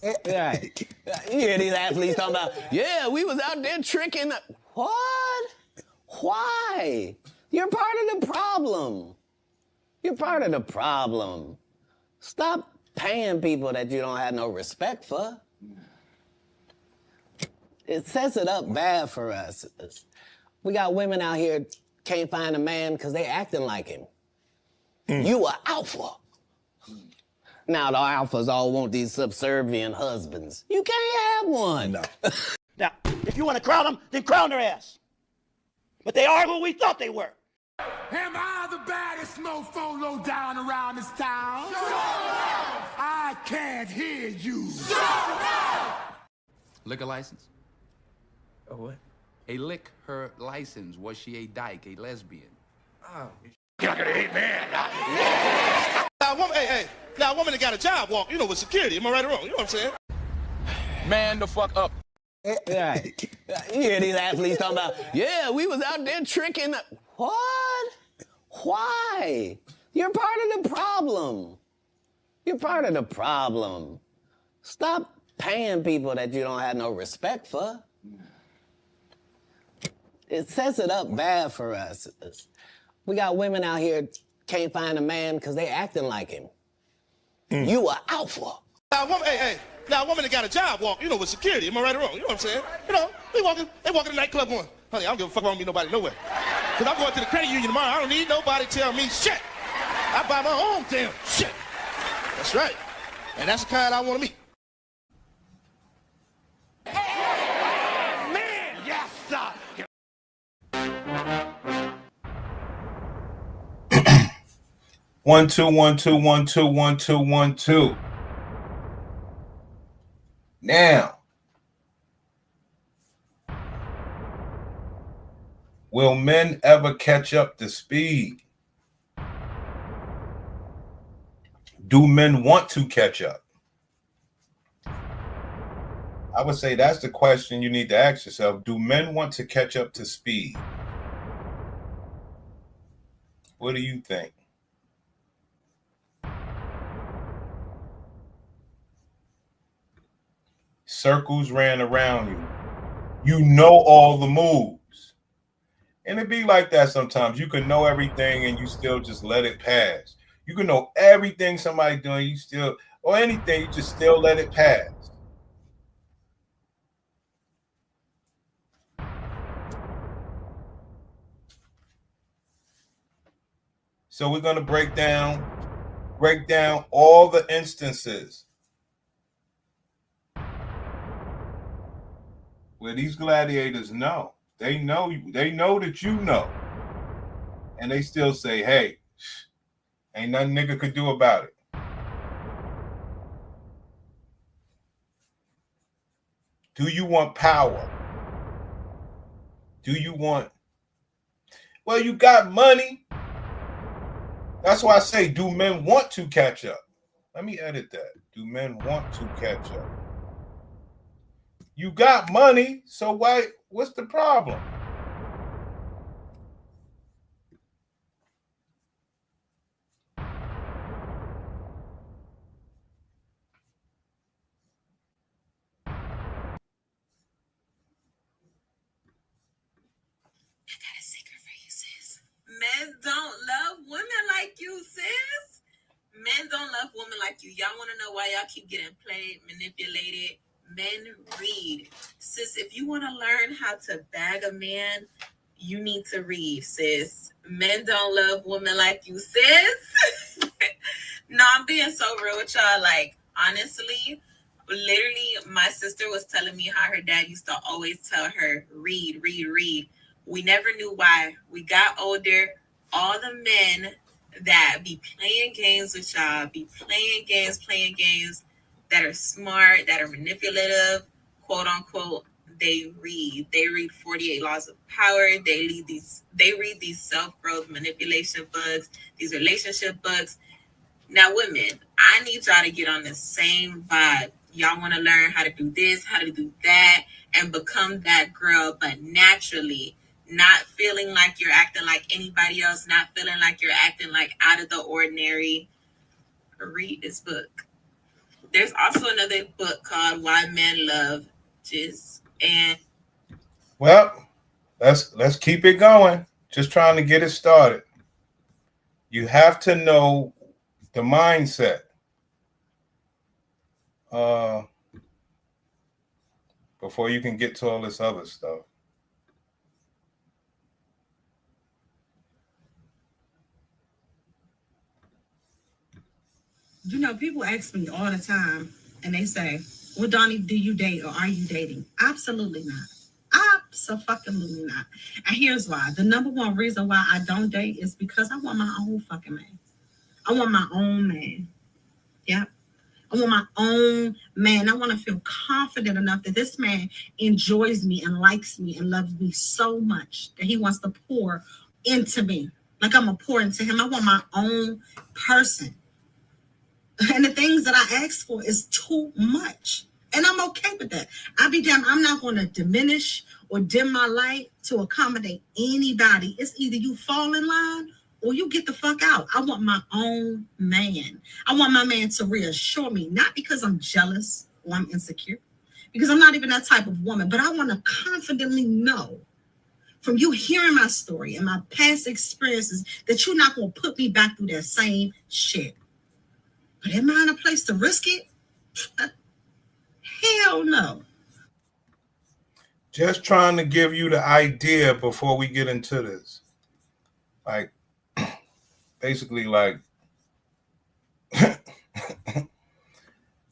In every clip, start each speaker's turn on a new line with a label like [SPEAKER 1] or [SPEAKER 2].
[SPEAKER 1] Right. You hear these athletes talking about, yeah, we was out there tricking. What? Why? You're part of the problem. You're part of the problem. Stop paying people that you don't have no respect for. It sets it up bad for us. We got women out here can't find a man because they acting like him. You are alpha. Now the alphas all want these subservient husbands. You can't have one.
[SPEAKER 2] No. Now, if you want to crown them, then crown their ass. But they are who we thought they were.
[SPEAKER 3] Am I the baddest mofo low down around this town? I can't hear you.
[SPEAKER 4] Liquor license?
[SPEAKER 1] A what?
[SPEAKER 4] A liquor license. Was she a dyke, a lesbian?
[SPEAKER 3] Oh.
[SPEAKER 2] You're not gonna hate man.
[SPEAKER 5] Now, a woman that got a job walk, with security. Am I right or wrong? You know what I'm saying?
[SPEAKER 4] Man the fuck up.
[SPEAKER 1] Right. You hear these athletes talking about, yeah, we was out there tricking. What? Why? You're part of the problem. You're part of the problem. Stop paying people that you don't have no respect for. It sets it up bad for us. We got women out here can't find a man because they acting like him. You are alpha.
[SPEAKER 5] Now, a woman that got a job walk, with security. Am I right or wrong? You know what I'm saying? They walking the nightclub going, honey, I don't give a fuck, I don't meet nobody nowhere. Because I'm going to the credit union tomorrow. I don't need nobody to tell me shit. I buy my own damn shit. That's right. And that's the kind I want to meet.
[SPEAKER 2] Man, yes, sir.
[SPEAKER 6] 1 2 1 2 1 2 1 2 1 2. Now, will men ever catch up to speed? Do men want to catch up? I would say that's the question you need to ask yourself. Do men want to catch up to speed? What do you think? Circles ran around you. You know all the moves. And it be like that sometimes. You can know everything and you still just let it pass. You can know everything somebody doing, you still, or anything, you just still let it pass. So we're going to break down all the instances where these gladiators know. They know that you know. And they still say, hey, ain't nothing nigga could do about it. Do you want power? Do you want... Well, you got money. That's why I say, do men want to catch up? Let me edit that. Do men want to catch up? You got money, so what's the problem?
[SPEAKER 7] I got a secret for you, sis. Men don't love women like you, sis. Men don't love women like you. Y'all want to know why y'all keep getting played, manipulated? Men read. Sis, if you want to learn how to bag a man, you need to read, sis. Men don't love women like you, sis. No, I'm being so real with y'all. Like, honestly, literally, my sister was telling me how her dad used to always tell her, read, read, read. We never knew why. We got older. All the men that be playing games with y'all, be playing games that are smart, that are manipulative, quote unquote, they read. They read 48 Laws of Power. They read these self-growth manipulation books, these relationship books. Now, women, I need y'all to get on the same vibe. Y'all want to learn how to do this, how to do that, and become that girl, but naturally, not feeling like you're acting like anybody else, not feeling like you're acting like out of the ordinary. Read this book. There's also another book called Why Men Love Jizz. And
[SPEAKER 6] well, let's keep it going. Just trying to get it started. You have to know the mindset. Before you can get to all this other stuff.
[SPEAKER 8] You know, people ask me all the time, and they say, well, Donnie, do you date or are you dating? Absolutely not. Absolutely not. And here's why. The number one reason why I don't date is because I want my own fucking man. I want my own man. Yep. I want my own man. I want to feel confident enough that this man enjoys me and likes me and loves me so much that he wants to pour into me. Like I'm going to pour into him. I want my own person. And the things that I ask for is too much. And I'm okay with that. I'll be damned. I'm not going to diminish or dim my light to accommodate anybody. It's either you fall in line or you get the fuck out. I want my own man. I want my man to reassure me, not because I'm jealous or I'm insecure, because I'm not even that type of woman, but I want to confidently know from you hearing my story and my past experiences that you're not going to put me back through that same shit. But am I in a place to risk it? Hell no.
[SPEAKER 6] Just trying to give you the idea before we get into this. Like, basically, like,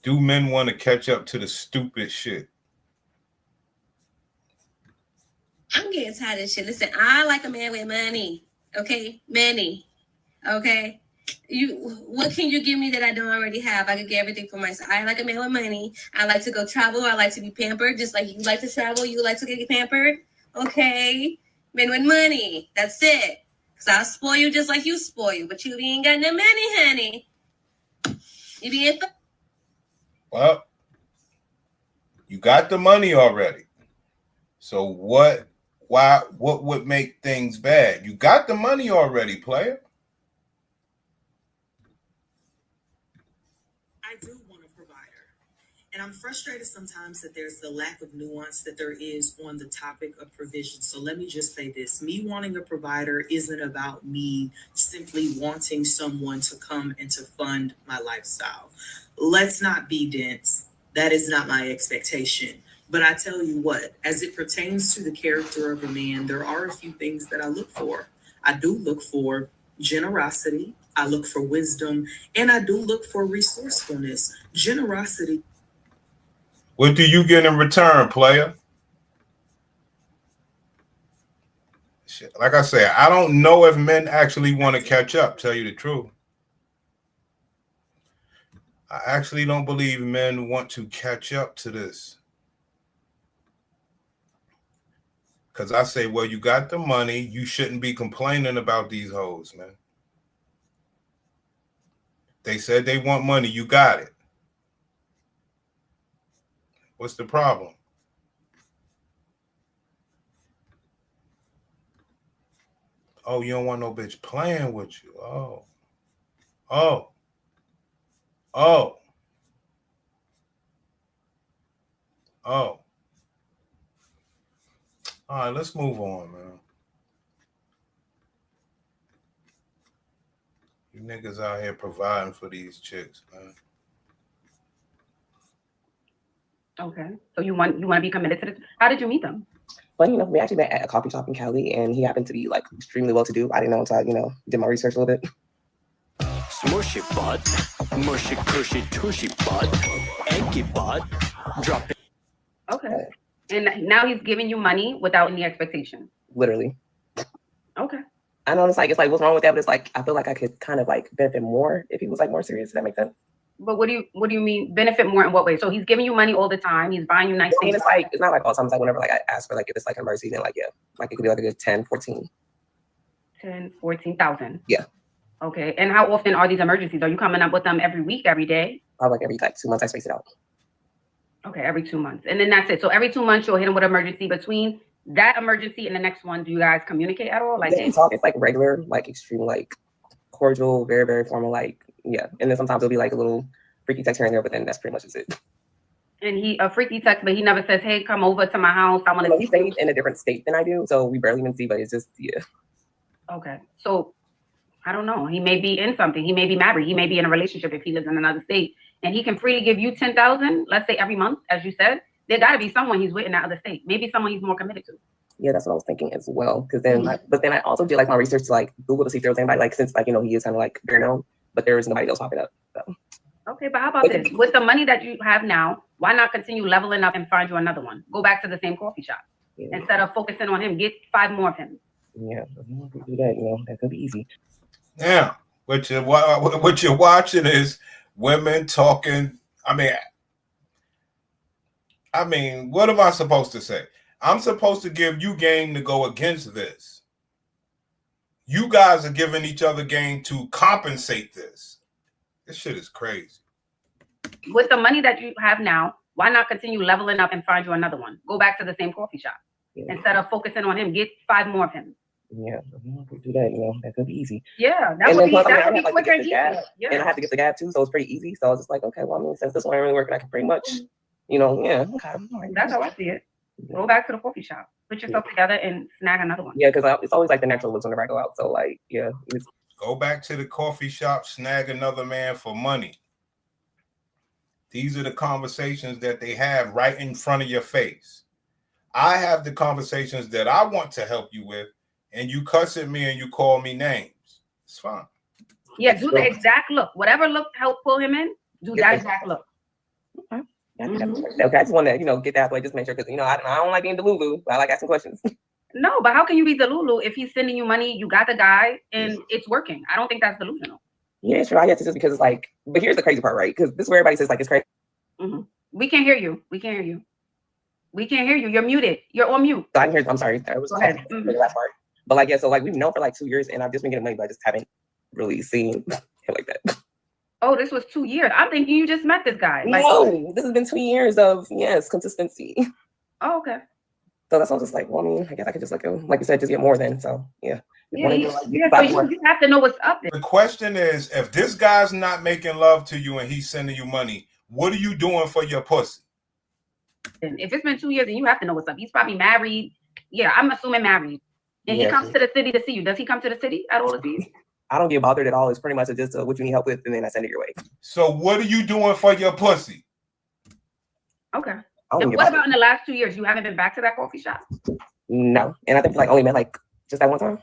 [SPEAKER 6] do men want to catch up to the stupid shit?
[SPEAKER 9] I'm getting tired of this shit. Listen, I like a man with money. Okay? Money. Okay? What can you give me that I don't already have? I could get everything for myself. I like a man with money. I like to go travel. I like to be pampered. Just like you like to travel, you like to get pampered. Okay? Men with money. That's it. Because I'll spoil you just like you spoil. But you ain't got no money, honey. You be in.
[SPEAKER 6] Well, you got the money already. So what would make things bad? You got the money already, player.
[SPEAKER 8] I do want a provider. And I'm frustrated sometimes that there's the lack of nuance that there is on the topic of provision. So let me just say this. Me wanting a provider isn't about me simply wanting someone to come and to fund my lifestyle. Let's not be dense. That is not my expectation. But I tell you what, as it pertains to the character of a man, there are a few things that I look for. I do look for generosity. I look for wisdom, and I do look for resourcefulness. Generosity.
[SPEAKER 6] What do you get in return, player? Shit. Like I said, I don't know if men actually want to catch up, tell you the truth. I actually don't believe men want to catch up to this. Because I say, well, you got the money. You shouldn't be complaining about these hoes, man. They said they want money. You got it. What's the problem? Oh, you don't want no bitch playing with you. Oh. All right, let's move on, man. You niggas out here providing for these chicks, man.
[SPEAKER 10] Okay. So you want to be committed to this? How did you meet them?
[SPEAKER 11] Funny enough, we actually met at a coffee shop in Cali, and he happened to be like extremely well to do. I didn't know until I, did my research a little bit.
[SPEAKER 12] Smushy butt, mushy cushy tushy butt, eggy butt, drop it.
[SPEAKER 10] Okay. And now he's giving you money without any expectation.
[SPEAKER 11] Literally.
[SPEAKER 10] Okay.
[SPEAKER 11] I know it's like what's wrong with that, but it's like I feel like I could kind of like benefit more if he was like more serious. Does that make sense?
[SPEAKER 10] But what do you mean benefit more in what way? So he's giving you money all the time. He's buying you nice things.
[SPEAKER 11] It's like it's not like all the time. It's like whenever like I ask for like if it's like an emergency, then like yeah, like it could be like a good 10, 14.
[SPEAKER 10] 10, 14,000.
[SPEAKER 11] Yeah.
[SPEAKER 10] Okay. And how often are these emergencies? Are you coming up with them every week, every day?
[SPEAKER 11] Probably like every 2 months I space it out.
[SPEAKER 10] Okay, every 2 months. And then that's it. So every 2 months you'll hit him with an emergency. Between that emergency and the next one, do you guys communicate at all? Like
[SPEAKER 11] we talk, it's like regular, like extreme, like cordial, very, very formal, like yeah. And then sometimes it'll be like a little freaky text here and there, but then that's pretty much just it.
[SPEAKER 10] And he a freaky text, but he never says, "Hey, come over to my house. I want to."
[SPEAKER 11] He stays in a different state than I do, so we barely even see. But it's just
[SPEAKER 10] Okay, so I don't know. He may be in something. He may be married. He may be in a relationship if he lives in another state, and he can freely give you 10,000. Let's say every month, as you said. There got to be someone he's with in that other state. Maybe someone he's more committed to.
[SPEAKER 11] Yeah, that's what I was thinking as well. Because then, but then I also did like my research to like Google to see if there was anybody like since like he is kind of like very known, but there is nobody else popping up. So.
[SPEAKER 10] Okay, but how about this? With the money that you have now, why not continue leveling up and find you another one? Go back to the same coffee shop instead of focusing on him. Get 5 more of him.
[SPEAKER 11] Yeah, if you want to do that, that could be easy.
[SPEAKER 6] Now, what you're watching is women talking. I mean, what am I supposed to say? I'm supposed to give you game to go against this. You guys are giving each other game to compensate this. This shit is crazy.
[SPEAKER 10] With the money that you have now, why not continue leveling up and find you another one? Go back to the same coffee shop instead of focusing on him. Get 5 more of him.
[SPEAKER 11] Yeah, if you want to do that, that could be easy.
[SPEAKER 10] Yeah, that would be quicker and easier.
[SPEAKER 11] Yeah. And I have to get the gap too, so it's pretty easy. So I was just like, okay, well, I mean, since this one ain't really working, I can pretty much, okay.
[SPEAKER 10] That's how I see it. Go back to the coffee shop, put yourself together, and snag another one.
[SPEAKER 11] Yeah, because it's always like the natural looks whenever I go out. So like,
[SPEAKER 6] Go back to the coffee shop, snag another man for money. These are the conversations that they have right in front of your face. I have the conversations that I want to help you with, and you cuss at me and you call me names. It's fine.
[SPEAKER 10] Yeah, do the exact look. Whatever look helped pull him in, do that exact look.
[SPEAKER 11] Okay. Okay, I just want to, get that way, just make sure, because, I don't like being Delulu. I like asking questions.
[SPEAKER 10] No, but how can you be Delulu if he's sending you money, you got the guy, and it's working? I don't think that's delusional.
[SPEAKER 11] Yeah, sure. I guess it's just because it's like, but here's the crazy part, right? Because this is where everybody says like it's crazy.
[SPEAKER 10] We can't hear you. We can't hear you. We can't hear you. You're muted. You're on mute.
[SPEAKER 11] So I can hear. I'm sorry. I was talking the last part. But like, yeah, so like we've known for like 2 years, and I've just been getting money, but I just haven't really seen him like that.
[SPEAKER 10] Oh, this was 2 years. I'm thinking you just met this guy.
[SPEAKER 11] No, this has been 2 years of consistency.
[SPEAKER 10] Oh, okay.
[SPEAKER 11] So that's why I was just like, well, I mean, I guess I could just like you said, just get more then. So yeah.
[SPEAKER 10] So you have to know what's up there.
[SPEAKER 6] The question is, if this guy's not making love to you and he's sending you money, what are you doing for your pussy?
[SPEAKER 10] And if it's been 2 years, then you have to know what's up. He's probably married. Yeah, I'm assuming married. And he comes to the city to see you. Does he come to the city at all of these?
[SPEAKER 11] I don't get bothered at all. It's pretty much just what you need help with, and then I send it your way.
[SPEAKER 6] So what are you doing for your pussy?
[SPEAKER 10] Okay. And what about in the last 2 years? You haven't been back to that coffee shop?
[SPEAKER 11] No. And I think like only met like just that one time.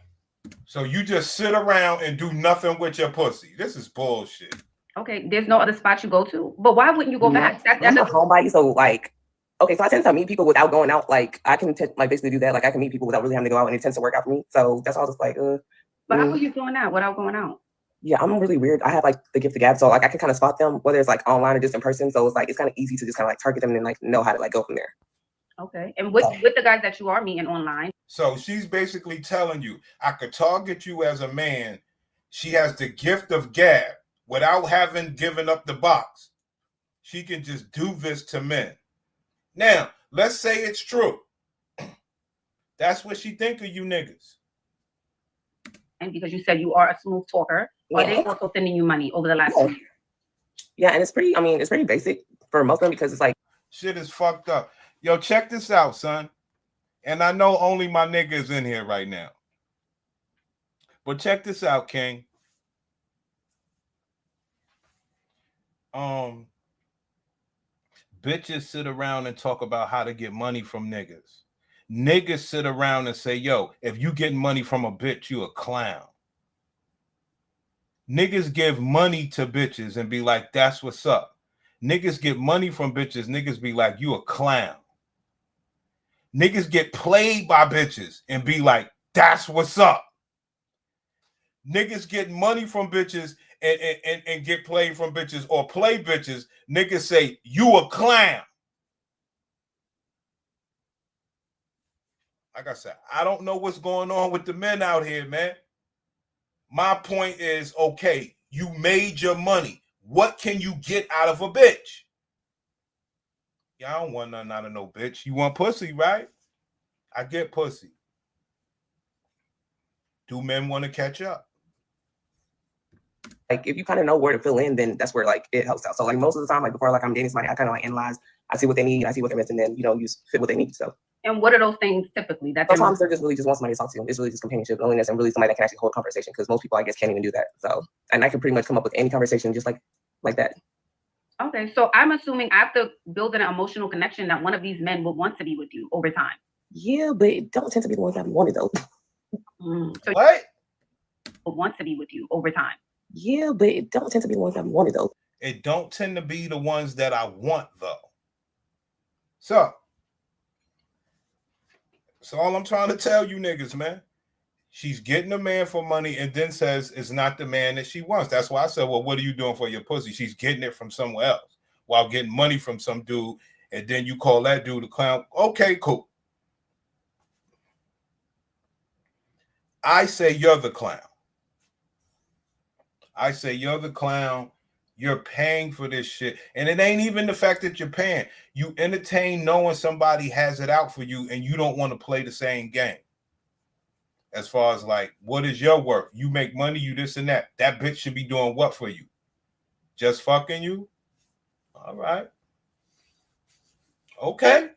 [SPEAKER 6] So you just sit around and do nothing with your pussy. This is bullshit.
[SPEAKER 10] Okay, there's no other spot you go to. But why wouldn't you go back?
[SPEAKER 11] I'm a homebody, so like, okay, so I tend to meet people without going out. Like I can basically do that. Like I can meet people without really having to go out, and it tends to work out for me. So that's all just like.
[SPEAKER 10] But how are you doing that without going out?
[SPEAKER 11] Yeah, I'm really weird. I have like the gift of gab, so like I can kind of spot them whether it's like online or just in person. So it's like it's kind of easy to just kind of like target them and like know how to like go from there.
[SPEAKER 10] Okay, and with the guys that you are meeting online.
[SPEAKER 6] So she's basically telling you, I could target you as a man. She has the gift of gab without having given up the box. She can just do this to men. Now, let's say it's true. That's what she think of you niggas.
[SPEAKER 10] And because you said you are a smooth talker, are they also sending you money over the last 2 years?
[SPEAKER 11] Yeah, and it's pretty basic for most of them because it's like
[SPEAKER 6] shit is fucked up. Yo, check this out, son. And I know only my niggas in here right now. But check this out, King. Bitches sit around and talk about how to get money from niggas. Niggas sit around and say, yo, if you get money from a bitch, you a clown. Niggas give money to bitches and be like, that's what's up. Niggas get money from bitches. Niggas be like, you a clown. Niggas get played by bitches and be like, that's what's up. Niggas get money from bitches and get played from bitches or play bitches. Niggas say, you a clown. Like I said, I don't know what's going on with the men out here, man. My point is, okay, you made your money. What can you get out of a bitch? Yeah, I don't want nothing out of no bitch. You want pussy, right? I get pussy. Do men want to catch up?
[SPEAKER 11] Like if you kind of know where to fill in, then that's where like it helps out. So like most of the time, like before like I'm dating somebody, I kind of like analyze, I see what they need, I see what they're missing, then you fit what they need. So.
[SPEAKER 10] And what are those things typically? That
[SPEAKER 11] Sometimes they're just really just want somebody to talk to. It's really just companionship, loneliness, and really somebody that can actually hold a conversation. Because most people, I guess, can't even do that. So, and I can pretty much come up with any conversation just like that.
[SPEAKER 10] Okay, so I'm assuming after building an emotional connection, that one of these men would want to be with you over time.
[SPEAKER 11] Yeah, but it don't tend to be the ones that we wanted though.
[SPEAKER 10] So
[SPEAKER 6] what?
[SPEAKER 10] Would want to be with you over time.
[SPEAKER 11] Yeah, but it don't tend to be the ones that we wanted though.
[SPEAKER 6] It don't tend to be the ones that I want though. So all I'm trying to tell you niggas, man. She's getting a man for money and then says it's not the man that she wants. That's why I said, well, what are you doing for your pussy? She's getting it from somewhere else while getting money from some dude. And then you call that dude a clown. Okay, cool. I say you're the clown. I say you're the clown. You're paying for this shit. And it ain't even the fact that you're paying. You entertain knowing somebody has it out for you and you don't want to play the same game. As far as like, what is your work? You make money, you this and that. That bitch should be doing what for you? Just fucking you? All right. Okay.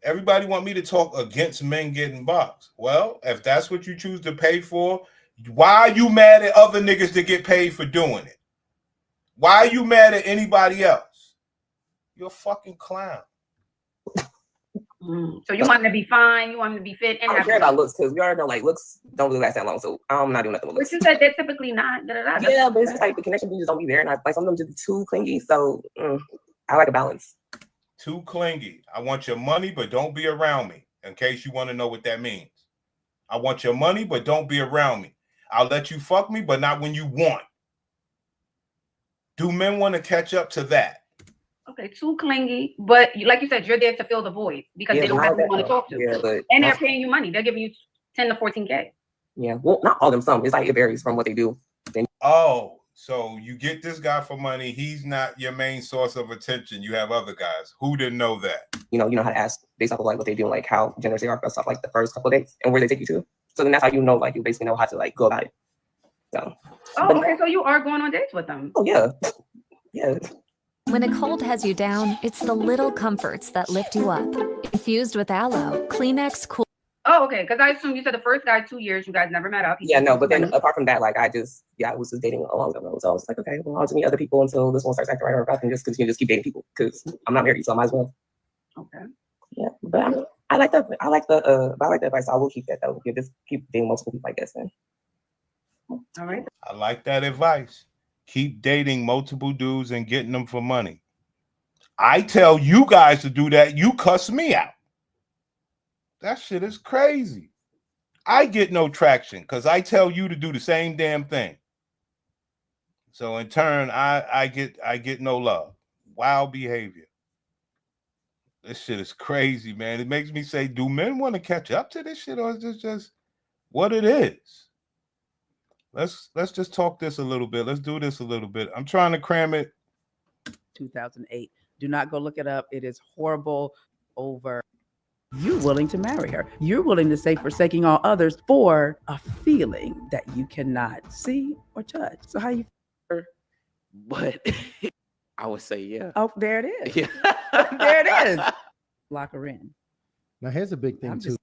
[SPEAKER 6] Everybody want me to talk against men getting boxed. Well, if that's what you choose to pay for, why are you mad at other niggas that get paid for doing it? Why are you mad at anybody else? You're a fucking clown.
[SPEAKER 10] So you want him to be fine, you want him to be fit, and
[SPEAKER 11] I don't care about looks because we already know like looks don't really last that long. So I'm not doing nothing with looks.
[SPEAKER 10] But you said they're typically not.
[SPEAKER 11] Yeah, but it's just like the connection just don't be there, and like some of them just be too clingy. So I like a balance.
[SPEAKER 6] Too clingy. I want your money, but don't be around me. In case you want to know what that means. I want your money, but don't be around me. I'll let you fuck me, but not when you want. Do men want to catch up to that?
[SPEAKER 10] Okay, too clingy, but like you said, you're there to fill the void because they don't have anyone to talk to.
[SPEAKER 11] Yeah, but
[SPEAKER 10] and they're paying you money. They're giving you 10 to 14K.
[SPEAKER 11] Yeah, well, not all of them. Some it's like it varies from what they do.
[SPEAKER 6] Oh, so you get this guy for money. He's not your main source of attention. You have other guys. Who didn't know that?
[SPEAKER 11] You know how to ask based off of like what they do, like how generous they are for stuff like the first couple of dates and where they take you to. So then that's how you know, like you basically know how to like go about it. So.
[SPEAKER 10] Oh, okay. So you are going on dates with them.
[SPEAKER 11] Oh yeah, yeah.
[SPEAKER 13] When a cold has you down, it's the little comforts that lift you up. Infused with aloe, Kleenex Cool.
[SPEAKER 10] Oh, okay. Because I assume you said the first guy 2 years, you guys never met up.
[SPEAKER 11] Yeah, no, but then apart from that, like I was just dating along the road. So I was like, okay, well, I'll just meet other people until this one starts acting right, or I can just continue to keep dating people because I'm not married, so I might as well.
[SPEAKER 10] Okay.
[SPEAKER 11] Yeah, but I like the advice. So I will keep that though. You just keep dating multiple people, I guess. Then.
[SPEAKER 10] All right.
[SPEAKER 6] I like that advice. Keep dating multiple dudes and getting them for money. I tell you guys to do that. You cuss me out. That shit is crazy. I get no traction because I tell you to do the same damn thing. So in turn, I get no love. Wild behavior. This shit is crazy, man. It makes me say, do men want to catch up to this shit, or is this just what it is? Let's just talk this a little bit. Let's do this a little bit. I'm trying to cram it.
[SPEAKER 14] 2008. Do not go look it up. It is horrible. Over. You're willing to marry her. You're willing to say forsaking all others for a feeling that you cannot see or touch. So how you?
[SPEAKER 15] But I would say yeah.
[SPEAKER 14] Oh, there it is.
[SPEAKER 15] Yeah.
[SPEAKER 14] There it is. Lock her in.
[SPEAKER 16] Now here's a big thing too.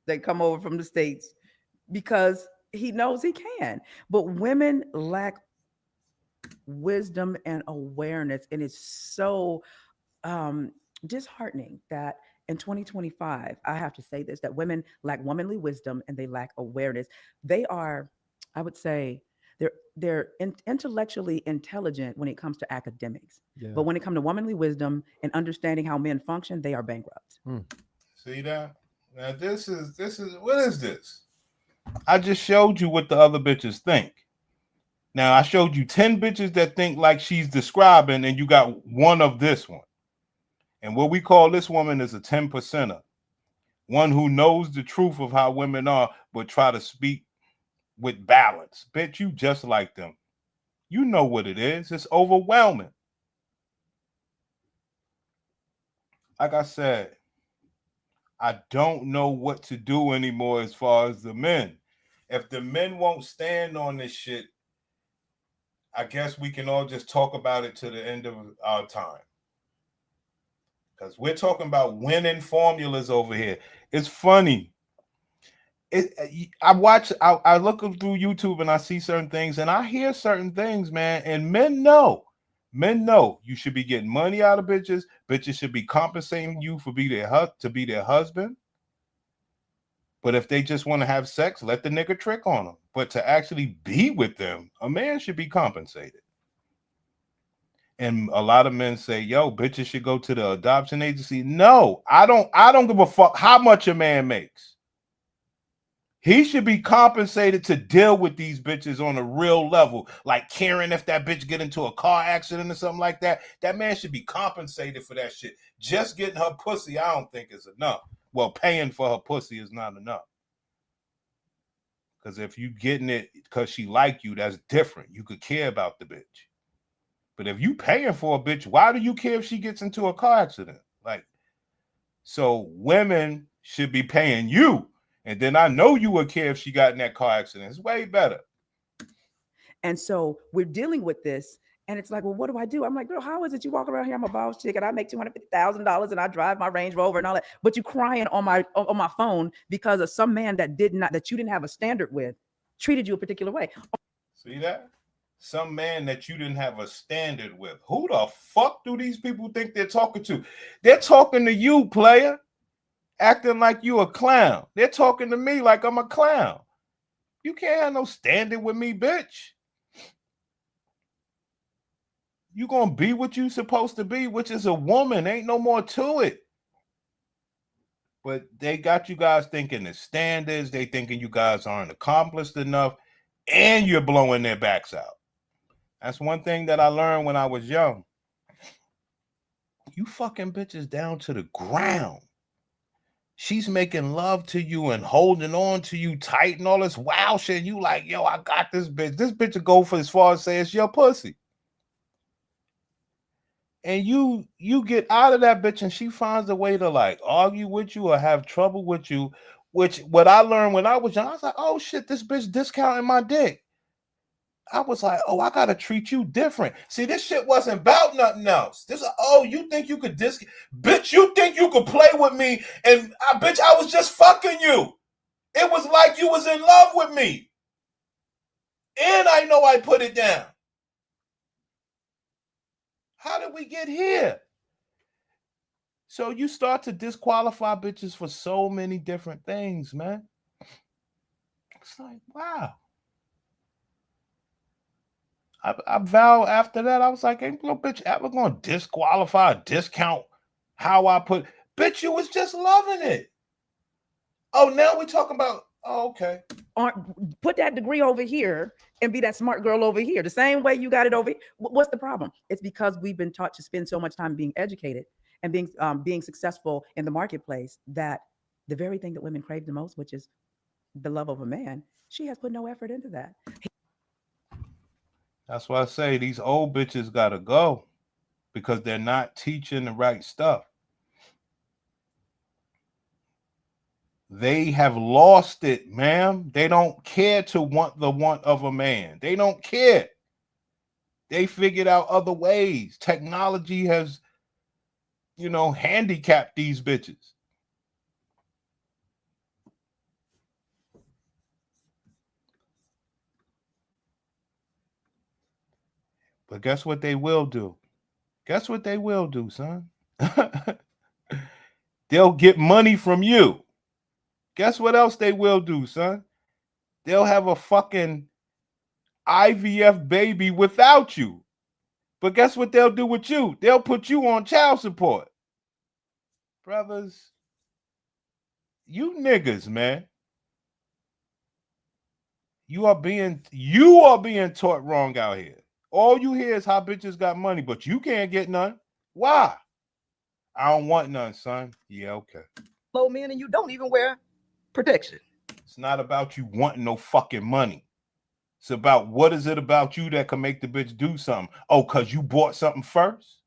[SPEAKER 14] They come over from the States because he knows he can. But women lack wisdom and awareness, and it's so disheartening that in 2025, I have to say this, that women lack womanly wisdom and they lack awareness. They are, I would say, they're intellectually intelligent when it comes to academics.
[SPEAKER 16] Yeah.
[SPEAKER 14] But when it comes to womanly wisdom and understanding how men function, they are bankrupt.
[SPEAKER 6] See that? Now this is what is this? I just showed you what the other bitches think. Now I showed you 10 bitches that think like she's describing, and you got one of this one. And what we call this woman is a 10%er. One who knows the truth of how women are, but try to speak with balance. Bitch, you just like them. You know what it is. It's overwhelming. Like I said, I don't know what to do anymore as far as the men. if the men won't stand on this shit, I guess we can all just talk about it to the end of our time. Because we're talking about winning formulas over here. It's funny. I look through YouTube and I see certain things and I hear certain things, man. And men know you should be getting money out of bitches. Bitches should be compensating you for to be their husband. But if they just want to have sex, let the nigga trick on them. But to actually be with them, a man should be compensated. And a lot of men say, yo, bitches should go to the adoption agency. No, I don't give a fuck how much a man makes. He should be compensated to deal with these bitches on a real level. Like Karen, if that bitch get into a car accident or something like that, that man should be compensated for that shit. Just getting her pussy, I don't think is enough. Well, paying for her pussy is not enough. Because if you getting it because she like you, that's different. You could care about the bitch. But if you paying for a bitch, why do you care if she gets into a car accident? Like, so women should be paying you. And then I know you would care if she got in that car accident. It's way better.
[SPEAKER 14] And so we're dealing with this. And it's like, well, what do I do? I'm like, girl, how is it you walk around here? I'm a boss chick and I make $250,000 and I drive my Range Rover and all that. But you crying on my phone because of some man that you didn't have a standard with, treated you a particular way.
[SPEAKER 6] See that? Some man that you didn't have a standard with. Who the fuck do these people think they're talking to? They're talking to you, player, acting like you a clown. They're talking to me like I'm a clown. You can't have no standard with me, bitch. You gonna be what you supposed to be, which is a woman. Ain't no more to it. But they got you guys thinking the standards. They thinking you guys aren't accomplished enough, and you're blowing their backs out. That's one thing that I learned when I was young. You fucking bitches down to the ground. She's making love to you and holding on to you tight and all this wild shit. And you like, yo, I got this bitch. This bitch will go for as far as say it's your pussy. And you get out of that bitch and she finds a way to like argue with you or have trouble with you, which what I learned when I was young, I was like, oh shit, this bitch discounting my dick. I was like, oh, I gotta treat you different. See, this shit wasn't about nothing else. You think you could bitch, you think you could play with me and bitch, I was just fucking you. It was like you was in love with me. And I know I put it down. How did we get here? So you start to disqualify bitches for so many different things, man. It's like, wow. I vow after that, I was like, ain't no bitch ever going to disqualify, discount how I put. Bitch, you was just loving it. Oh, now we're talking about, okay.
[SPEAKER 14] Put that degree over here and be that smart girl over here. The same way you got it over here. What's the problem? It's because we've been taught to spend so much time being educated and being successful in the marketplace that the very thing that women crave the most, which is the love of a man, she has put no effort into that.
[SPEAKER 6] That's why I say these old bitches got to go because they're not teaching the right stuff. They have lost it, ma'am. They don't care to want the want of a man. They don't care. They figured out other ways. Technology has, handicapped these bitches. But guess what they will do? Guess what they will do, son? They'll get money from you. Guess what else they will do, son? They'll have a fucking IVF baby without you. But guess what they'll do with you? They'll put you on child support. Brothers, you niggas, man. You are being taught wrong out here. All you hear is how bitches got money, but you can't get none. Why? I don't want none, son. Yeah, okay.
[SPEAKER 14] Low men and you don't even wear protection.
[SPEAKER 6] It's not about you wanting no fucking money. It's about what is it about you that can make the bitch do something? Oh, because you bought something first?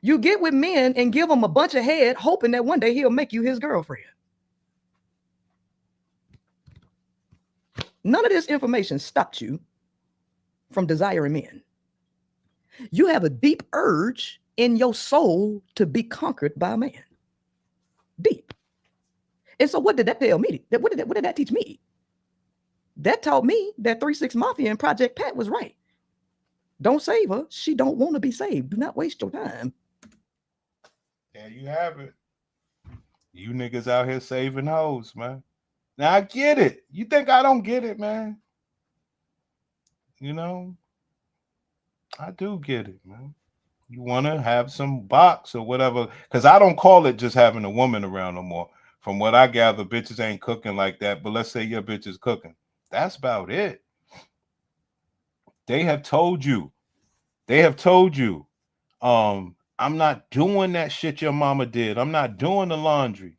[SPEAKER 17] You get with men and give him a bunch of head, hoping that one day he'll make you his girlfriend. None of this information stopped you from desiring men. You have a deep urge in your soul to be conquered by a man. Deep. And so what did that tell me? What did that teach me? That taught me that 3-6 Mafia and Project Pat was right. Don't save her. She don't want to be saved. Do not waste your time.
[SPEAKER 6] There you have it. You niggas out here saving hoes, man. Now I get it. You think I don't get it, man? You know, I do get it, man. You want to have some box or whatever, because I don't call it just having a woman around no more. From what I gather, bitches ain't cooking like that. But let's say your bitch is cooking. That's about it. They have told you. I'm not doing that shit your mama did. I'm not doing the laundry.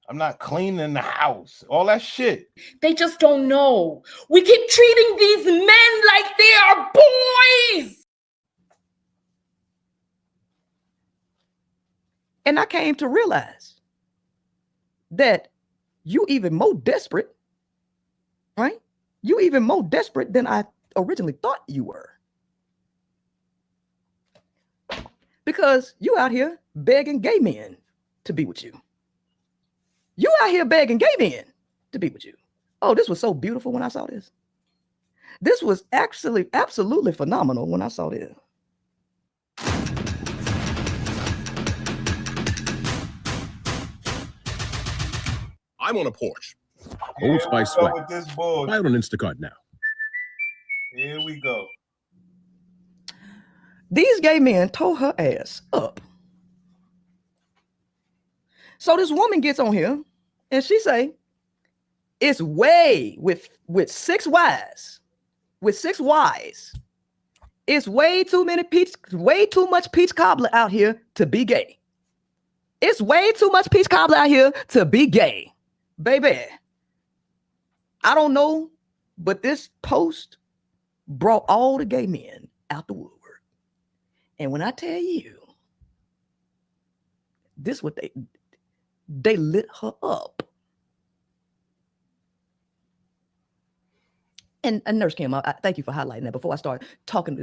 [SPEAKER 6] I'm not cleaning the house. All that shit.
[SPEAKER 18] They just don't know. We keep treating these men like they are boys.
[SPEAKER 17] And I came to realize that you even more desperate, right? You even more desperate than I originally thought you were. Because you out here begging gay men to be with you. You out here begging gay men to be with you. Oh, this was so beautiful when I saw this. This was actually absolutely phenomenal when I saw this.
[SPEAKER 19] I'm on a Porsche.
[SPEAKER 6] Here
[SPEAKER 19] Old Spice
[SPEAKER 6] we go
[SPEAKER 19] sweat.
[SPEAKER 6] with this bull.
[SPEAKER 19] Buy it on Instacart now.
[SPEAKER 6] Here we go.
[SPEAKER 17] These gay men tore her ass up. So this woman gets on here and she say, it's way with 6 Ys. With 6 Ys. It's way too much peach cobbler out here to be gay. It's way too much peach cobbler out here to be gay. Baby, I don't know, but this post brought all the gay men out the woodwork. And when I tell you, this what they lit her up. And Nurse Kim, I thank you for highlighting that. Before I start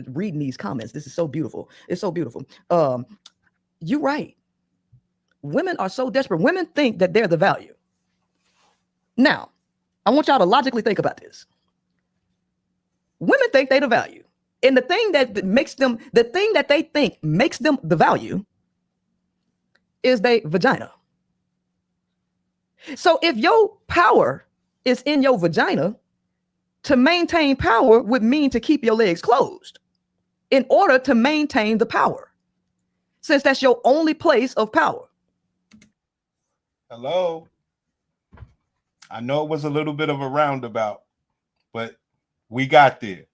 [SPEAKER 17] reading these comments, this is so beautiful. It's so beautiful. You're right. Women are so desperate. Women think that they're the value. Now, I want y'all to logically think about this. Women think they're the value. And the thing that they think makes them the value is their vagina. So if your power is in your vagina, to maintain power would mean to keep your legs closed in order to maintain the power, since that's your only place of power.
[SPEAKER 6] Hello. I know it was a little bit of a roundabout, but we got there.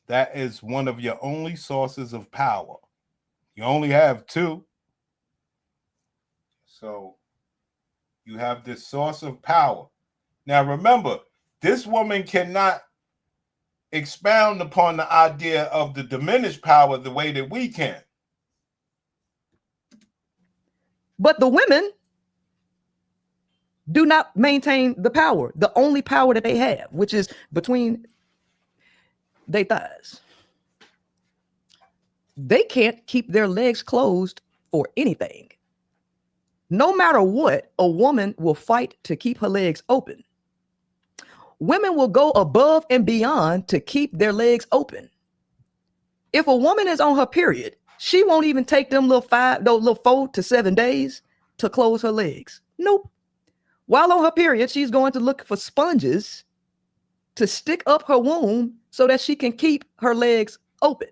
[SPEAKER 6] That is one of your only sources of power. You only have 2. So you have this source of power. Now remember, this woman cannot expound upon the idea of the diminished power the way that we can.
[SPEAKER 17] But the women do not maintain the power, the only power that they have, which is between their thighs. They can't keep their legs closed for anything. No matter what, a woman will fight to keep her legs open. Women will go above and beyond to keep their legs open. If a woman is on her period, she won't even take them little 4 to 7 days to close her legs. Nope. While on her period, she's going to look for sponges to stick up her womb so that she can keep her legs open.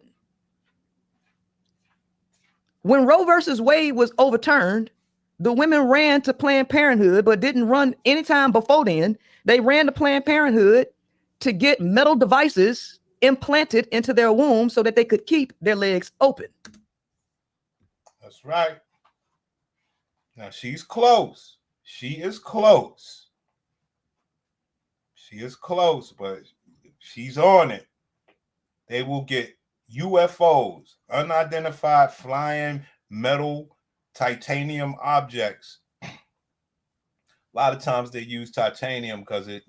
[SPEAKER 17] When Roe versus Wade was overturned, the women ran to Planned Parenthood, but didn't run any time before then. They ran to Planned Parenthood to get metal devices implanted into their womb so that they could keep their legs open.
[SPEAKER 6] That's right. Now she's close. She is close. She is close, but she's on it. They will get UFOs, unidentified flying metal titanium objects. A lot of times they use titanium because it,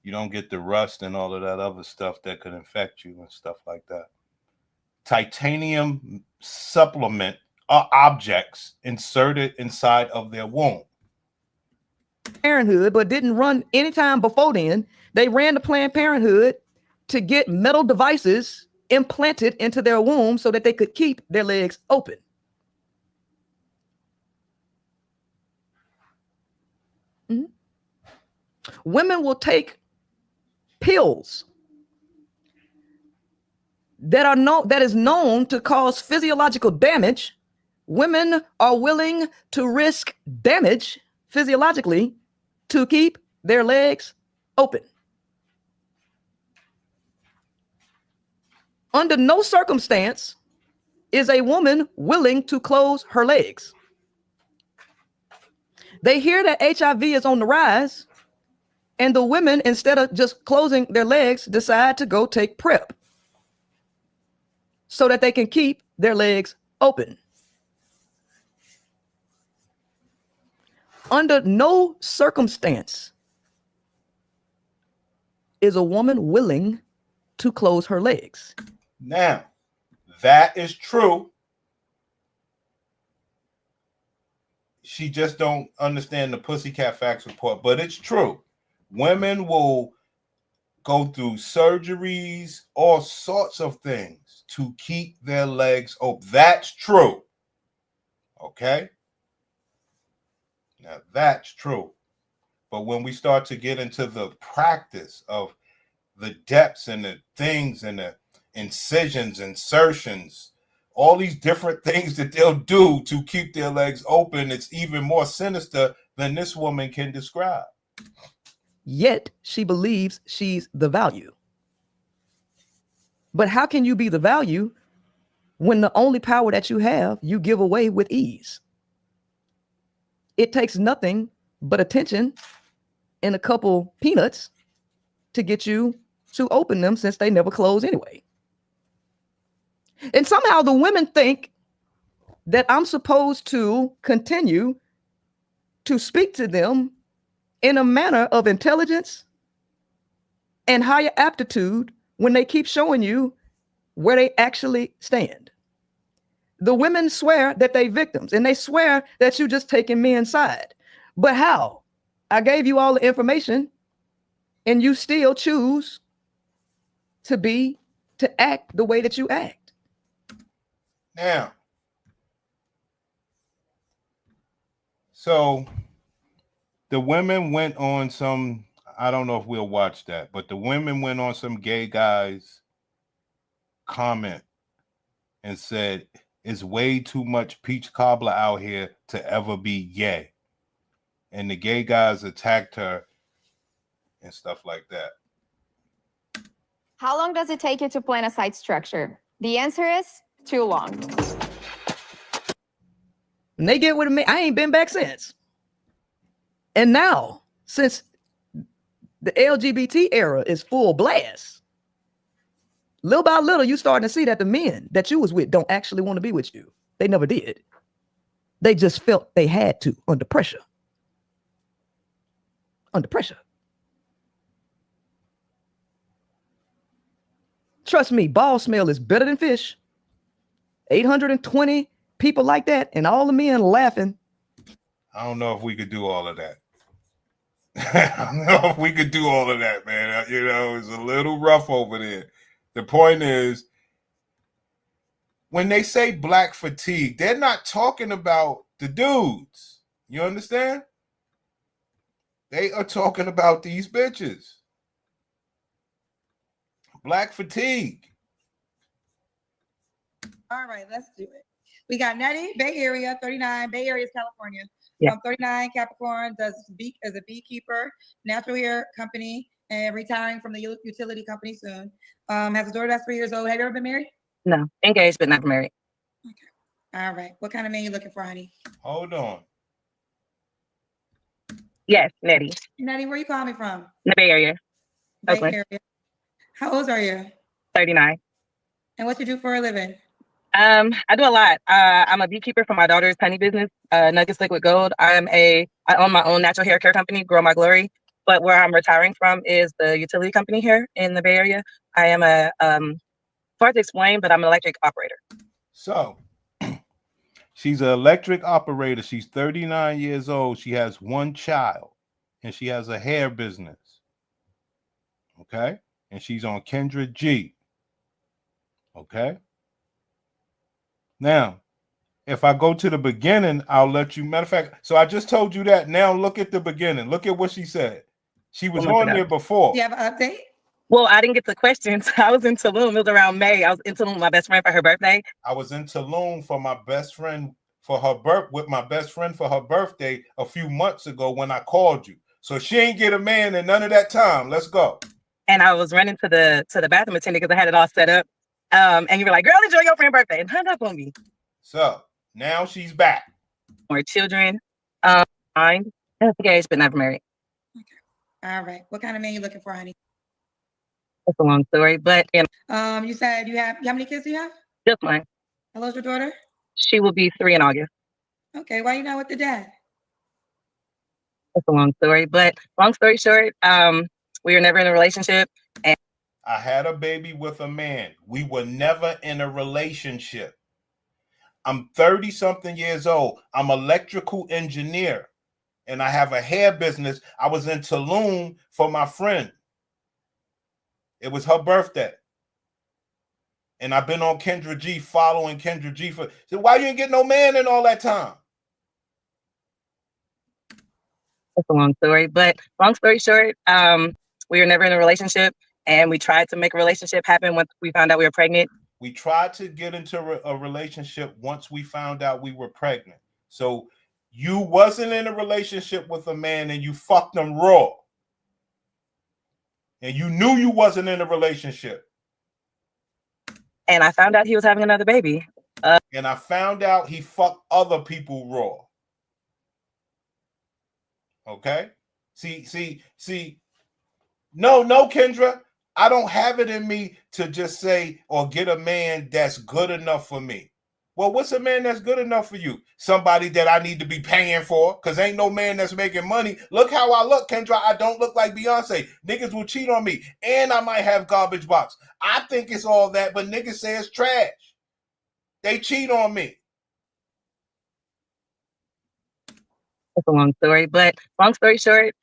[SPEAKER 6] You don't get the rust and all of that other stuff that could infect you and stuff like that. Titanium supplement are objects inserted inside of their womb.
[SPEAKER 17] Parenthood, but didn't run anytime before then. They ran to Planned Parenthood to get metal devices implanted into their womb so that they could keep their legs open. Mhm. Women will take pills that is known to cause physiological damage. Women are willing to risk damage physiologically to keep their legs open. Under no circumstance is a woman willing to close her legs. They hear that HIV is on the rise, and the women, instead of just closing their legs, decide to go take PrEP so that they can keep their legs open. Under no circumstance is a woman willing to close her legs.
[SPEAKER 6] Now, that is true. She just don't understand the Pussycat Facts report, but it's true. Women will go through surgeries, all sorts of things to keep their legs open. That's true. Okay? Now, that's true. But when we start to get into the practice of the depths and the things and the incisions, insertions, all these different things that they'll do to keep their legs open, it's even more sinister than this woman can describe.
[SPEAKER 17] Yet she believes she's the value. But how can you be the value when the only power that you have, you give away with ease? It takes nothing but attention and a couple peanuts to get you to open them, since they never close anyway. And somehow the women think that I'm supposed to continue to speak to them in a manner of intelligence and higher aptitude when they keep showing you where they actually stand. The women swear that they victims, and they swear that you just taking men's side. But how? I gave you all the information and you still choose to act the way that you act.
[SPEAKER 6] Now, so the women went on some, I don't know if we'll watch that, but the women went on some gay guy's comment and said, it's way too much peach cobbler out here to ever be gay. And the gay guys attacked her and stuff like that.
[SPEAKER 20] How long does it take you to plan a site structure? The answer is too long.
[SPEAKER 17] And they get with me. I ain't been back since. And now, since the LGBT era is full blast, little by little, you starting to see that the men that you was with don't actually want to be with you. They never did. They just felt they had to under pressure. Under pressure. Trust me, ball smell is better than fish. 820 people like that, and all the men laughing.
[SPEAKER 6] I don't know if we could do all of that. I don't know if we could do all of that, man. You know, it's a little rough over there. The point is, when they say black fatigue, they're not talking about the dudes. You understand? They are talking about these bitches. Black fatigue.
[SPEAKER 21] All right, let's do it. We got Nettie, Bay Area, 39. Bay Area is California.
[SPEAKER 17] Yeah.
[SPEAKER 21] 39, Capricorn, does as a beekeeper, natural hair company, and retiring from the utility company soon. Has a daughter that's 3 years old. Have you ever been married?
[SPEAKER 11] No, engaged but not married.
[SPEAKER 21] All right. What kind of man you looking for, honey?
[SPEAKER 6] Hold on.
[SPEAKER 11] Yes, Nettie.
[SPEAKER 21] Nettie, where you calling me from?
[SPEAKER 11] In the Bay Area.
[SPEAKER 21] Bay
[SPEAKER 11] Oakland.
[SPEAKER 21] Area. How old are you?
[SPEAKER 11] 39.
[SPEAKER 21] And what you do for a living?
[SPEAKER 11] I do a lot. I'm a beekeeper for my daughter's honey business, Nuggets Liquid Gold. I own my own natural hair care company, Grow My Glory. but where I'm retiring from is the utility company here in the Bay Area. I am a hard to explain, but I'm an electric operator.
[SPEAKER 6] So she's an electric operator. She's 39 years old. She has one child, and she has a hair business. Okay, and she's on Kendra G. Okay. Now, if I go to the beginning, I'll let you. Matter of fact, so I just told you that. Now look at the beginning. Look at what she said. She was on there before.
[SPEAKER 21] Do you have an update?
[SPEAKER 11] Well, I didn't get the questions. I was in Tulum. It was around May. I was in Tulum with my best friend for her birthday.
[SPEAKER 6] I was in Tulum for my best friend for her birthday a few months ago when I called you. So she ain't get a man in none of that time. Let's go.
[SPEAKER 11] And I was running to the bathroom attendant because I had it all set up. And you were like, "Girl, enjoy your friend's birthday," and hung up on me.
[SPEAKER 6] So now she's back.
[SPEAKER 11] More children, mind, engaged but never married.
[SPEAKER 21] All right. What kind of man you looking for, honey?
[SPEAKER 11] That's a long story, but
[SPEAKER 21] You said you have how many kids do you have?
[SPEAKER 11] just mine.
[SPEAKER 21] How old's your daughter?
[SPEAKER 11] She will be 3 in August.
[SPEAKER 21] Okay. Why you not with the dad?
[SPEAKER 11] That's a long story, but long story short, we were never in a relationship, and
[SPEAKER 6] I had a baby with a man. We were never in a relationship. I'm 30 something years old. I'm an electrical engineer and I have a hair business. I was in Tulum for my friend. It was her birthday. And I've been on Kendra G, following Kendra G for. So why you ain't get no man in all that time?
[SPEAKER 11] that's a long story, but long story short, we were never in a relationship, and we tried to make a relationship happen once we found out we were pregnant.
[SPEAKER 6] We tried to get into a relationship once we found out we were pregnant. So you wasn't in a relationship with a man and you fucked him raw. And you knew you wasn't in a relationship.
[SPEAKER 11] And I found out he was having another baby.
[SPEAKER 6] And I found out he fucked other people raw. Okay? See. No, Kendra. I don't have it in me to just say or get a man that's good enough for me. Well, what's a man that's good enough for you? Somebody that I need to be paying for, because ain't no man that's making money. Look how I look, Kendra. I don't look like Beyonce. Niggas will cheat on me, and I might have garbage box. I think it's all that, but niggas say it's trash. They cheat on me.
[SPEAKER 11] That's a long story, but long story short,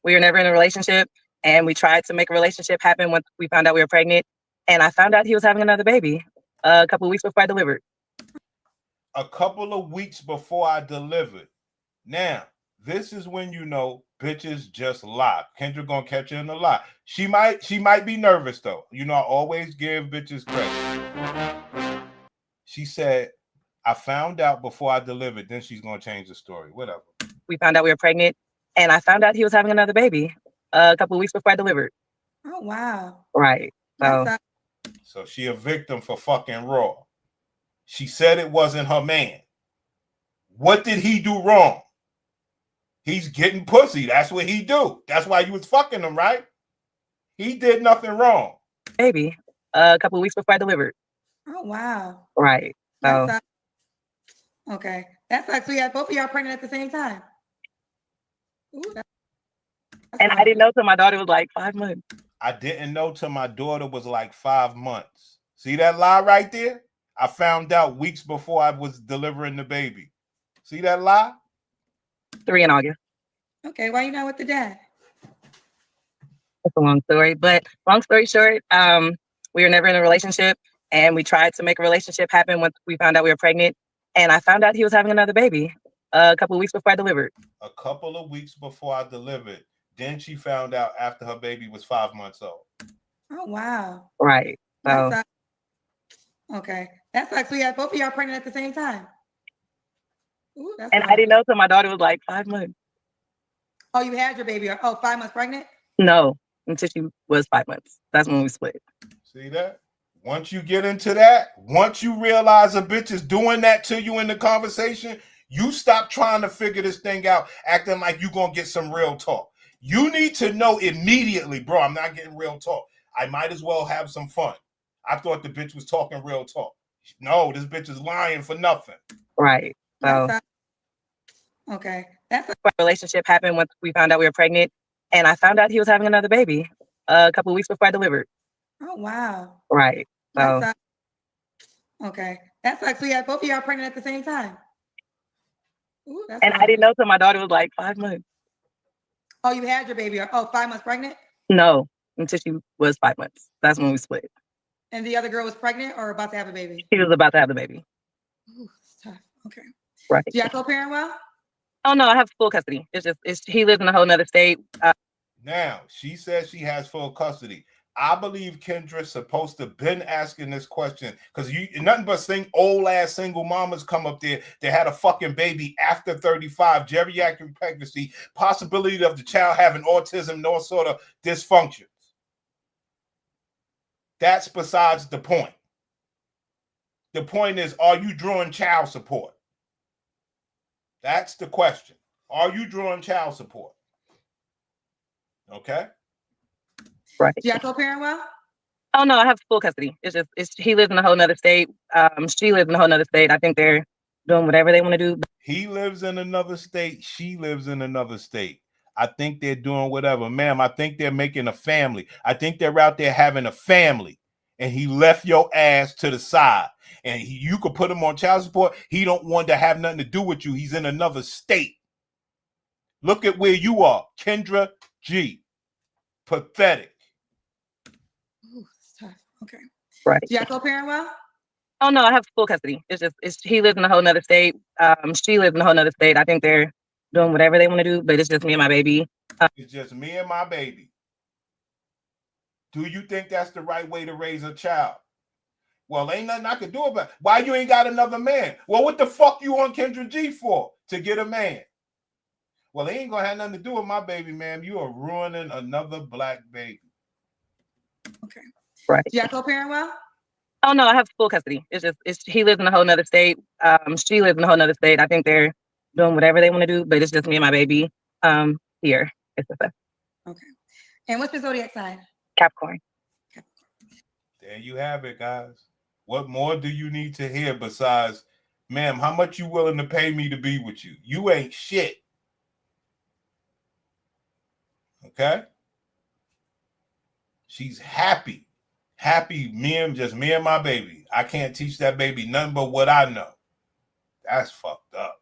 [SPEAKER 11] we were never in a relationship, and we tried to make a relationship happen once we found out we were pregnant. And I found out he was having another baby a couple of weeks before I delivered.
[SPEAKER 6] A couple of weeks before I delivered. Now, this is when you know bitches just lie. Kendra gonna catch her in a lie. She might be nervous though. You know, I always give bitches credit. She said, I found out before I delivered, then she's gonna change the story. Whatever.
[SPEAKER 11] We found out we were pregnant, and I found out he was having another baby a couple of weeks before I delivered.
[SPEAKER 21] Oh wow.
[SPEAKER 11] Right.
[SPEAKER 6] So she a victim for fucking raw. She said it wasn't her man. What did he do wrong? He's getting pussy. That's what he do. That's why you was fucking him, right? He did nothing wrong.
[SPEAKER 11] Baby a couple of weeks before I delivered.
[SPEAKER 21] Oh wow.
[SPEAKER 11] Right. So
[SPEAKER 21] Okay. That's like so you had both of y'all pregnant at the same time. Ooh,
[SPEAKER 11] and I didn't know till my daughter was like 5 months.
[SPEAKER 6] I didn't know till my daughter was like 5 months. See that lie right there? I found out weeks before I was delivering the baby. See that lie?
[SPEAKER 11] 3 in August.
[SPEAKER 21] Okay, why you not with the dad?
[SPEAKER 11] That's a long story, but long story short, we were never in a relationship, and we tried to make a relationship happen once we found out we were pregnant. And I found out he was having another baby a couple of weeks before I delivered.
[SPEAKER 6] A couple of weeks before I delivered. Then she found out after her baby was 5 months old.
[SPEAKER 21] Oh wow.
[SPEAKER 11] Right. So
[SPEAKER 21] Okay. That's like so you had both of y'all pregnant at the same time. Ooh, that's
[SPEAKER 11] and I didn't know till my daughter was like 5 months.
[SPEAKER 21] Oh, you had your baby. 5 months pregnant?
[SPEAKER 11] No, until she was 5 months. That's when we split.
[SPEAKER 6] See that? Once you get into that, once you realize a bitch is doing that to you in the conversation, you stop trying to figure this thing out, acting like you're going to get some real talk. You need to know immediately, bro, I'm not getting real talk. I might as well have some fun. I thought the bitch was talking real talk. No, this bitch is lying for nothing.
[SPEAKER 11] Right. So
[SPEAKER 21] Okay. That's
[SPEAKER 11] relationship happened once we found out we were pregnant. and I found out he was having another baby a couple of weeks before I delivered.
[SPEAKER 21] Oh wow.
[SPEAKER 11] Right.
[SPEAKER 21] That
[SPEAKER 11] So
[SPEAKER 21] sucks. Okay. That sucks. So yeah, both of y'all pregnant at the same time. Ooh, that's
[SPEAKER 11] and I
[SPEAKER 21] hard.
[SPEAKER 11] didn't know till my daughter was like 5 months.
[SPEAKER 21] Oh, you had your baby. Oh, 5 months pregnant?
[SPEAKER 11] No, until she was 5 months. That's when we split.
[SPEAKER 21] And the other girl was pregnant or about to have a baby?
[SPEAKER 11] She was about to have the baby.
[SPEAKER 21] Ooh, it's tough. Okay.
[SPEAKER 11] Right.
[SPEAKER 21] Do y'all co-parent well?
[SPEAKER 11] Oh no, I have full custody. It's he lives in a whole nother state.
[SPEAKER 6] Now, she says she has full custody. I believe Kendra's supposed to been asking this question because you nothing but old ass single mamas come up there that had a fucking baby after 35, geriatric pregnancy, possibility of the child having autism, no sort of dysfunctions. That's besides the point. The point is, are you drawing child support? That's the question. Are you drawing child support? Okay.
[SPEAKER 11] Right.
[SPEAKER 21] Do y'all co-parent well?
[SPEAKER 11] Oh no, I have full custody. It's he lives in a whole nother state. She lives in a whole nother state. I think they're doing whatever they want to do.
[SPEAKER 6] He lives in another state. She lives in another state. I think they're doing whatever. Ma'am, I think they're making a family. I think they're out there having a family. And he left your ass to the side. And you could put him on child support. He don't want to have nothing to do with you. He's in another state. Look at where you are. Kendra G. Pathetic.
[SPEAKER 21] Ooh, it's tough. Okay.
[SPEAKER 11] Right.
[SPEAKER 21] Do y'all co-parent well?
[SPEAKER 11] Oh no, I have full custody. It's he lives in a whole nother state. She lives in a whole nother state. I think they're doing whatever they want to do, but it's just me and my baby.
[SPEAKER 6] It's just me and my baby. Do you think that's the right way to raise a child? Well, ain't nothing I can do about it. Why you ain't got another man? Well, what the fuck you on Kendra G for? To get a man. Well, they ain't gonna have nothing to do with my baby, ma'am. You are ruining another black baby.
[SPEAKER 21] Okay.
[SPEAKER 11] Right.
[SPEAKER 21] Do y'all co-parent well?
[SPEAKER 11] Oh no, I have full custody. It's he lives in a whole nother state. She lives in a whole nother state. I think they're doing whatever they want to do, but it's just me and my baby. Here. It's the
[SPEAKER 21] Okay. And what's your zodiac sign?
[SPEAKER 11] Capricorn.
[SPEAKER 6] There you have it, guys. What more do you need to hear besides, ma'am, how much you willing to pay me to be with you? You ain't shit. Okay? She's happy. Happy, just me and my baby. I can't teach that baby nothing but what I know. That's fucked up.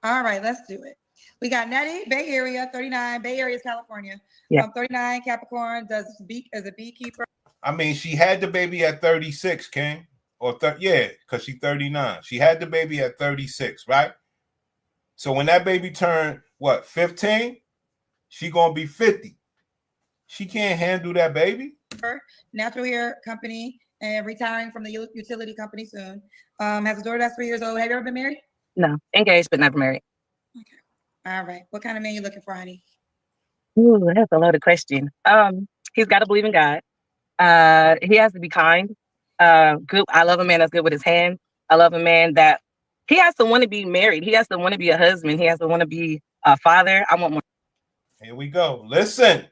[SPEAKER 21] All right, let's do it. We got Nettie, Bay Area, 39. Bay Area is California.
[SPEAKER 11] Yeah.
[SPEAKER 21] 39, Capricorn, does as a beekeeper.
[SPEAKER 6] I mean, she had the baby at 36, King. Yeah, because she's 39. She had the baby at 36, right? So when that baby turned, 15? She gonna be 50. She can't handle that baby.
[SPEAKER 21] Natural hair company and retiring from the utility company soon. Has a daughter that's 3 years old. Have you ever been married?
[SPEAKER 11] No, engaged but never married.
[SPEAKER 21] All right. What kind of man you looking for, honey?
[SPEAKER 11] Ooh, that's a loaded question. He's got to believe in God. He has to be kind. Good. I love a man that's good with his hands. I love a man that he has to want to be married. He has to want to be a husband. He has to want to be a father. I want more.
[SPEAKER 6] Here we go. Listen,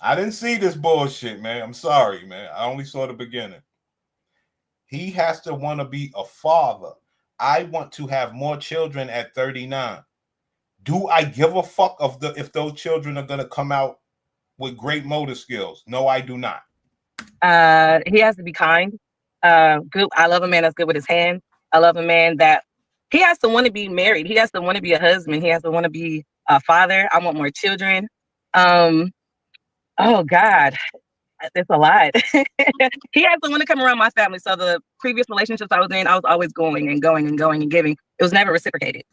[SPEAKER 6] I didn't see this bullshit, man. I'm sorry, man. I only saw the beginning. He has to want to be a father. I want to have more children at 39. Do I give a fuck if those children are gonna come out with great motor skills? No, I do not.
[SPEAKER 11] He has to be kind. Good. I love a man that's good with his hands. I love a man that he has to want to be married. He has to want to be a husband. He has to want to be a father. I want more children. Oh God, it's a lot. He has to want to come around my family. So the previous relationships I was in, I was always going and going and going and giving. It was never reciprocated.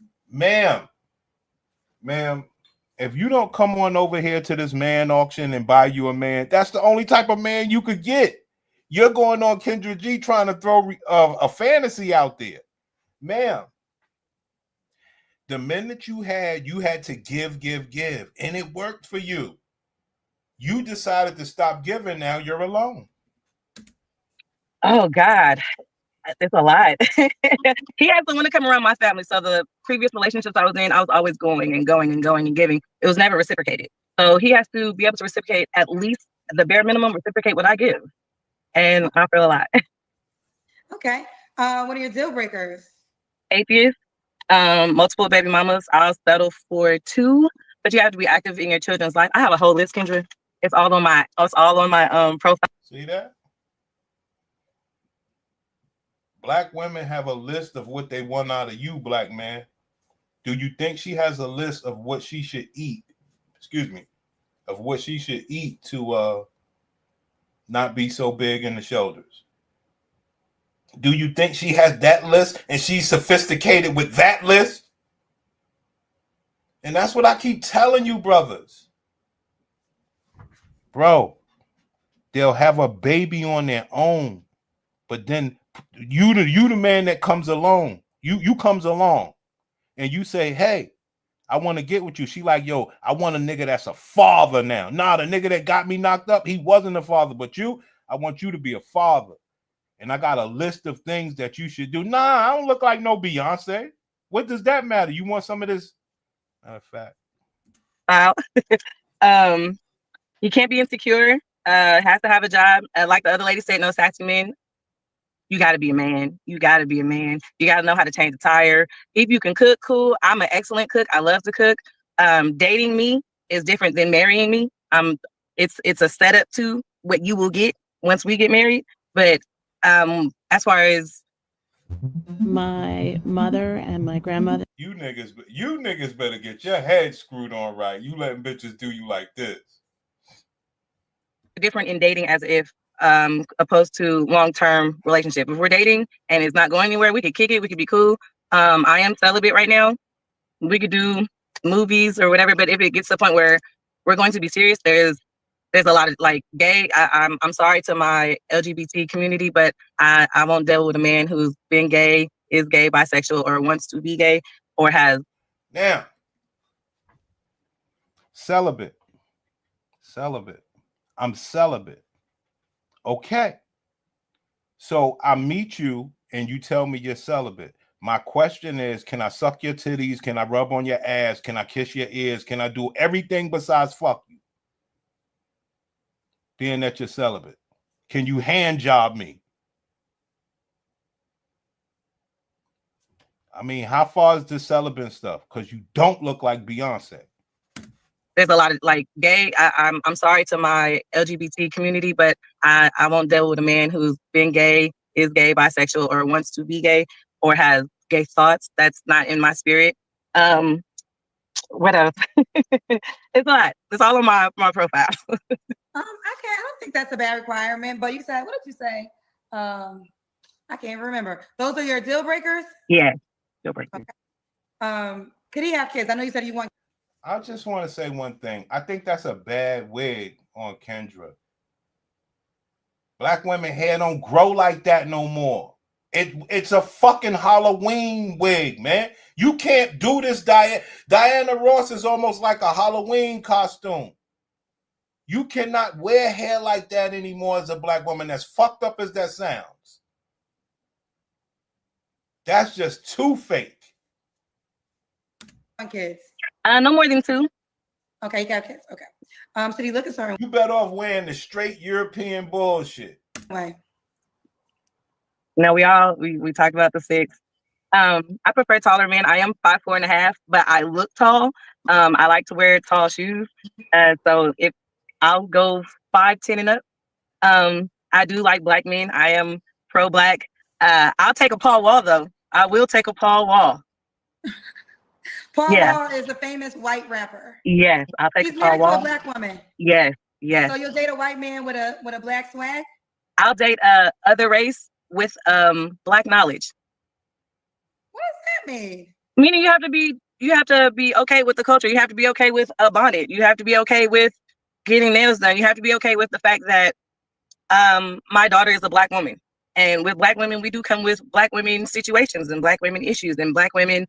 [SPEAKER 6] Ma'am, if you don't come on over here to this man auction and buy you a man, that's the only type of man you could get. You're going on Kendra G trying to throw a fantasy out there. Ma'am, the men that you had to give, and it worked for you. You decided to stop giving. Now you're alone.
[SPEAKER 11] Oh God, it's a lot. He has to want to come around my family. So the previous relationships I was in, I was always going and going and going and giving. It was never reciprocated. So he has to be able to reciprocate, at least the bare minimum, reciprocate what I give. And I feel a lot.
[SPEAKER 21] Okay. What are your deal breakers?
[SPEAKER 11] Atheist, multiple baby mamas. I'll settle for 2, but you have to be active in your children's life. I have a whole list, Kendra. It's all on my profile.
[SPEAKER 6] See that? Black women have a list of what they want out of you, black man. Do you think she has a list of what she should eat? Excuse me, of what she should eat to not be so big in the shoulders? Do you think she has that list and she's sophisticated with that list? And that's what I keep telling you, brothers. Bro, they'll have a baby on their own, but then you the man that comes along. You comes along and you say, hey, I want to get with you. She like, yo, I want a nigga that's a father now. Nah, the nigga that got me knocked up, he wasn't a father, but you, I want you to be a father. And I got a list of things that you should do. Nah, I don't look like no Beyonce. What does that matter? You want some of this? Matter of fact.
[SPEAKER 11] You can't be insecure. Has to have a job. Like the other lady said, no sassy men. You got to be a man. You got to be a man. You got to know how to change a tire. If you can cook, cool. I'm an excellent cook. I love to cook. Dating me is different than marrying me. It's a setup to what you will get once we get married. But as far as
[SPEAKER 3] my mother and my grandmother,
[SPEAKER 6] you niggas better get your head screwed on right. You letting bitches do you like this.
[SPEAKER 11] Different in dating as if opposed to long-term relationship. If we're dating and it's not going anywhere, we could kick it, we could be cool. I am celibate right now. We could do movies or whatever, but if it gets to the point where we're going to be serious, there's a lot of like gay. I'm sorry to my LGBT community, but I won't deal with a man who's been gay, is gay, bisexual, or wants to be gay, or has.
[SPEAKER 6] Now, celibate. I'm celibate. Okay. So I meet you and you tell me you're celibate. My question is, can I suck your titties? Can I rub on your ass? Can I kiss your ears? Can I do everything besides fuck you? Being that you're celibate. Can you hand job me? I mean, how far is this celibate stuff? Because you don't look like Beyonce.
[SPEAKER 11] There's a lot of like gay. I'm sorry to my LGBT community, but I won't deal with a man who's been gay, is gay, bisexual, or wants to be gay, or has gay thoughts. That's not in my spirit. What else? It's a lot. It's all on my profile.
[SPEAKER 21] I don't think that's a bad requirement. But you said, what did you say? I can't remember. Those are your deal breakers?
[SPEAKER 11] Yeah, deal breakers.
[SPEAKER 21] Okay. Could he have kids? I know you said you want.
[SPEAKER 6] I just want to say one thing. I think that's a bad wig on Kendra. Black women hair don't grow like that no more. It's a fucking Halloween wig, man. You can't do this diet. Diana Ross is almost like a Halloween costume. You cannot wear hair like that anymore as a black woman, as fucked up as that sounds. That's just too fake.
[SPEAKER 21] Kids.
[SPEAKER 11] No more than 2.
[SPEAKER 21] Okay, you got kids. Okay. So you look at certain.
[SPEAKER 6] You better off wearing the straight European bullshit.
[SPEAKER 21] Right.
[SPEAKER 11] No, we talked about the 6. I prefer taller men. I am 5'4.5", but I look tall. I like to wear tall shoes. So if I'll go 5'10" and up. I do like black men. I am pro-black. I'll take a Paul Wall though. I will take a Paul Wall.
[SPEAKER 21] Paul Wall is a famous white rapper.
[SPEAKER 11] Yes, I'll take
[SPEAKER 21] He's
[SPEAKER 11] a Paul
[SPEAKER 21] married to
[SPEAKER 11] Wall.
[SPEAKER 21] a black woman.
[SPEAKER 11] Yes.
[SPEAKER 21] So you'll date a white man with a black swag?
[SPEAKER 11] I'll date other race with black knowledge.
[SPEAKER 21] What does that mean?
[SPEAKER 11] Meaning you have to be okay with the culture. You have to be okay with a bonnet. You have to be okay with getting nails done. You have to be okay with the fact that my daughter is a black woman. And with black women, we do come with black women situations and black women issues and black women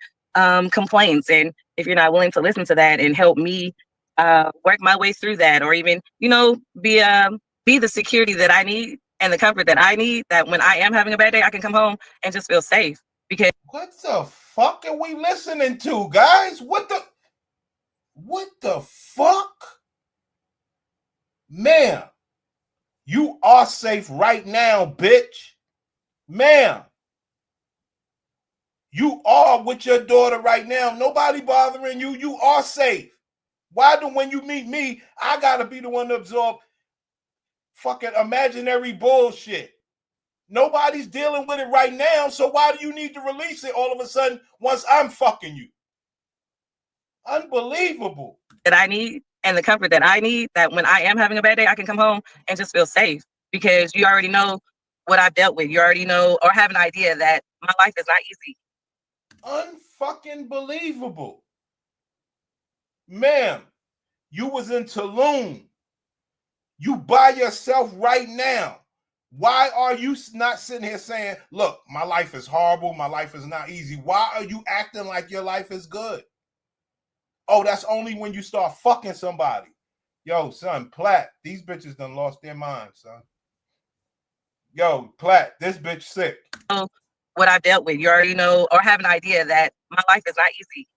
[SPEAKER 11] complaints. And if you're not willing to listen to that and help me work my way through that, or even, be the security that I need and the comfort that I need, that when I am having a bad day, I can come home and just feel safe. Because
[SPEAKER 6] what the fuck are we listening to, guys? What the fuck? Ma'am, you are safe right now, bitch. Ma'am, you are with your daughter right now. Nobody bothering you. You are safe. Why do when you meet me, I gotta be the one to absorb fucking imaginary bullshit? Nobody's dealing with it right now, so why do you need to release it all of a sudden once I'm fucking you? Unbelievable.
[SPEAKER 11] That I need and the comfort that I need, that when I am having a bad day, I can come home and just feel safe because you already know what I've dealt with. You already know or have an idea that my life is not easy.
[SPEAKER 6] Unfucking believable. Ma'am, you was in Tulum. You by yourself right now. Why are you not sitting here saying, look, my life is horrible, my life is not easy? Why are you acting like your life is good? Oh, that's only when you start fucking somebody. Yo, son, Platt, these bitches done lost their minds, son. Yo, Platt, this bitch sick.
[SPEAKER 11] What I've dealt with, you already know or have an idea that my life is not easy.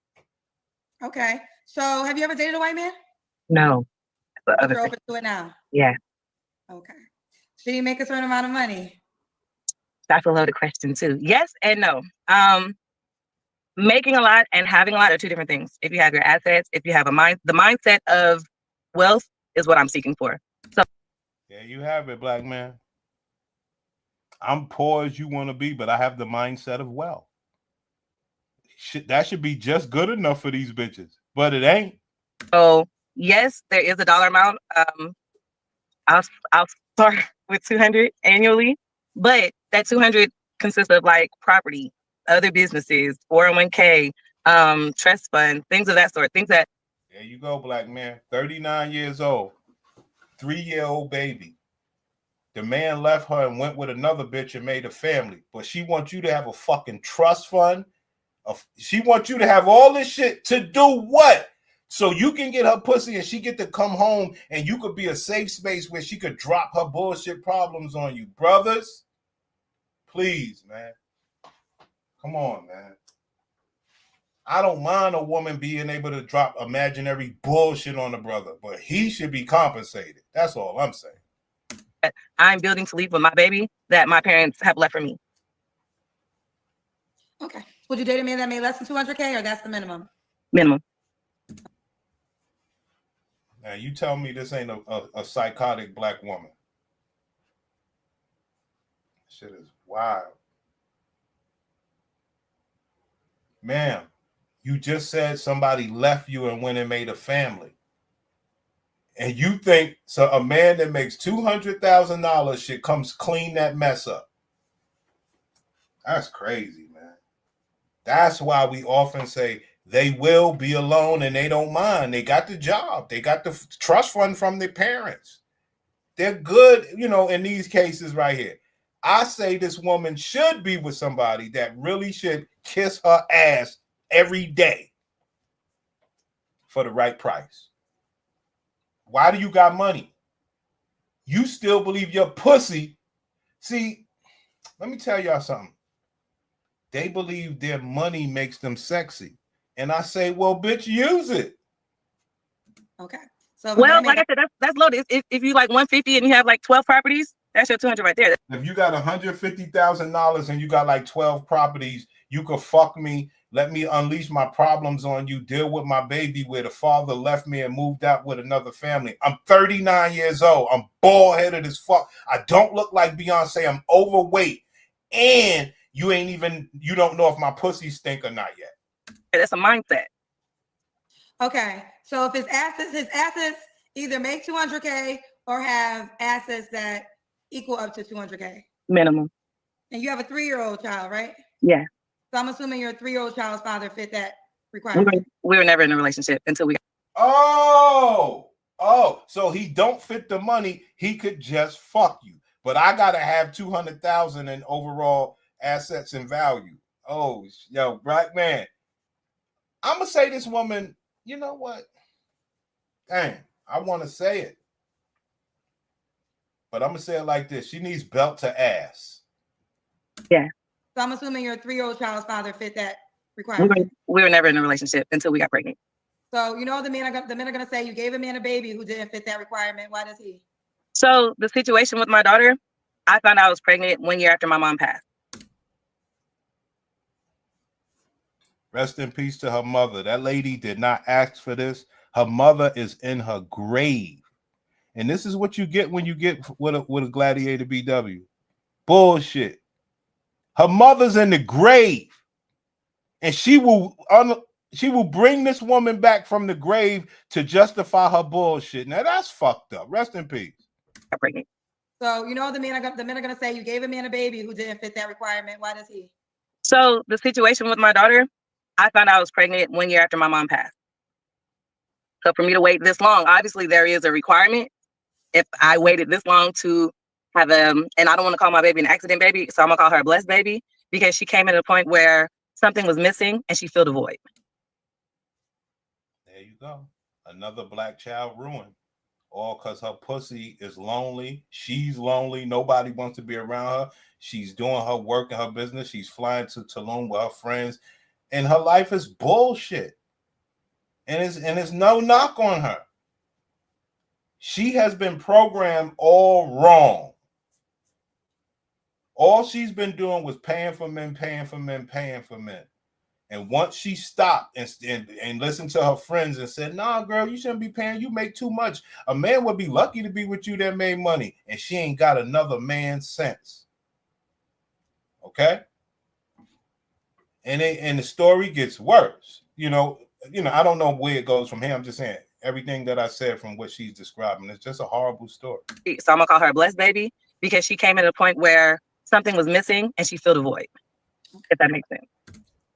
[SPEAKER 21] Okay. So have you ever dated a white man?
[SPEAKER 11] No. But
[SPEAKER 21] But
[SPEAKER 11] other
[SPEAKER 21] you're
[SPEAKER 11] things.
[SPEAKER 21] open to it now.
[SPEAKER 11] Yeah,
[SPEAKER 21] Okay. Should you make a certain amount of money?
[SPEAKER 11] that's a loaded question too. Yes and no. Making a lot and having a lot are two different things. If you have your assets, if you have the mindset of wealth is what I'm seeking for. So
[SPEAKER 6] Yeah, you have it, black man. I'm poor as you want to be, but I have the mindset of wealth. That should be just good enough for these bitches, but it ain't.
[SPEAKER 11] So yes, there is a dollar amount. I'll start with 200 annually, but that 200 consists of like property, other businesses, 401k, trust fund, things of that sort. Things that
[SPEAKER 6] There you go, black man. 39 years old, 3-year-old baby. The man left her and went with another bitch and made a family. But she wants you to have a fucking trust fund. She wants you to have all this shit to do what? So you can get her pussy and she get to come home and you could be a safe space where she could drop her bullshit problems on you. Brothers, please, man. Come on, man. I don't mind a woman being able to drop imaginary bullshit on a brother, but he should be compensated. That's all I'm saying.
[SPEAKER 11] I'm building to leave with my baby that my parents have left for me.
[SPEAKER 21] Okay. Would you date a man that made less than 200K or that's the minimum?
[SPEAKER 11] Minimum.
[SPEAKER 6] Now you tell me this ain't a psychotic black woman. Shit is wild. Ma'am, you just said somebody left you and went and made a family. And you think so a man that makes $200,000 should come clean that mess up? That's crazy, man. That's why we often say they will be alone and they don't mind. They got the job. They got the trust fund from their parents. They're good, in these cases right here. I say this woman should be with somebody that really should kiss her ass every day for the right price. Why do you got money? You still believe your pussy. See, let me tell y'all something. They believe their money makes them sexy. And I say, well, bitch, use it.
[SPEAKER 21] Okay. So
[SPEAKER 11] Well, like I said, that's loaded. If you like 150 and you have like 12 properties, that's your 200 right there.
[SPEAKER 6] If you got $150,000 and you got like 12 properties, you could fuck me. Let me unleash my problems on you. Deal with my baby where the father left me and moved out with another family. I'm 39 years old. I'm bald-headed as fuck. I don't look like Beyonce. I'm overweight. And you don't know if my pussy stink or not yet.
[SPEAKER 11] That's a mindset.
[SPEAKER 21] Okay. So if his assets either make 200K or have assets that equal up to 200K.
[SPEAKER 11] Minimum.
[SPEAKER 21] And you have a 3-year-old child, right?
[SPEAKER 11] Yeah.
[SPEAKER 21] So I'm assuming your 3-year-old child's father fit that requirement.
[SPEAKER 11] We were never in a relationship until we.
[SPEAKER 6] Oh, so he don't fit the money. He could just fuck you. But I gotta have 200,000 in overall assets and value. Oh, yo, black man. I'm gonna say this woman. You know what? Dang, I want to say it, but I'm gonna say it like this: she needs belt to ass.
[SPEAKER 11] Yeah.
[SPEAKER 21] So I'm assuming your 3-year-old child's father fit that requirement.
[SPEAKER 11] We were never in a relationship until we got pregnant.
[SPEAKER 21] So the men are gonna say you gave a man a baby who didn't fit that requirement. Why does he?
[SPEAKER 11] So the situation with my daughter, I found out I was pregnant 1 year after my mom passed.
[SPEAKER 6] Rest in peace to her mother. That lady did not ask for this, Her mother is in her grave. And this is what you get when you get with a Gladiator BW. Bullshit. Her mother's in the grave. And she will bring this woman back from the grave to justify her bullshit. Now that's fucked up. Rest in peace.
[SPEAKER 21] So you know the men are gonna say you gave a man a baby who didn't fit that requirement. Why does he?
[SPEAKER 11] So the situation with my daughter, I found out I was pregnant 1 year after my mom passed. So for me to wait this long, obviously there is a requirement. If I waited this long to have and I don't want to call my baby an accident baby, so I'm gonna call her a blessed baby because she came at a point where something was missing and she filled a void.
[SPEAKER 6] There you go. Another black child ruined. All because her pussy is lonely. She's lonely. Nobody wants to be around her. She's doing her work and her business. She's flying to Tulum with her friends. And her life is bullshit. And it's no knock on her. She has been programmed all wrong. All she's been doing was paying for men, paying for men, paying for men. And once she stopped and listened to her friends and said, nah, girl, you shouldn't be paying. You make too much. A man would be lucky to be with you that made money. And she ain't got another man's sense. Okay? And the story gets worse. You know, I don't know where it goes from here. I'm just saying everything that I said from what she's describing is just a horrible story.
[SPEAKER 11] So I'm gonna call her a blessed baby because she came at a point where something was missing and she filled a void. If that makes sense.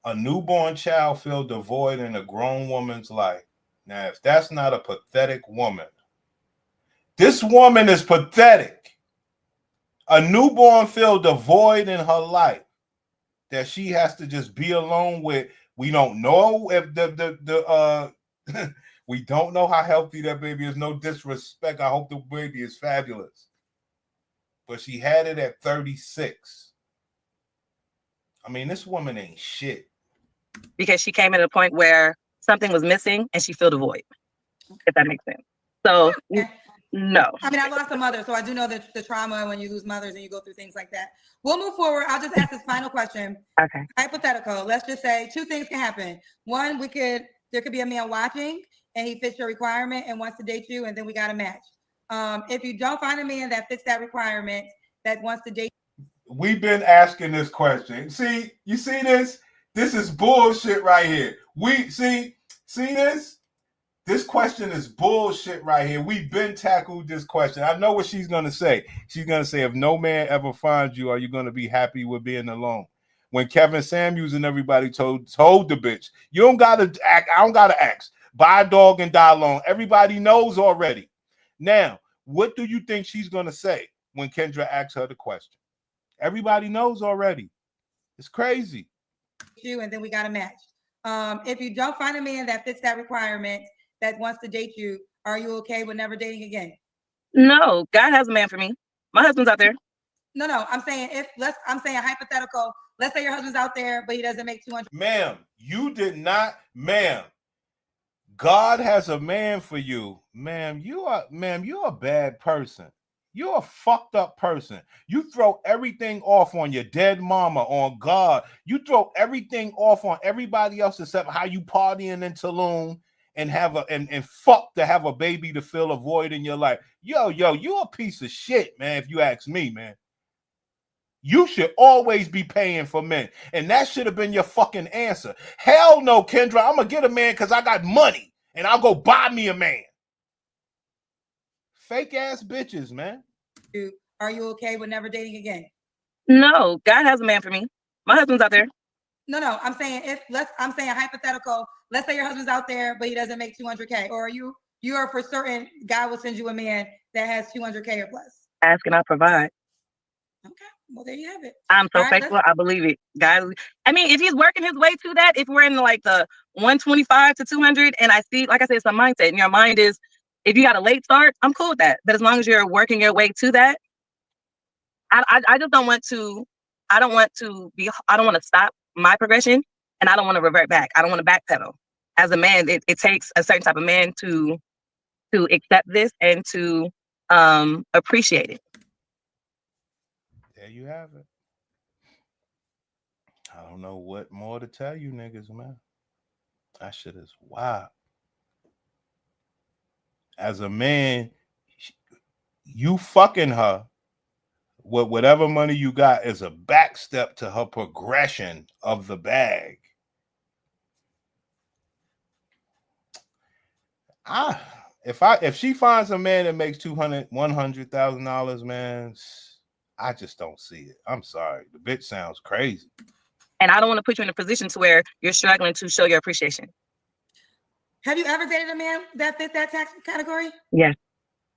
[SPEAKER 6] A newborn child filled a void in a grown woman's life. Now, if that's not a pathetic woman, this woman is pathetic. A newborn filled a void in her life that she has to just be alone with. We don't know if we don't know how healthy that baby is. No disrespect. I hope the baby is fabulous. But she had it at 36. I mean, this woman ain't shit.
[SPEAKER 11] Because she came at a point where something was missing and she filled a void. If that makes sense. So no.
[SPEAKER 21] I mean, I lost a mother, so I do know that the trauma when you lose mothers and you go through things like that. We'll move forward. I'll just ask this final question.
[SPEAKER 11] Okay.
[SPEAKER 21] Hypothetical. Let's just say two things can happen. One, there could be a man watching and he fits your requirement and wants to date you, and then we got a match. If you don't find a man that fits that requirement that wants to date,
[SPEAKER 6] we've been asking this question. See, you see this? This is bullshit right here. We see this? This question is bullshit right here. We've been tackled this question. I know what she's going to say. She's going to say, if no man ever finds you, are you going to be happy with being alone? When Kevin Samuels and everybody told the bitch, you don't got to act. I don't got to ask. Buy a dog and die alone. Everybody knows already. Now, what do you think she's going to say when Kendra asks her the question? Everybody knows already. It's crazy.
[SPEAKER 21] you, and then we got a match. If you don't find a man that fits that requirement that wants to date you, are you okay with never dating again?
[SPEAKER 11] No, God has a man for me. My husband's out there.
[SPEAKER 21] No, I'm saying I'm saying hypothetical. Let's say your husband's out there, but he doesn't make 200.
[SPEAKER 6] Ma'am, you did not, ma'am. God has a man for you. Ma'am, you're a bad person. You're a fucked up person. You throw everything off on your dead mama, on God. You throw everything off on everybody else except how you partying in Tulum and and fuck to have a baby to fill a void in your life. Yo, you a piece of shit, man, if you ask me, man. You should always be paying for men. And that should have been your fucking answer. Hell no, Kendra. I'm going to get a man because I got money and I'll go buy me a man. Fake ass bitches, man.
[SPEAKER 21] Are you okay with never dating again?
[SPEAKER 11] No, God has a man for me. My husband's out there.
[SPEAKER 21] No, I'm saying I'm saying hypothetical. Let's say your husband's out there, but he doesn't make 200K. Or you are for certain God will send you a man that has 200K or plus.
[SPEAKER 11] Ask and I provide.
[SPEAKER 21] Okay, well there you have it.
[SPEAKER 11] I'm so faithful. I believe it. God, I mean, if he's working his way to that, if we're in like the 125 to 200, and I see, like I said, it's a mindset. And your mind is, if you got a late start, I'm cool with that. But as long as you're working your way to that, I just don't want to. I don't want to stop my progression, and I don't want to revert back. I don't want to backpedal. As a man, it takes a certain type of man to accept this and to appreciate it.
[SPEAKER 6] There you have it. I don't know what more to tell you niggas, man. That shit is wild. as a man, you fucking her with whatever money you got is a back step to her progression of the bag. If she finds a man that makes $100,000, man, I just don't see it. I'm sorry. The bitch sounds crazy.
[SPEAKER 11] And I don't want to put you in a position to where you're struggling to show your appreciation.
[SPEAKER 21] Have you ever dated a man that fit that tax category?
[SPEAKER 11] Yeah.
[SPEAKER 21] Okay,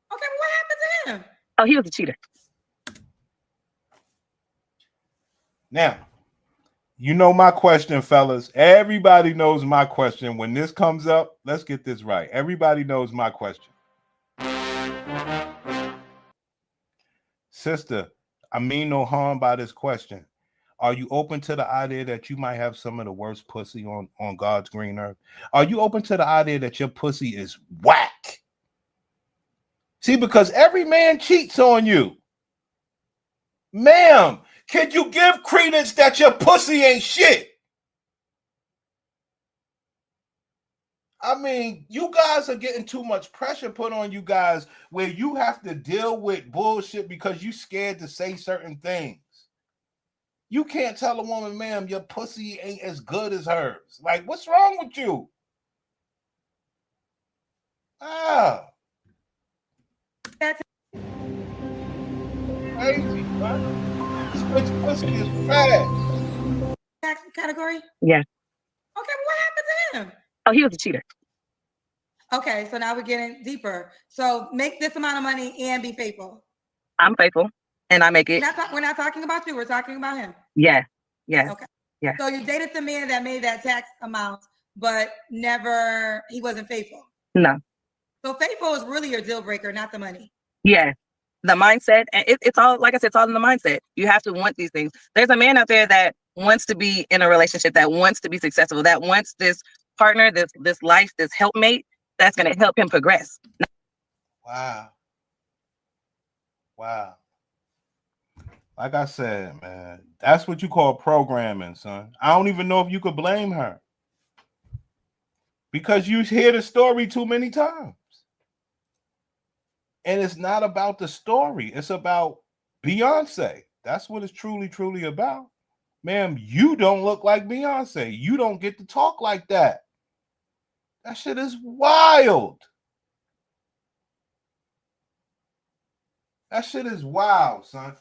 [SPEAKER 21] well, what happened to him?
[SPEAKER 11] Oh, he was a cheater.
[SPEAKER 6] Now, you know my question, fellas. Everybody knows my question. When this comes up, let's get this right. Everybody knows my question. Sister, I mean no harm by this question. Are you open to the idea that you might have some of the worst pussy on God's green earth? Are you open to the idea that your pussy is whack? See, because every man cheats on you. Ma'am, can you give credence that your pussy ain't shit? I mean, you guys are getting too much pressure put on you guys where you have to deal with bullshit because you scared to say certain things. You can't tell a woman, ma'am, your pussy ain't as good as hers. Like, what's wrong with you? Crazy, man. This bitch pussy is fast.
[SPEAKER 21] Tax category?
[SPEAKER 11] Yeah.
[SPEAKER 21] Okay, well, what happened to him?
[SPEAKER 11] Oh, he was a cheater.
[SPEAKER 21] Okay, so now we're getting deeper. So make this amount of money and be faithful.
[SPEAKER 11] I'm faithful, and I make it.
[SPEAKER 21] We're not talking about you. We're talking about him.
[SPEAKER 11] Yeah. Yes.
[SPEAKER 21] Okay.
[SPEAKER 11] Yeah.
[SPEAKER 21] So you dated the man that made that tax amount, but he wasn't faithful.
[SPEAKER 11] No.
[SPEAKER 21] So faithful is really your deal breaker, not the money.
[SPEAKER 11] Yeah. The mindset, and it's all, like I said, it's all in the mindset. You have to want these things. There's a man out there that wants to be in a relationship, that wants to be successful, that wants this partner, this life, this helpmate that's going to help him progress.
[SPEAKER 6] Wow. Like I said, man, that's what you call programming, son. I don't even know if you could blame her because you hear the story too many times. And it's not about the story. It's about Beyonce. That's what it's truly, truly about. Ma'am, you don't look like Beyonce. You don't get to talk like that. That shit is wild. That shit is wild, son.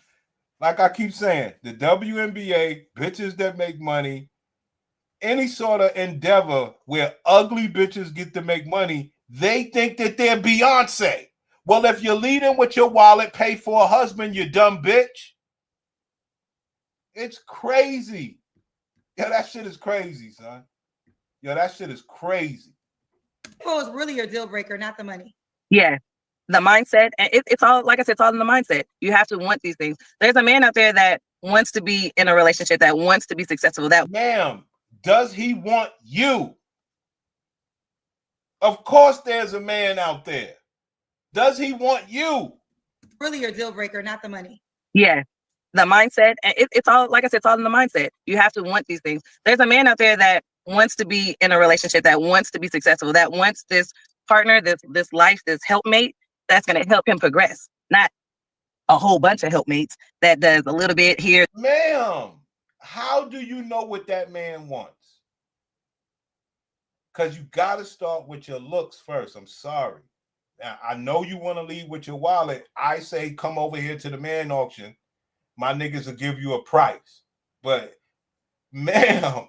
[SPEAKER 6] Like I keep saying, the WNBA, bitches that make money, any sort of endeavor where ugly bitches get to make money, they think that they're Beyonce. Well, if you're leading with your wallet, pay for a husband, you dumb bitch. It's crazy. Yeah, that shit is crazy, son. Yeah, that shit is crazy.
[SPEAKER 21] Faithful is really your deal breaker, not the money.
[SPEAKER 11] Yeah. The mindset, and it's all, like I said, it's all in the mindset. You have to want these things. There's a man out there that wants to be in a relationship, that wants to be successful. That,
[SPEAKER 6] ma'am, does he want you? Of course there's a man out there. Does he want you?
[SPEAKER 21] Really your deal breaker, not the money.
[SPEAKER 11] yeah. The mindset, and it's all, like I said, it's all in the mindset. You have to want these things. There's a man out there that wants to be in a relationship, that wants to be successful, that wants this partner, this life, this helpmate that's going to help him progress, not a whole bunch of helpmates that does a little bit here.
[SPEAKER 6] Ma'am, how do you know what that man wants? Because you got to start with your looks first. I'm sorry. Now, I know you want to lead with your wallet. I say come over here to the man auction. My niggas will give you a price. But, ma'am,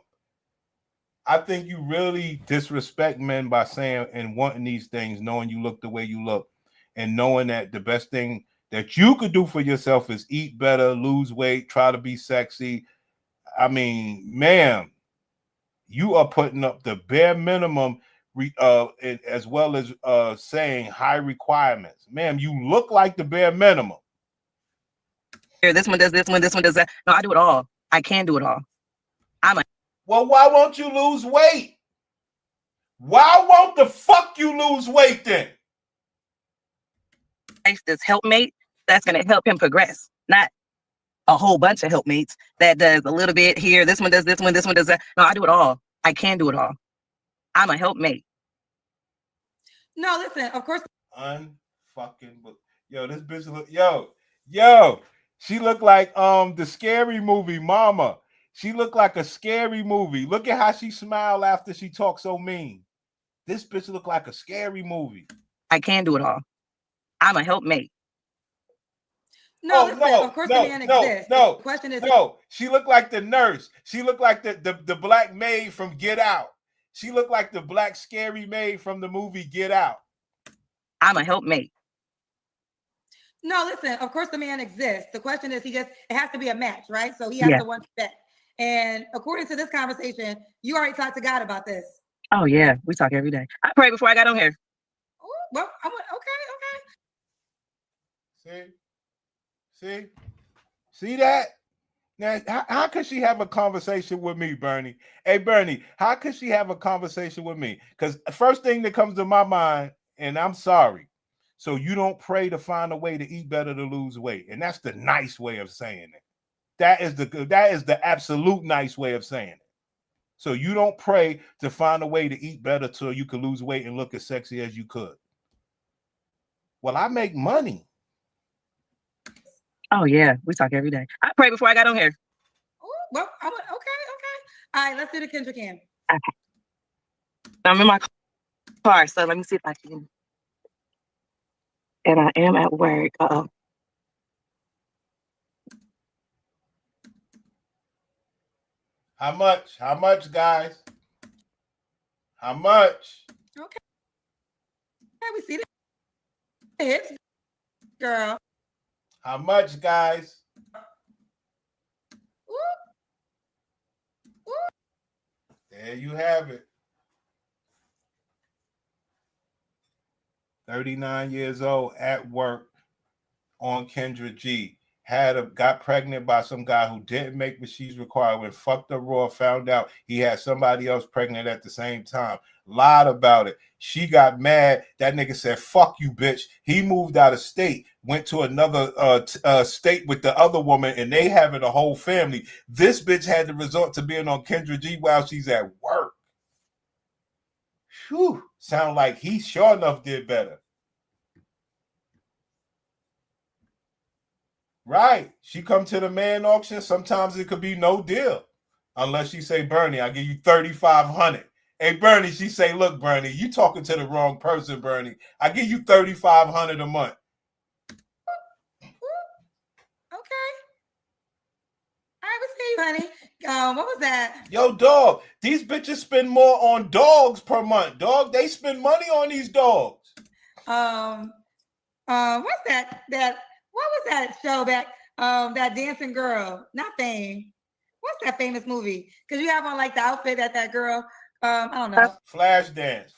[SPEAKER 6] I think you really disrespect men by saying and wanting these things, knowing you look the way you look, and knowing that the best thing that you could do for yourself is eat better, lose weight, try to be sexy. I mean, ma'am, you are putting up the bare minimum as well as saying high requirements. Ma'am, you look like the bare minimum.
[SPEAKER 11] Here, this one does this one, this one does that. No, I do it all. I can do it all.
[SPEAKER 6] Well, why won't you lose weight? Why won't the fuck you lose weight then?
[SPEAKER 11] This helpmate that's going to help him progress, not a whole bunch of helpmates that does a little bit here. This one does this one, this one does that. No, I do it all. I can do it all. I'm a helpmate.
[SPEAKER 21] No, listen, of course.
[SPEAKER 6] Unfucking. Yo, this bitch look. Yo. She looked like the scary movie Mama. She looked like a scary movie. Look at how she smiled after she talked so mean. This bitch looked like a scary movie.
[SPEAKER 11] I can do it all. I'm a helpmate.
[SPEAKER 21] No, listen, of course the man exists.
[SPEAKER 6] No.
[SPEAKER 21] The question is,
[SPEAKER 6] no. She looked like the nurse. She looked like the black maid from Get Out. She looked like the black scary maid from the movie Get Out.
[SPEAKER 11] I'm a helpmate.
[SPEAKER 21] no, listen, of course the man exists. The question is, it has to be a match, right? So he has to want to bet. And according to this conversation, you already talked to God about this.
[SPEAKER 11] Oh yeah, we talk every day. I prayed before I got on here.
[SPEAKER 21] Oh, well, I went, okay.
[SPEAKER 6] See that? Now, how could she have a conversation with me, Bernie? Hey, Bernie, how could she have a conversation with me? Because the first thing that comes to my mind, and I'm sorry, so you don't pray to find a way to eat better to lose weight, and that's the nice way of saying it. That is the absolute nice way of saying it. So you don't pray to find a way to eat better so you can lose weight and look as sexy as you could. Well, I make money.
[SPEAKER 11] Oh yeah, we talk every day. I prayed before I got on here.
[SPEAKER 21] Oh, well, I went, okay. All right, let's do the Kendra Cam.
[SPEAKER 11] Okay. I'm in my car, so let me see if I can. And I am at work. Uh-oh.
[SPEAKER 6] How much, guys? How much?
[SPEAKER 21] Okay, we see the hits, girl.
[SPEAKER 6] How much, guys? There you have it. 39 years old, at work, on Kendra G. Got pregnant by some guy who didn't make what she's required, when fucked her raw, found out he had somebody else pregnant at the same time, lied about it. She got mad. That nigga said, fuck you, bitch. He moved out of state, went to another state with the other woman, and they having a whole family. This bitch had to resort to being on Kendra G while she's at work. Whew. Sound like he sure enough did better. Right. She come to the man auction. Sometimes it could be no deal. Unless she say, Bernie, I'll give you $3,500. Hey, Bernie, she say, look, Bernie, you talking to the wrong person, Bernie. I give you $3,500 a month.
[SPEAKER 21] Okay. All right, we'll see you, honey. What was that?
[SPEAKER 6] Yo, dog, these bitches spend more on dogs per month. Dog, they spend money on these dogs.
[SPEAKER 21] What's that? What was that show that dancing girl? Not Fame. What's that famous movie? Because you have on like the outfit that girl. I don't know.
[SPEAKER 6] Flashdance.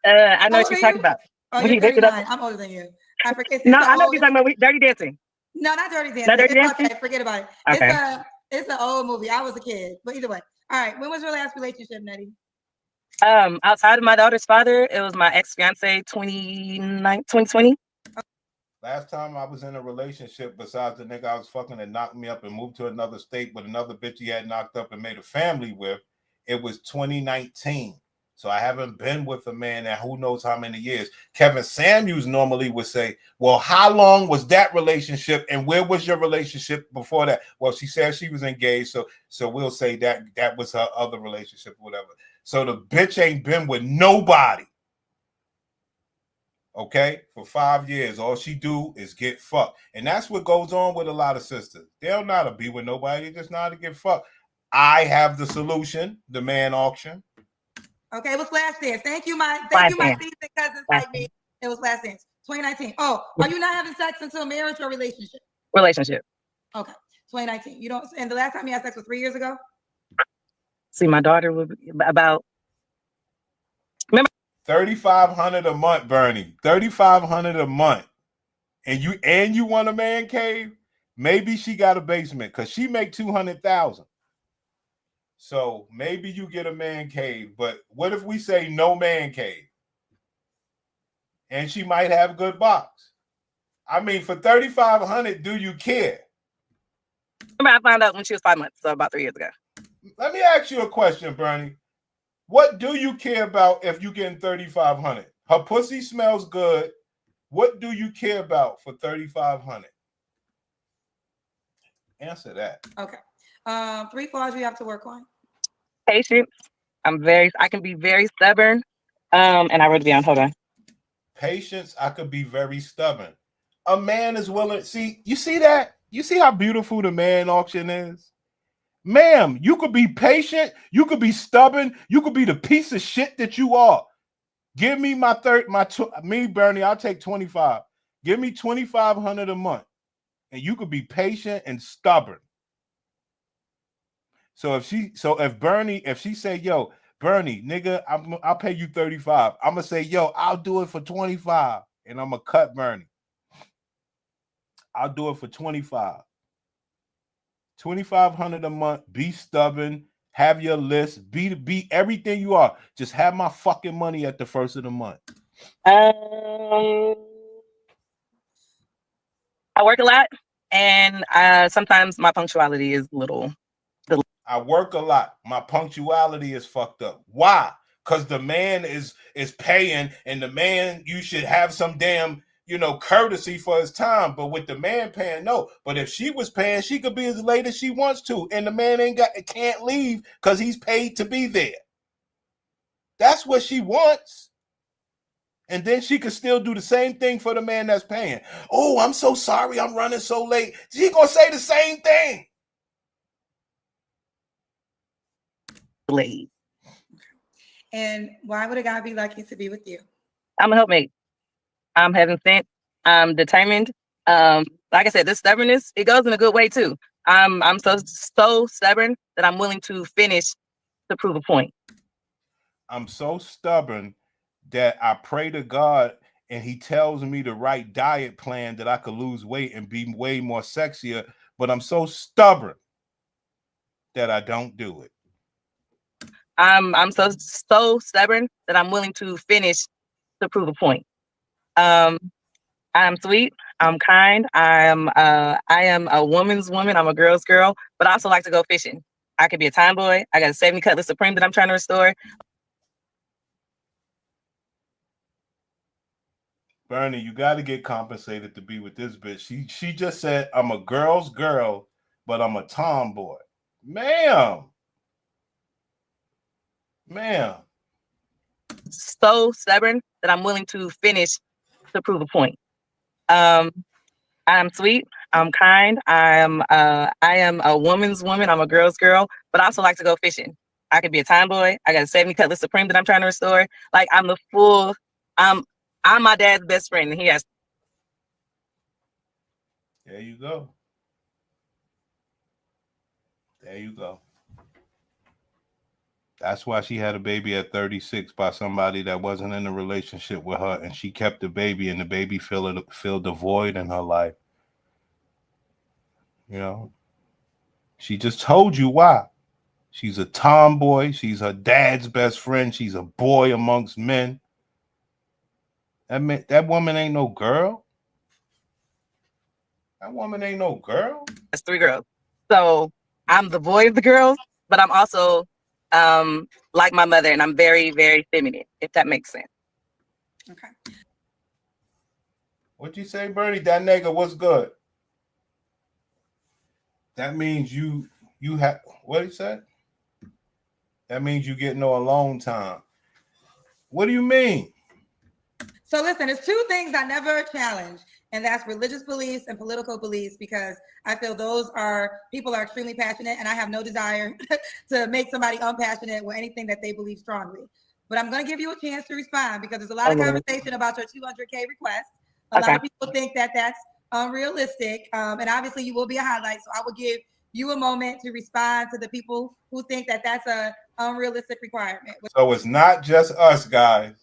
[SPEAKER 11] I know what you're talking about.
[SPEAKER 21] Oh, you're 39. I'm older than you. I forget.
[SPEAKER 11] No, I know you're talking about Dirty Dancing.
[SPEAKER 21] No, not Dirty Dancing.
[SPEAKER 11] Not Dirty Dancing?
[SPEAKER 21] Okay, forget about it.
[SPEAKER 11] Okay.
[SPEAKER 21] It's an old movie. I was a kid, but either way. All right. When was your last relationship, Nettie?
[SPEAKER 11] Outside of my daughter's father, it was my ex-fiance 2020.
[SPEAKER 6] Last time I was in a relationship, besides the nigga I was fucking that knocked me up and moved to another state with another bitch he had knocked up and made a family with, it was 2019. So I haven't been with a man that who knows how many years. Kevin Samuels normally would say, well, how long was that relationship and where was your relationship before that? Well, she said she was engaged, so we'll say that was her other relationship or whatever. So the bitch ain't been with nobody. Okay, for 5 years, all she do is get fucked. And that's what goes on with a lot of sisters. They don't know how to be with nobody, they just know how to get fucked. I have the solution, the man auction.
[SPEAKER 21] Okay, it was Flashdance. Thank you, my seasoned cousins like me. It was Flashdance. 2019. Oh, are you not having sex until marriage or relationship?
[SPEAKER 11] Relationship.
[SPEAKER 21] Okay, 2019. You don't. And the last time you had sex was 3 years ago.
[SPEAKER 11] See, my daughter would be about. Remember,
[SPEAKER 6] $3,500 a month, Bernie. $3,500 a month, and you want a man cave? Maybe she got a basement because she make $200,000. So maybe you get a man cave. But what if we say no man cave? And she might have good box. I mean, for $3,500, do you care?
[SPEAKER 11] Remember, I found out when she was 5 months, so about 3 years ago.
[SPEAKER 6] Let me ask you a question, Bernie. What do you care about if you getting $3,500? Her pussy smells good. What do you care about for $3,500? Answer that.
[SPEAKER 21] Okay. 3 flaws you have to work on.
[SPEAKER 11] Patience. I can be very stubborn. And I wrote it down. Hold on.
[SPEAKER 6] Patience. I could be very stubborn. A man is willing. See, you see that? You see how beautiful the man auction is? Ma'am, you could be patient. You could be stubborn. You could be the piece of shit that you are. Give me me, Bernie, I'll take 25. Give me $2,500 a month. And you could be patient and stubborn. So if she say, yo, Bernie, nigga, I'll pay you 35. I'm gonna say, yo, I'll do it for 25. And I'm gonna cut Bernie. I'll do it for 25. $2,500 a month. Be stubborn. Have your list. Be everything you are. Just have my fucking money at the first of the month.
[SPEAKER 11] I work a lot, and sometimes my punctuality is little.
[SPEAKER 6] I work a lot. My punctuality is fucked up. Why? Because the man is paying, and the man, you should have some damn, courtesy for his time. But with the man paying, no. But if she was paying, she could be as late as she wants to, and the man can't leave because he's paid to be there. That's what she wants. And then she could still do the same thing for the man that's paying. Oh, I'm so sorry, I'm running so late. She gonna say the same thing.
[SPEAKER 11] Late.
[SPEAKER 21] And why would a guy be lucky to be with you?
[SPEAKER 11] I'm a helpmate. I'm heaven sent. I'm determined. Like I said, this stubbornness, it goes in a good way too. I'm so stubborn that I'm willing to finish to prove a point.
[SPEAKER 6] I'm so stubborn that I pray to God and he tells me the right diet plan that I could lose weight and be way more sexier, but I'm so stubborn that I don't do it.
[SPEAKER 11] I'm so stubborn that I'm willing to finish to prove a point. I'm sweet. I'm kind. I am a woman's woman. I'm a girl's girl, but I also like to go fishing. I could be a tomboy. I got a 70 Cutlass Supreme that I'm trying to restore.
[SPEAKER 6] Bernie, you got to get compensated to be with this bitch. She just said, I'm a girl's girl, but I'm a tomboy. Ma'am.
[SPEAKER 11] So stubborn that I'm willing to finish to prove a point. I'm sweet. I'm kind. I am a woman's woman. I'm a girl's girl, but I also like to go fishing. I could be a tomboy. I got a 70 Cutlass Supreme that I'm trying to restore. Like I'm my dad's best friend, and he has.
[SPEAKER 6] There you go. There you go. That's why she had a baby at 36 by somebody that wasn't in a relationship with her, and she kept the baby, and the baby filled the void in her life. She just told you why. She's a tomboy. She's her dad's best friend. She's a boy amongst men. That woman ain't no girl. That woman ain't no girl.
[SPEAKER 11] That's 3 girls. So I'm the boy of the girls, but I'm also like my mother, and I'm very, very feminine, if that makes sense.
[SPEAKER 21] Okay.
[SPEAKER 6] What'd you say, Bernie? That nigga was good. That means you have, what he said? That means you get no alone time. What do you mean?
[SPEAKER 21] So listen, there's 2 things I never challenge, and that's religious beliefs and political beliefs, because I feel people are extremely passionate, and I have no desire to make somebody unpassionate with anything that they believe strongly. But I'm going to give you a chance to respond, because there's a lot of conversation about your 200K request. A lot of people think that that's unrealistic, and obviously you will be a highlight, so I will give you a moment to respond to the people who think that that's a unrealistic requirement.
[SPEAKER 6] So it's not just us, guys.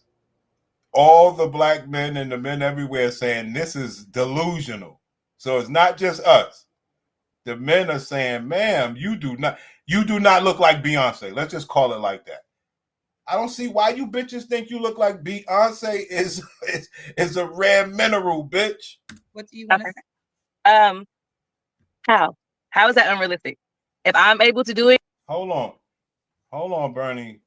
[SPEAKER 6] All the black men and the men everywhere saying this is delusional. So it's not just us. The men are saying, ma'am, you do not look like Beyonce. Let's just call it like that. I don't see why you bitches think you look like Beyonce is a rare mineral, bitch.
[SPEAKER 21] What do you want to say?
[SPEAKER 11] How is that unrealistic? If I'm able to do it.
[SPEAKER 6] Hold on, Bernie.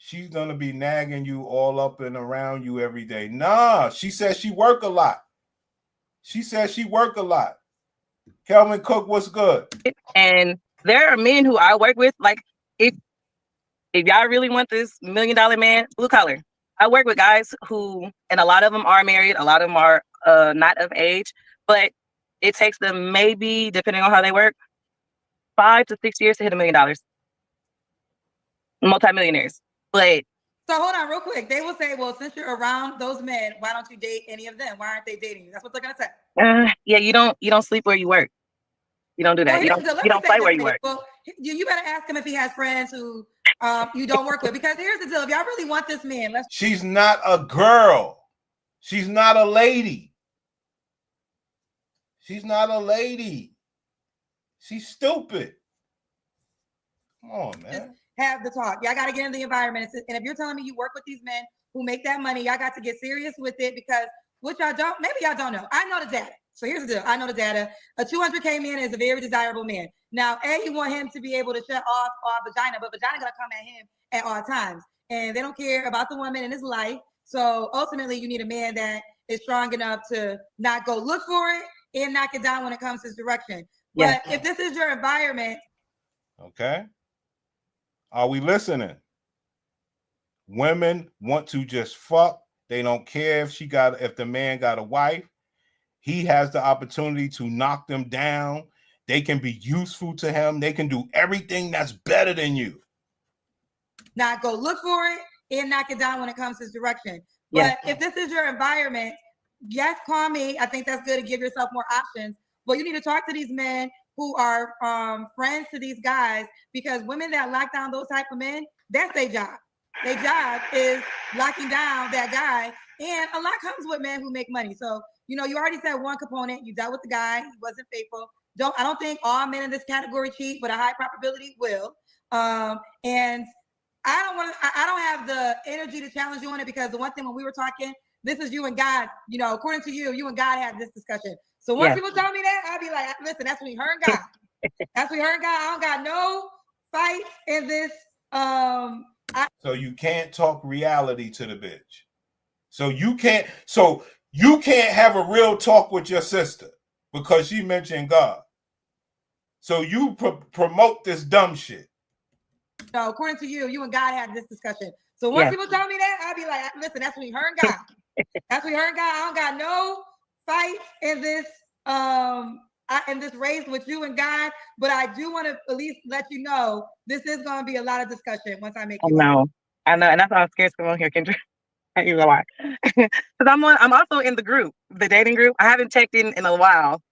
[SPEAKER 6] she's gonna be nagging you all up and around you every day. Nah, she says she work a lot. She says she work a lot. Kelvin Cook, what's good?
[SPEAKER 11] And there are men who I work with, like if y'all really want this $1 million man, blue collar. I work with guys who, and a lot of them are married, a lot of them are not of age, but it takes them maybe, depending on how they work, 5 to 6 years to hit $1 million. Multi-millionaires. But
[SPEAKER 21] So hold on real quick. They will say, well, since you're around those men, why don't you date any of them? Why aren't they dating you? That's what they're gonna say.
[SPEAKER 11] yeah, you don't sleep where you work. You don't do that.
[SPEAKER 21] Well,
[SPEAKER 11] You
[SPEAKER 21] here's the-
[SPEAKER 11] don't
[SPEAKER 21] let
[SPEAKER 11] you
[SPEAKER 21] me
[SPEAKER 11] don't
[SPEAKER 21] say
[SPEAKER 11] play
[SPEAKER 21] this,
[SPEAKER 11] where you
[SPEAKER 21] Nate.
[SPEAKER 11] work.
[SPEAKER 21] Well, you better ask him if he has friends who you don't work with, because here's the deal. If y'all really want this man, let's
[SPEAKER 6] She's not a girl. She's not a lady. She's not a lady. She's stupid. Come on, man.
[SPEAKER 21] have the talk. Y'all got to get in the environment. And if you're telling me you work with these men who make that money, y'all got to get serious with it, because what y'all don't, maybe y'all don't know. I know the data. So here's the deal. I know the data. A 200K man is a very desirable man. Now, you want him to be able to shut off vagina, but vagina gonna come at him at all times. And they don't care about the woman in his life. So ultimately, you need a man that is strong enough to not go look for it and knock it down when it comes to his direction. But if this is your environment.
[SPEAKER 6] Okay. Are we listening? Women want to just fuck. They don't care if the man got a wife. He has the opportunity to knock them down. They can be useful to him. They can do everything that's better than you.
[SPEAKER 21] Not go look for it and knock it down when it comes to his direction. But if this is your environment, yes, call me. I think that's good to give yourself more options. But you need to talk to these men who are friends to these guys, because women that lock down those type of men, that's their job. Their job is locking down that guy. And a lot comes with men who make money. So, you already said one component. You dealt with the guy. He wasn't faithful. I don't think all men in this category cheat, but a high probability will. And I don't have the energy to challenge you on it, because the one thing when we were talking, this is you and God, according to you and God had this discussion. So once people tell me that, I'll be like, listen, that's between her and God. That's between her and God. I don't got no fight in this.
[SPEAKER 6] So you can't talk reality to the bitch. So you can't have a real talk with your sister because she mentioned God. So you promote this dumb shit.
[SPEAKER 21] No, according to you and God had this discussion. So once people tell me that, I'll be like, listen, that's between her and God. That's between her and God. I don't got no fight in this in this race with you and God, but I do want to at least let you know this is going to be a lot of discussion once I make it.
[SPEAKER 11] I know, and that's why I'm scared to come on here, Kendra. I don't know why. Because I'm also in the group, the dating group. I haven't checked in a while.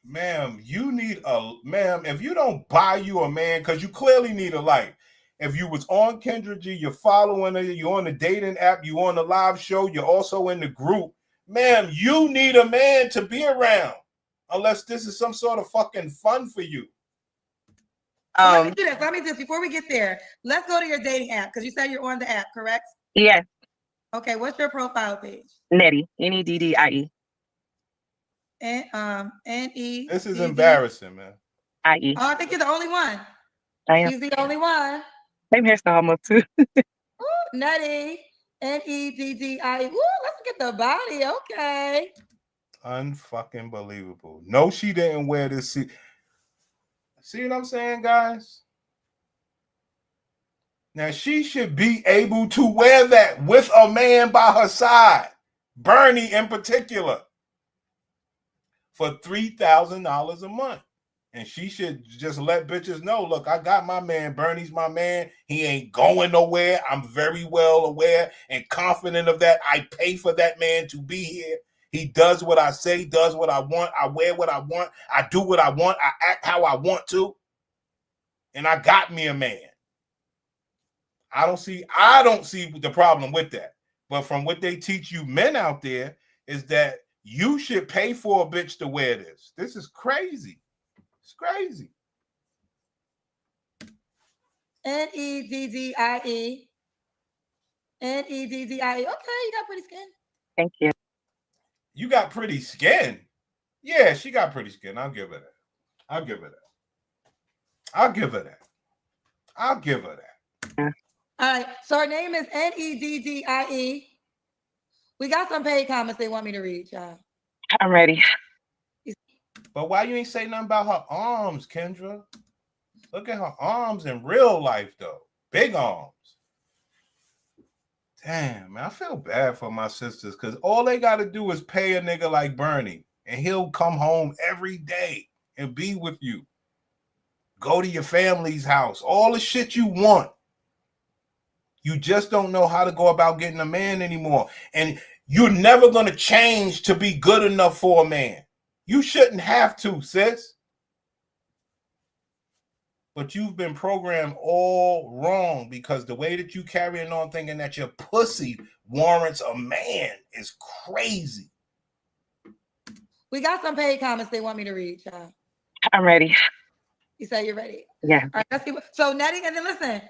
[SPEAKER 6] Ma'am, if you don't buy you a man, because you clearly need a life. If you was on Kendra G, you're following her, you're on the dating app, you're on the live show, you're also in the group. Ma'am, you need a man to be around. Unless this is some sort of fucking fun for you.
[SPEAKER 21] Let me do this. Let me do this. Before we get there, let's go to your dating app, because you said you're on the app, correct?
[SPEAKER 11] Yes.
[SPEAKER 21] Okay, what's your profile page?
[SPEAKER 11] Nettie, Neddie.
[SPEAKER 21] N-E.
[SPEAKER 6] This is embarrassing, man.
[SPEAKER 11] I-E.
[SPEAKER 21] Oh, I think you're the only one.
[SPEAKER 11] I am.
[SPEAKER 21] She's the only one.
[SPEAKER 11] Same hairstyle almost too.
[SPEAKER 21] Ooh, Nettie. Neddie. Ooh, let's get the body. Okay.
[SPEAKER 6] Unfucking believable. No, she didn't wear this. See what I'm saying, guys? Now, she should be able to wear that with a man by her side. Bernie in particular. For $3,000 a month. And she should just let bitches know, look, I got my man. Bernie's my man. He ain't going nowhere. I'm very well aware and confident of that. I pay for that man to be here. He does what I say, does what I want. I wear what I want. I do what I want. I act how I want to. And I got me a man. I don't see the problem with that. But from what they teach you men out there is that you should pay for a bitch to wear this. This is crazy. It's crazy.
[SPEAKER 21] Neddie. Neddie. Okay, you got pretty skin.
[SPEAKER 11] Thank you.
[SPEAKER 6] You got pretty skin. Yeah, she got pretty skin. I'll give her that.
[SPEAKER 11] Yeah.
[SPEAKER 21] All right. So her name is Neddie. We got some paid comments they want me to read, y'all.
[SPEAKER 11] I'm ready.
[SPEAKER 6] But why you ain't say nothing about her arms, Kendra? Look at her arms in real life, though. Big arms. Damn, man, I feel bad for my sisters because all they got to do is pay a nigga like Bernie, and he'll come home every day and be with you. Go to your family's house. All the shit you want. You just don't know how to go about getting a man anymore. And you're never going to change to be good enough for a man. You shouldn't have to, sis. But you've been programmed all wrong because the way that you carrying on thinking that your pussy warrants a man is crazy.
[SPEAKER 21] We got some paid comments they want me to read, y'all.
[SPEAKER 11] I'm ready.
[SPEAKER 21] You say you're ready?
[SPEAKER 11] Yeah.
[SPEAKER 21] All right, let's see. So Nettie, and then listen,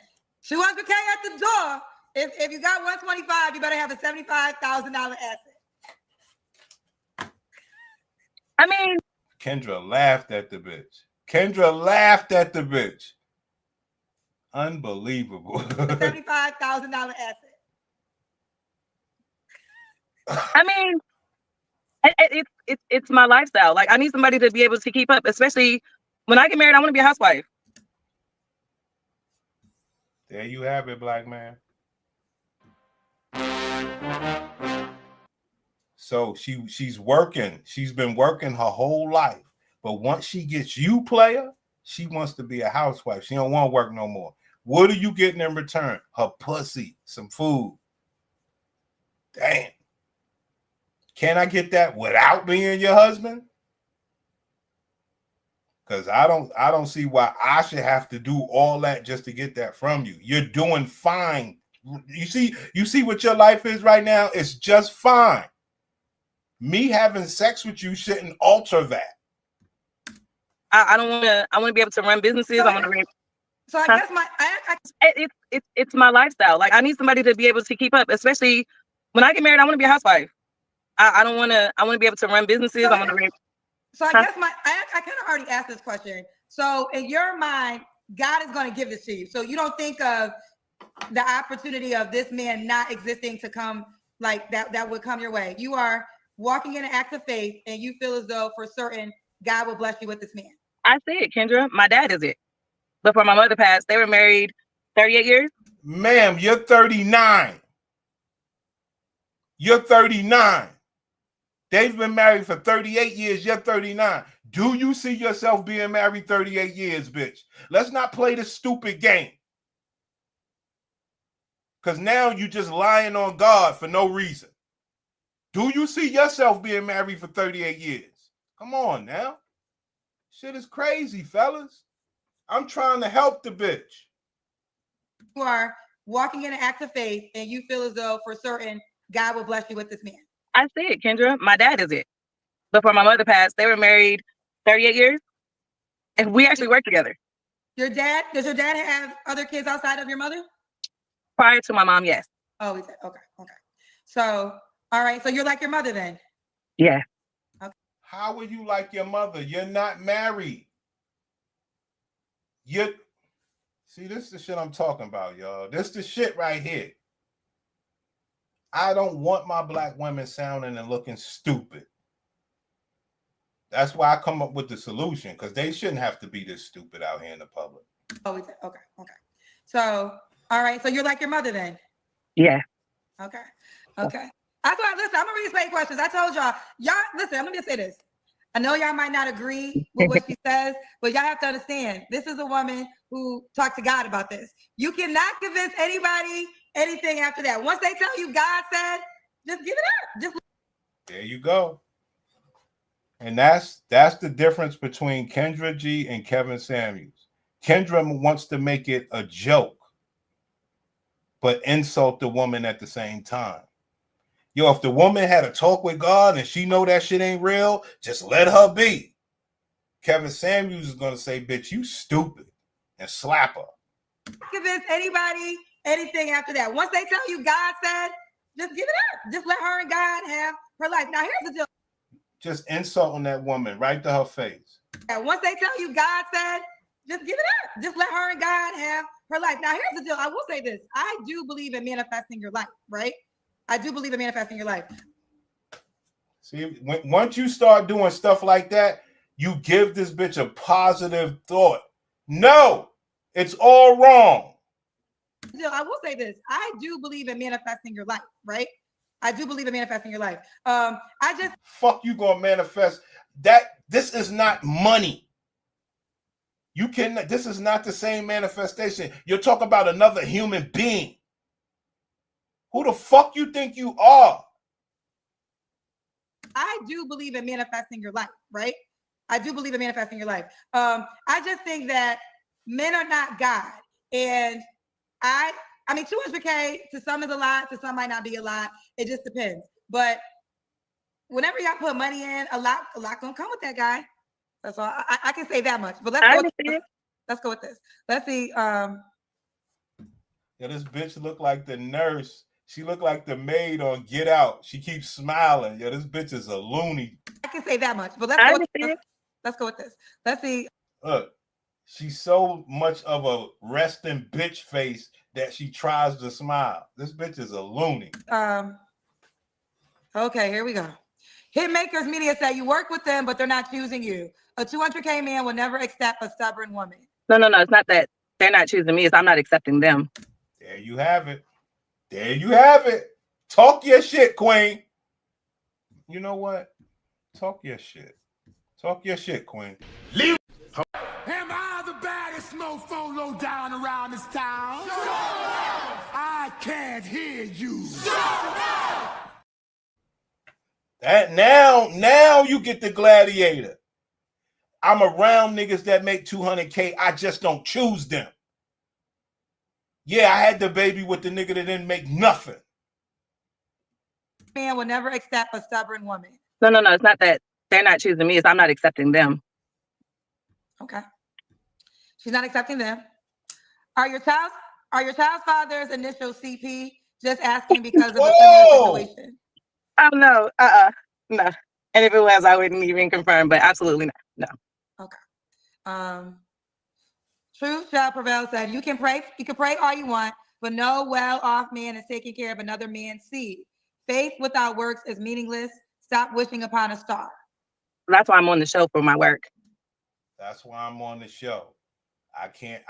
[SPEAKER 21] 200K at the door. If you got 125, you better have a $75,000 asset.
[SPEAKER 11] I mean,
[SPEAKER 6] Kendra laughed at the bitch. Kendra laughed at the bitch. Unbelievable.
[SPEAKER 21] $75,000 asset.
[SPEAKER 11] I mean, it's my lifestyle. Like, I need somebody to be able to keep up, especially when I get married. I want to be a housewife.
[SPEAKER 6] There you have it, black man. So she's working. She's been working her whole life. But once she gets you, player, she wants to be a housewife. She don't want to work no more. What are you getting in return? Her pussy, some food. Damn. Can I get that without being your husband? Because I don't see why I should have to do all that just to get that from you. You're doing fine. You see what your life is right now? It's just fine. Me having sex with you shouldn't alter that.
[SPEAKER 11] I don't want to. I want to be able to run businesses. I want to.
[SPEAKER 21] So I guess
[SPEAKER 11] it's my lifestyle. Like, I need somebody to be able to keep up, especially when I get married. I want to be a housewife. I don't want to. I want to be able to run businesses. I want to.
[SPEAKER 21] So I guess I kind of already asked this question. So in your mind, God is going to give this to you. So you don't think of the opportunity of this man not existing to come like that would come your way. You are walking in an act of faith and you feel as though for certain God will bless you with this man.
[SPEAKER 11] I see it, Kendra. My dad is it. Before my mother passed, they were married 38 years.
[SPEAKER 6] Ma'am, you're 39. You're 39. They've been married for 38 years. You're 39. Do you see yourself being married 38 years, bitch? Let's not play this stupid game. Because now you're just lying on God for no reason. Do you see yourself being married for 38 years? Come on now. Shit is crazy, fellas. I'm trying to help the bitch.
[SPEAKER 21] You are walking in an act of faith and you feel as though for certain God will bless you with this man.
[SPEAKER 11] I see it, Kendra. My dad is it. Before my mother passed, they were married 38 years. And we actually worked together.
[SPEAKER 21] Does your dad have other kids outside of your mother?
[SPEAKER 11] Prior to my mom, yes.
[SPEAKER 21] Oh, he said, okay. So, all right. So you're like your mother then?
[SPEAKER 11] Yeah.
[SPEAKER 21] Okay.
[SPEAKER 6] How are you like your mother? You're not married. See, this is the shit I'm talking about, y'all. This is the shit right here. I don't want my black women sounding and looking stupid. That's why I come up with the solution, because they shouldn't have to be this stupid out here in the public.
[SPEAKER 21] Oh, he said, okay. So, all right. So you're like your mother then?
[SPEAKER 11] Yeah.
[SPEAKER 21] Okay. That's why, listen, I'm going to read some questions. I told y'all, listen, let me just say this. I know y'all might not agree with what she says, but y'all have to understand, this is a woman who talked to God about this. You cannot convince anybody anything after that. Once they tell you God said, just give it up.
[SPEAKER 6] There you go. And that's the difference between Kendra G and Kevin Samuels. Kendra wants to make it a joke, but insult the woman at the same time. Yo, if the woman had a talk with God and she know that shit ain't real, just let her be. Kevin Samuels is going to say, bitch, you stupid, and slap her.
[SPEAKER 21] Convince anybody anything after that. Once they tell you God said, just give it up. Just let her and God have her life. Now, here's the deal.
[SPEAKER 6] Just insulting that woman right to her face.
[SPEAKER 21] Once they tell you God said, just give it up. Just let her and God have her life. Now, here's the deal. I will say this. I do believe in manifesting your life, right? I do believe in manifesting your life.
[SPEAKER 6] See, once you start doing stuff like that, you give this bitch a positive thought. No, it's all wrong.
[SPEAKER 21] I will say this. I do believe in manifesting your life, right? I do believe in manifesting your life.
[SPEAKER 6] Fuck you gonna manifest that. This is not money. You can. This is not the same manifestation. You're talking about another human being. Who the fuck you think you are?
[SPEAKER 21] I do believe in manifesting your life, right? I do believe in manifesting your life. I just think that men are not God, and I mean, 200K to some is a lot, to some might not be a lot. It just depends. But whenever y'all put money in, a lot gonna come with that guy. That's all. I can say that much. But let's go with this. Let's see.
[SPEAKER 6] Yeah, this bitch look like the nurse. She look like the maid on Get Out. She keeps smiling. Yeah, this bitch is a loony.
[SPEAKER 21] I can say that much. But let's go with this. Let's see.
[SPEAKER 6] Look, she's so much of a resting bitch face that she tries to smile. This bitch is a loony.
[SPEAKER 21] Okay, here we go. Hitmakers Media said you work with them, but they're not choosing you. A 200K man will never accept a stubborn woman.
[SPEAKER 11] No. It's not that they're not choosing me. It's I'm not accepting them.
[SPEAKER 6] There you have it. There you have it. Talk your shit, Queen. You know what? Talk your shit. Talk your shit, Queen. Leave.
[SPEAKER 4] Am I the baddest mofo low down around this town? I can't hear you.
[SPEAKER 6] That now you get the gladiator. I'm around niggas that make 200K. I just don't choose them. Yeah, I had the baby with the nigga that didn't make nothing.
[SPEAKER 21] Man will never accept a stubborn woman.
[SPEAKER 11] No. It's not that they're not choosing me. It's I'm not accepting them.
[SPEAKER 21] Okay. She's not accepting them. Are your child's father's initial CP? Just asking because of a similar situation.
[SPEAKER 11] Oh no. No. And if it was, I wouldn't even confirm, but absolutely not. No.
[SPEAKER 21] Okay. Truth shall prevail said you can pray all you want, but no well-off man is taking care of another man's seed. Faith without works is meaningless. Stop wishing upon a star.
[SPEAKER 11] That's why I'm on the show for my work.
[SPEAKER 6] That's why I'm on the show. I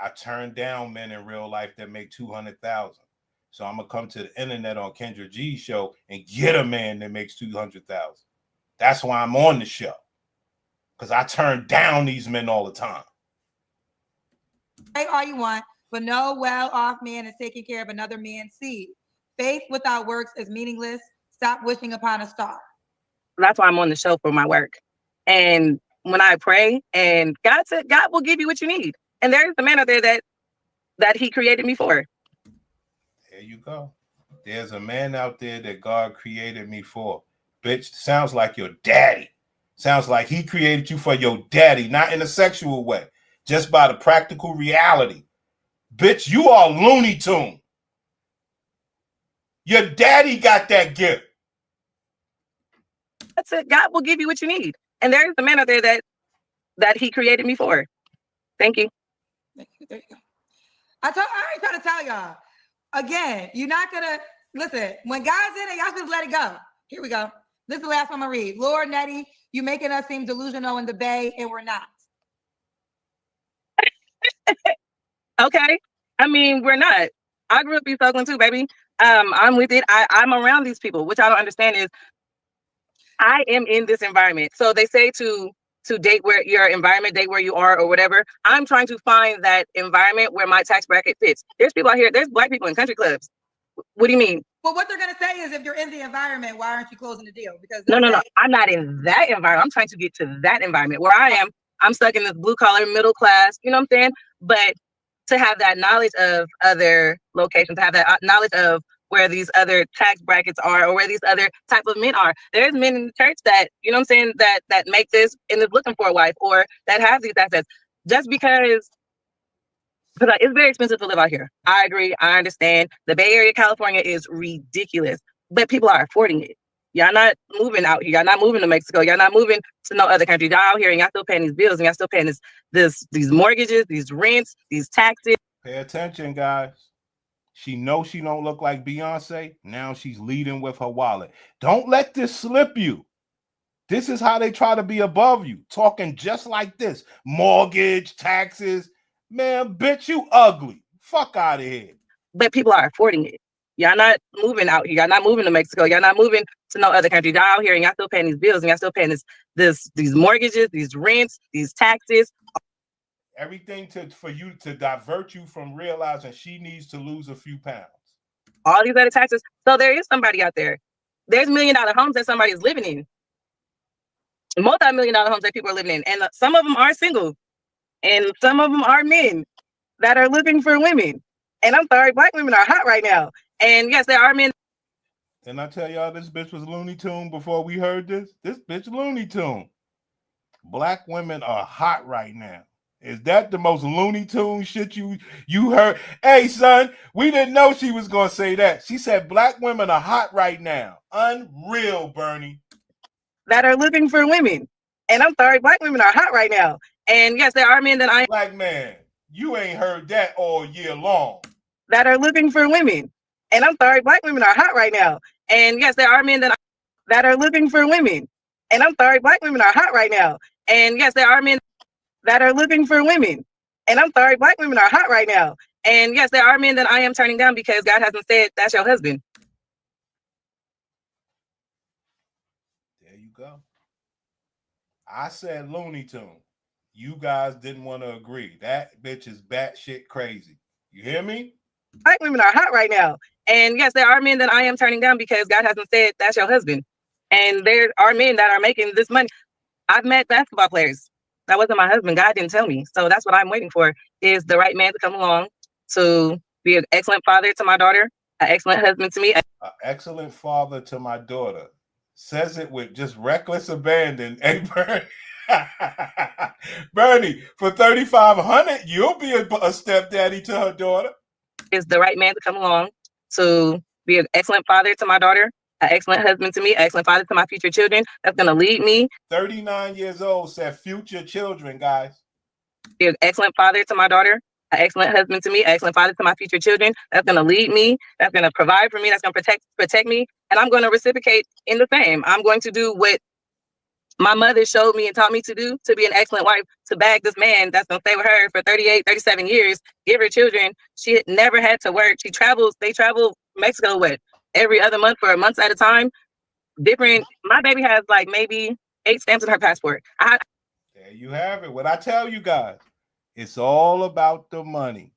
[SPEAKER 6] turn down men in real life that make 200,000. So I'm gonna come to the internet on Kendra G's show and get a man that makes 200,000. That's why I'm on the show. Because I turn down these men all the time.
[SPEAKER 21] Pray all you want, but no well-off man is taking care of another man's seed. Faith without works is meaningless. Stop wishing upon a star.
[SPEAKER 11] That's why I'm on the show for my work. And when I pray, and God said, God will give you what you need. And there's the man out there that he created me for.
[SPEAKER 6] There you go. There's a man out there that God created me for. Bitch, sounds like your daddy. Sounds like he created you for your daddy, not in a sexual way, just by the practical reality. Bitch, you are Looney Tune. Your daddy got that gift.
[SPEAKER 11] That's it. God will give you what you need. And there's the man out there that he created me for. Thank you.
[SPEAKER 21] There you go. I already tried to tell y'all. Again, you're not gonna listen. When God's in it, y'all just let it go. Here we go. This is the last one I'm gonna read. Lord Nettie, you making us seem delusional in the Bay, and we're not.
[SPEAKER 11] Okay. I mean, we're not. I grew up East Oakland too, baby. I'm with it. I'm around these people. Which I don't understand is I am in this environment. So they say to date where your environment, date where you are or whatever. I'm trying to find that environment where my tax bracket fits. There's people out here, there's black people in country clubs. What do you mean?
[SPEAKER 21] Well, what they're going to say is if you're in the environment, why aren't you closing the deal? Because
[SPEAKER 11] No. I'm not in that environment. I'm trying to get to that environment where I am. I'm stuck in this blue collar middle class. You know what I'm saying? But to have that knowledge of other locations, to have that knowledge of where these other tax brackets are or where these other type of men are. There's men in the church that, you know what I'm saying, that make this and is looking for a wife or that have these assets. Just because it's very expensive to live out here. I agree. I understand. The Bay Area, California is ridiculous, but people are affording it. Y'all not moving out here. Y'all not moving to Mexico. Y'all not moving to no other country. Y'all out here and y'all still paying these bills and y'all still paying these mortgages, these rents, these taxes.
[SPEAKER 6] Pay attention, guys. She knows she don't look like Beyonce. Now she's leading with her wallet. Don't let this slip you. This is how they try to be above you, talking just like this. Mortgage, taxes. Man, bitch, you ugly. Fuck out of here.
[SPEAKER 11] But people are affording it. Y'all not moving out here. Y'all not moving to Mexico. Y'all not moving to no other country. Y'all out here and y'all still paying these bills and y'all still paying these mortgages, these rents, these taxes.
[SPEAKER 6] Everything for you to divert you from realizing she needs to lose a few pounds.
[SPEAKER 11] All these other taxes. So there is somebody out there. There's $1 million homes that somebody is living in. Multi-million-dollar homes that people are living in. And some of them are single. And some of them are men that are looking for women. And I'm sorry, black women are hot right now. And yes, there are men.
[SPEAKER 6] Didn't I tell y'all this bitch was Looney Tune before we heard this? This bitch Looney Tune. Black women are hot right now. Is that the most Looney Tune shit you heard? Hey, son, we didn't know she was going to say that. She said black women are hot right now. Unreal, Bernie.
[SPEAKER 11] That are looking for women. And I'm sorry, black women are hot right now. And yes, there are men that
[SPEAKER 6] Black man, you ain't heard that all year long.
[SPEAKER 11] That are looking for women. And I'm sorry, black women are hot right now. And yes, there are men that are looking for women. And I'm sorry, black women are hot right now. And yes, there are men that are looking for women. And I'm sorry, black women are hot right now. And yes, there are men that I am turning down because God hasn't said that's your husband.
[SPEAKER 6] There you go. I said Looney Tune. You guys didn't want to agree. That bitch is batshit crazy. You hear me?
[SPEAKER 11] Black women are hot right now. And yes, there are men that I am turning down because God hasn't said that's your husband. And there are men that are making this money. I've met basketball players. That wasn't my husband. God didn't tell me. So that's what I'm waiting for, is the right man to come along to be an excellent father to my daughter, an excellent husband to me.
[SPEAKER 6] An excellent father to my daughter. Says it with just reckless abandon. Hey, Bernie. Bernie, for $3,500, you'll be a stepdaddy to her daughter.
[SPEAKER 11] Is the right man to come along to be an excellent father to my daughter, an excellent husband to me, an excellent father to my future children. That's going to lead me.
[SPEAKER 6] 39 years old, said future children, guys.
[SPEAKER 11] Be an excellent father to my daughter, an excellent husband to me, an excellent father to my future children. That's going to lead me. That's going to provide for me. That's going to protect me. And I'm going to reciprocate in the same. I'm going to do what my mother showed me and taught me to do, to be an excellent wife, to bag this man that's going to stay with her for 38, 37 years, give her children. She had never had to work. They travel Mexico every other month for months at a time. My baby has like maybe 8 stamps in her passport.
[SPEAKER 6] There you have it. What I tell you guys, it's all about the money.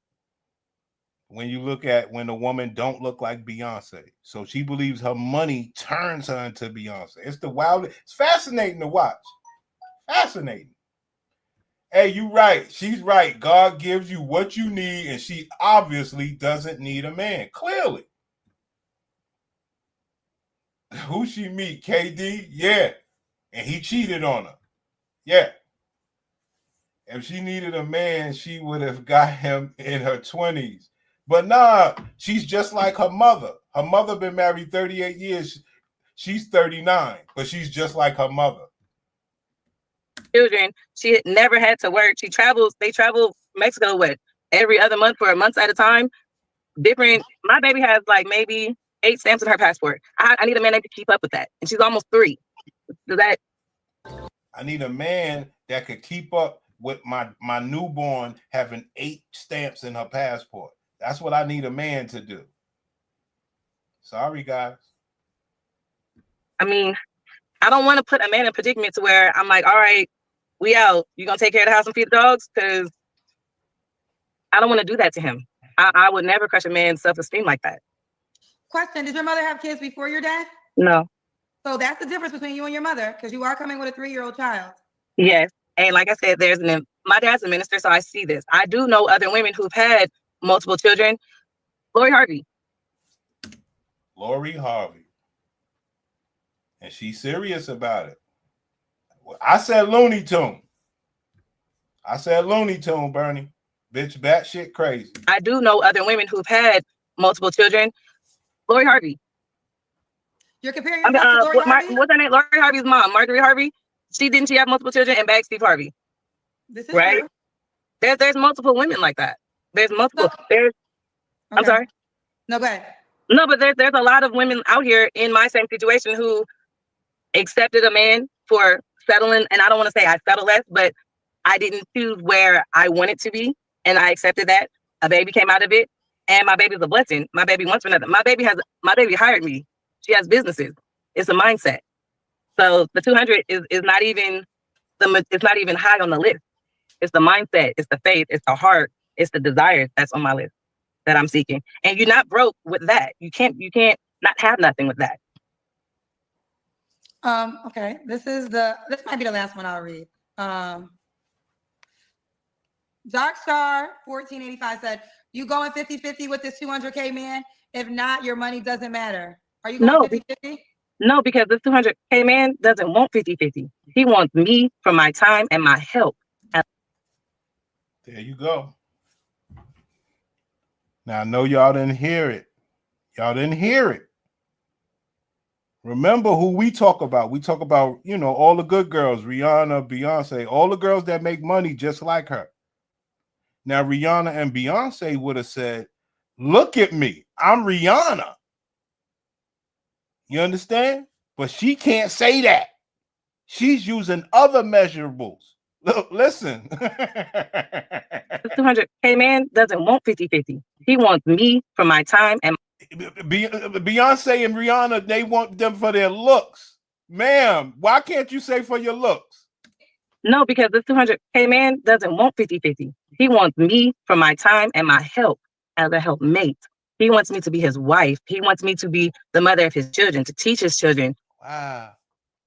[SPEAKER 6] When you look at when a woman don't look like Beyonce. So she believes her money turns her into Beyonce. It's fascinating to watch. Fascinating. Hey, you right. She's right. God gives you what you need, and she obviously doesn't need a man. Clearly. Who she meet? KD? Yeah. And he cheated on her. Yeah. If she needed a man, she would have got him in her 20s. But nah, she's just like her mother. Her mother been married 38 years. She's 39, but she's just like her mother.
[SPEAKER 11] Children, she had never had to work. They travel Mexico every other month for months at a time. My baby has like maybe 8 stamps in her passport. I need a man that can keep up with that. And she's almost 3.
[SPEAKER 6] I need a man that could keep up with my newborn having 8 stamps in her passport. That's what I need a man to do. Sorry, guys.
[SPEAKER 11] I mean, I don't want to put a man in a predicament to where I'm like, all right, we out. You going to take care of the house and feed the dogs? Because I don't want to do that to him. I would never crush a man's self-esteem like that.
[SPEAKER 21] Question, did your mother have kids before your dad?
[SPEAKER 11] No.
[SPEAKER 21] So that's the difference between you and your mother, because you are coming with a 3-year-old child.
[SPEAKER 11] Yes. And like I said, my dad's a minister, so I see this. I do know other women who've had multiple children. Lori Harvey.
[SPEAKER 6] And she's serious about it. I said Looney Tune. Bernie. Bitch, batshit crazy.
[SPEAKER 11] I do know other women who've had multiple children. Lori Harvey.
[SPEAKER 21] You're comparing yourself to Lori Harvey?
[SPEAKER 11] What's her name? Lori Harvey's mom, Marjorie Harvey. She have multiple children and bagged Steve Harvey.
[SPEAKER 21] This is
[SPEAKER 11] right.
[SPEAKER 21] True.
[SPEAKER 11] There's multiple women like that. There's multiple. There's. I'm sorry.
[SPEAKER 21] No, go ahead.
[SPEAKER 11] No, but there's a lot of women out here in my same situation who accepted a man for settling, and I don't want to say I settled less, but I didn't choose where I wanted to be, and I accepted that. A baby came out of it, and my baby's a blessing. My baby wants for nothing. My baby hired me. She has businesses. It's a mindset. So the 200 is not even it's not even high on the list. It's the mindset, it's the faith, it's the heart, it's the desires that's on my list that I'm seeking. And you're not broke with that. You can't not have nothing with that.
[SPEAKER 21] Okay. This might be the last one I'll read. Darkstar 1485 said, you going 50-50 with this 200K man? If not, your money doesn't matter. Are you going 50-50?
[SPEAKER 11] No, because this 200K man doesn't want 50-50. He wants me for my time and my help.
[SPEAKER 6] There you go. Now, I know y'all didn't hear it. Y'all didn't hear it. Remember who we talk about. We talk about, all the good girls, Rihanna, Beyonce, all the girls that make money just like her. Now, Rihanna and Beyonce would have said, look at me. I'm Rihanna. You understand? But she can't say that. She's using other measurables. Look, listen.
[SPEAKER 11] This 200K man doesn't want 50-50. He wants me for my time and
[SPEAKER 6] Beyonce and Rihanna, they want them for their looks. Ma'am, why can't you say for your looks?
[SPEAKER 11] No, because this 200K man doesn't want 50-50. He wants me for my time and my help as a helpmate. He wants me to be his wife. He wants me to be the mother of his children, to teach his children.
[SPEAKER 6] Wow.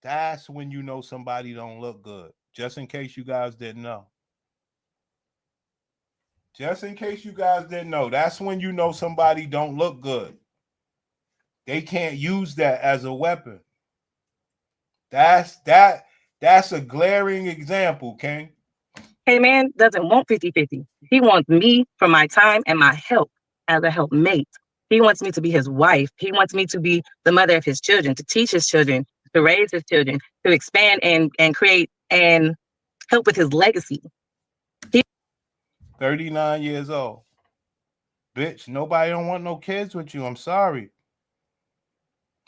[SPEAKER 6] That's when you know somebody don't look good. Just in case you guys didn't know. Just in case you guys didn't know. That's when you know somebody don't look good. They can't use that as a weapon. That's a glaring example, King.
[SPEAKER 11] Hey man doesn't want 50-50. He wants me for my time and my help as a helpmate. He wants me to be his wife. He wants me to be the mother of his children, to teach his children, to raise his children, to expand and create and help with his legacy.
[SPEAKER 6] 39 years old. Bitch, nobody don't want no kids with you. I'm sorry.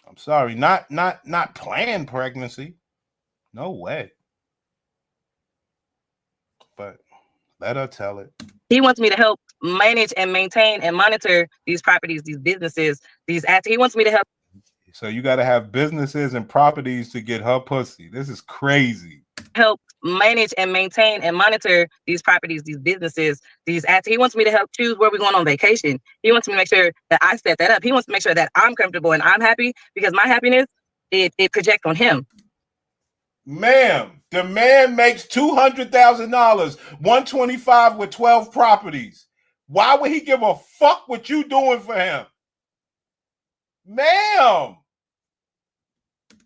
[SPEAKER 6] I'm sorry. Not planned pregnancy. No way. But let her tell it.
[SPEAKER 11] He wants me to help manage and maintain and monitor these properties, these businesses, these assets. He wants me to help.
[SPEAKER 6] So you got to have businesses and properties to get her pussy. This is crazy.
[SPEAKER 11] Help manage and maintain and monitor these properties, these businesses, these assets. He wants me to help choose where we're going on vacation. He wants me to make sure that I set that up. He wants to make sure that I'm comfortable and I'm happy, because my happiness, it projects on him.
[SPEAKER 6] Ma'am, the man makes $200,000, 125 with 12 properties. Why would he give a fuck what you doing for him? Ma'am.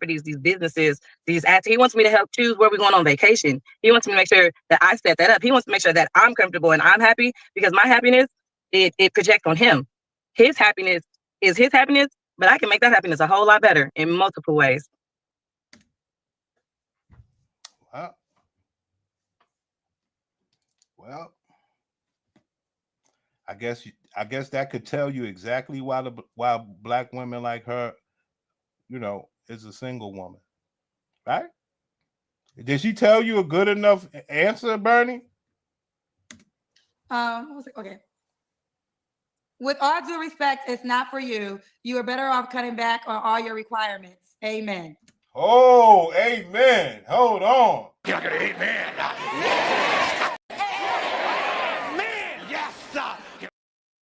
[SPEAKER 11] These businesses, these assets. He wants me to help choose where we're going on vacation. He wants me to make sure that I set that up. He wants to make sure that I'm comfortable and I'm happy, because my happiness, it projects on him. His happiness is his happiness, but I can make that happiness a whole lot better in multiple ways.
[SPEAKER 6] Well, I guess that could tell you exactly why black women like her, is a single woman, right? Did she tell you a good enough answer, Bernie?
[SPEAKER 21] Okay. With all due respect, it's not for you. You are better off cutting back on all your requirements. Amen.
[SPEAKER 6] Oh, amen. Hold on.
[SPEAKER 4] Amen.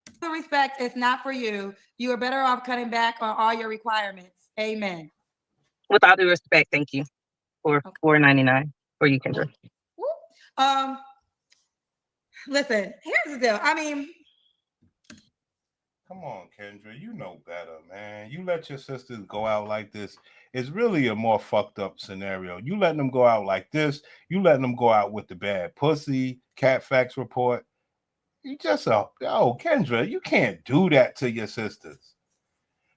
[SPEAKER 21] With due respect, it's not for you. You are better off cutting back on all your requirements. Amen.
[SPEAKER 11] With all due respect, thank you for $4.99 for you, Kendra.
[SPEAKER 21] Listen, here's the deal. I mean,
[SPEAKER 6] come on, Kendra, you know better, man. You let your sisters go out like this. It's really a more fucked up scenario. You letting them go out like this. You letting them go out with the bad pussy, Cat Facts report. You just Kendra, you can't do that to your sisters.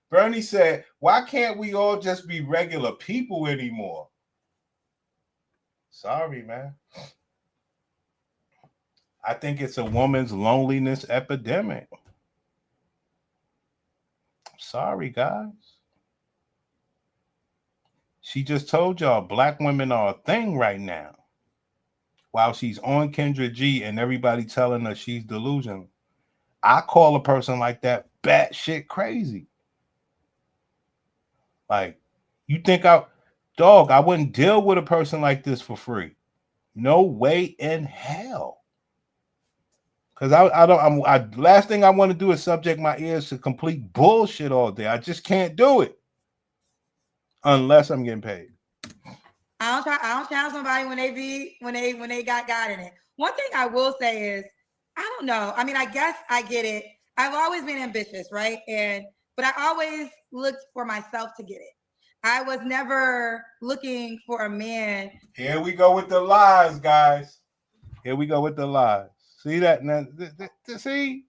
[SPEAKER 6] Bernie said, why can't we all just be regular people anymore? Sorry, man. I think it's a woman's loneliness epidemic. Sorry, guys. She just told y'all black women are a thing right now. While she's on Kendra G and everybody telling her she's delusional. I call a person like that batshit crazy. Like, you think I wouldn't deal with a person like this for free. No way in hell. Because last thing I want to do is subject my ears to complete bullshit all day. I just can't do it. Unless I'm getting paid.
[SPEAKER 21] I don't challenge somebody when they got God in it. One thing I will say is, I don't know. I mean, I guess I get it. I've always been ambitious, right? But I always looked for myself to get it. I was never looking for a man.
[SPEAKER 6] Here we go with the lies, guys. Here we go with the lies. See that? Now, see?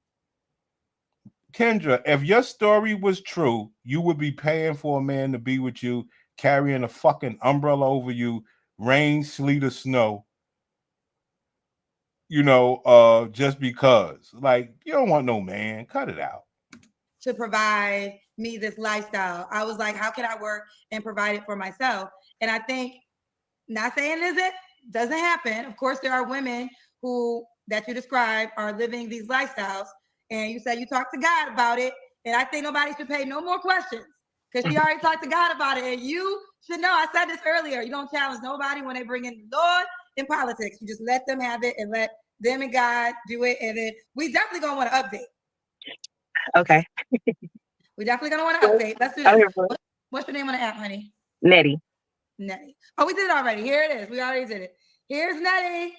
[SPEAKER 6] Kendra, if your story was true, you would be paying for a man to be with you, carrying a fucking umbrella over you, rain, sleet, or snow. Just because. Like, you don't want no man. Cut it out.
[SPEAKER 21] To provide me this lifestyle. I was like, how can I work and provide it for myself? And I think, not saying it doesn't happen. Of course, there are women who that you describe are living these lifestyles. And you said you talked to God about it. And I think nobody should pay no more questions because she already talked to God about it. And you should know, I said this earlier, you don't challenge nobody when they bring in the Lord in politics. You just let them have it and let them and God do it. And then we definitely going to want to update.
[SPEAKER 11] Okay.
[SPEAKER 21] We definitely going to want to update. Let's do this. What's your name on the app, honey?
[SPEAKER 11] Nettie.
[SPEAKER 21] Nettie. Oh, we did it already. Here it is. We already did it. Here's Nettie.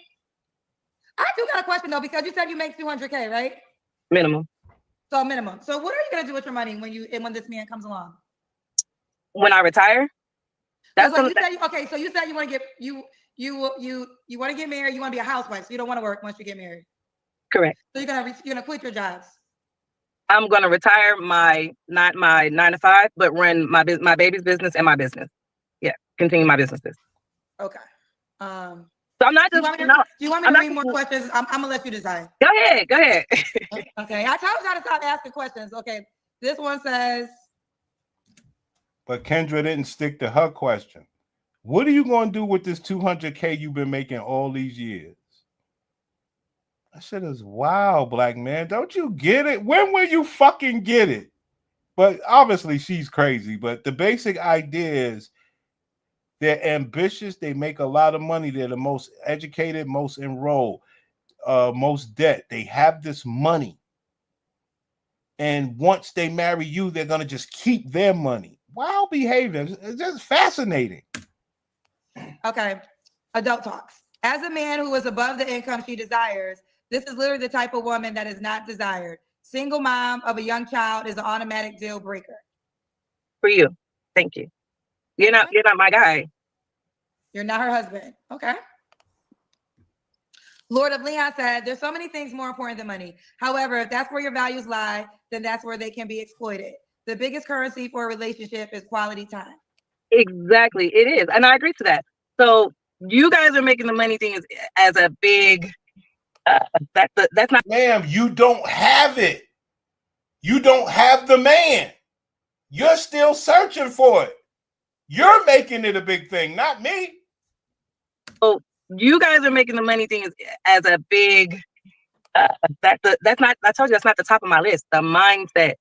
[SPEAKER 21] I do got a question, though, because you said you make $200K, right?
[SPEAKER 11] Minimum.
[SPEAKER 21] So minimum. So what are you going to do with your money when this man comes along?
[SPEAKER 11] When I retire?
[SPEAKER 21] That's what you said. Okay, so you said you want to get you want to get married. You want to be a housewife, so you don't want to work once you get married.
[SPEAKER 11] Correct.
[SPEAKER 21] So you're gonna quit your jobs.
[SPEAKER 11] I'm gonna retire not my 9 to 5, but run my baby's business and my business. Yeah, continue my businesses.
[SPEAKER 21] Okay.
[SPEAKER 11] So I'm not just.
[SPEAKER 21] Do you want me to read more questions? I'm gonna let you decide.
[SPEAKER 11] Go ahead.
[SPEAKER 21] Okay. I told y'all to stop asking questions. Okay. This one says.
[SPEAKER 6] But Kendra didn't stick to her question. What are you going to do with this $200K you've been making all these years? That shit is wild, black man. Don't you get it? When will you fucking get it? But obviously she's crazy. But the basic idea is they're ambitious. They make a lot of money. They're the most educated, most enrolled, most debt. They have this money. And once they marry you, they're going to just keep their money. Wild behavior. It's just fascinating.
[SPEAKER 21] Okay. Adult talks. As a man who is above the income she desires, this is literally the type of woman that is not desired. Single mom of a young child is an automatic deal breaker.
[SPEAKER 11] For you. Thank you. You're not my guy.
[SPEAKER 21] You're not her husband. Okay. Lord of Leon said, there's so many things more important than money. However, if that's where your values lie, then that's where they can be exploited. The biggest currency for a relationship is quality time.
[SPEAKER 11] Exactly. It is. And I agree to that. So you guys are making the money thing as a big, that's not.
[SPEAKER 6] Ma'am, you don't have it. You don't have the man. You're still searching for it. You're making it a big thing, not me.
[SPEAKER 11] So you guys are making the money thing as a big, that's not, I told you that's not the top of my list. The mindset.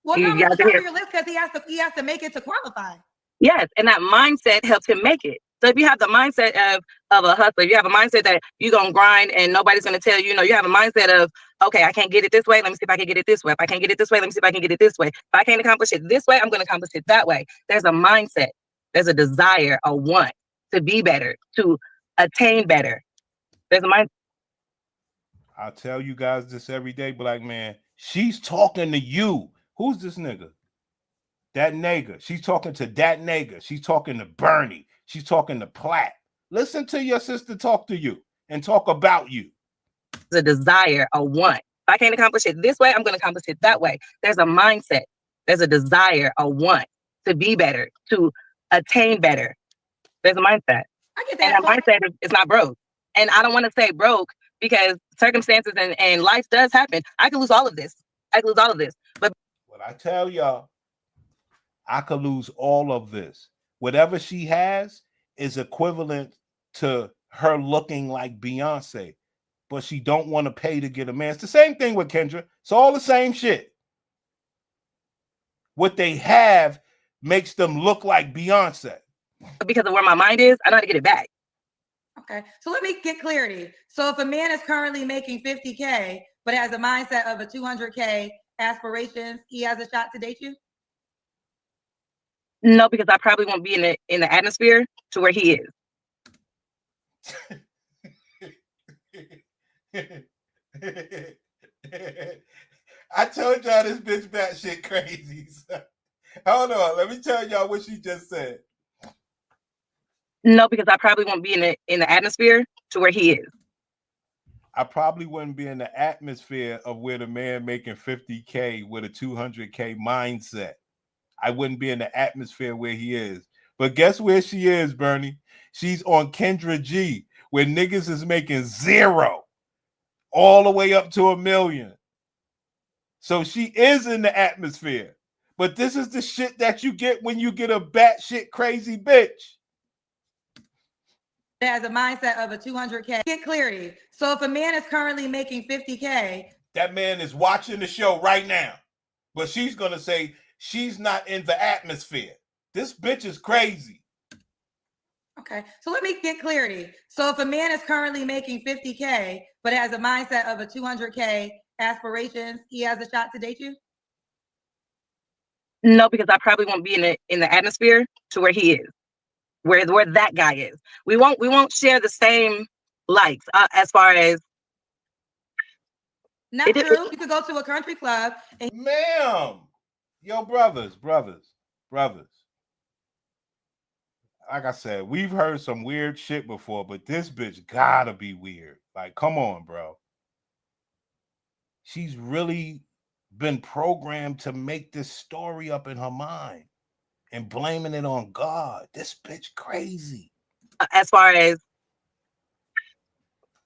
[SPEAKER 21] Well, no, it's the top of your list because he has to make it to qualify.
[SPEAKER 11] Yes, and that mindset helps him make it. So if you have the mindset of a hustler, you have a mindset that you're going to grind and nobody's going to tell you, you have a mindset of, okay, I can't get it this way. Let me see if I can get it this way. If I can't get it this way, let me see if I can get it this way. If I can't accomplish it this way, I'm going to accomplish it that way. There's a mindset. There's a desire, a want to be better, to attain better. There's a mindset.
[SPEAKER 6] I tell you guys this every day, black man. She's talking to you. Who's this nigga? That nigga. She's talking to that nigga. She's talking to Bernie. She's talking to Platt. Listen to your sister talk to you and talk about you.
[SPEAKER 11] There's a desire, a want. If I can't accomplish it this way, I'm going to accomplish it that way. There's a mindset. There's a desire, a want to be better, to attain better. There's a mindset.
[SPEAKER 21] I get that.
[SPEAKER 11] And that mindset is not broke. And I don't want to say broke because circumstances and life does happen. I could lose all of this. But
[SPEAKER 6] what I tell y'all, I could lose all of this. Whatever she has is equivalent to her looking like Beyonce, but she don't want to pay to get a man. It's the same thing with Kendra. It's all the same shit. What they have makes them look like Beyonce.
[SPEAKER 11] Because of where my mind is, I know how to get it back.
[SPEAKER 21] Okay, so let me get clarity. So if a man is currently making 50K, but has a mindset of a 200K aspirations, he has a shot to date you?
[SPEAKER 11] No, because I probably won't be in the atmosphere to where he is.
[SPEAKER 6] I told y'all this bitch batshit crazy. Hold on, let me tell y'all what she just said.
[SPEAKER 11] No, because I probably won't be in the atmosphere to where he is.
[SPEAKER 6] I probably wouldn't be in the atmosphere of where the man making 50K with a 200K mindset. I wouldn't be in the atmosphere where he is. But guess where she is, Bernie? She's on Kendra G, where niggas is making 0 all the way up to $1 million. So she is in the atmosphere. But this is the shit that you get when you get a batshit crazy bitch.
[SPEAKER 21] Has a mindset of a 200K. Get clarity. So if a man is currently making 50K,
[SPEAKER 6] that man is watching the show right now. But she's going to say she's not in the atmosphere. This bitch is crazy.
[SPEAKER 21] okay, so let me get clarity. So if a man is currently making 50K, but has a mindset of a 200K aspirations, he has a shot to date you?
[SPEAKER 11] No, because I probably won't be in the atmosphere to where he is, where that guy is. We won't share the same likes as far as.
[SPEAKER 21] Not true. You could go to a country club and
[SPEAKER 6] ma'am, yo, brothers. Like I said, we've heard some weird shit before, but this bitch gotta be weird. Like, come on, bro. She's really been programmed to make this story up in her mind and blaming it on God. This bitch crazy.
[SPEAKER 11] As far as.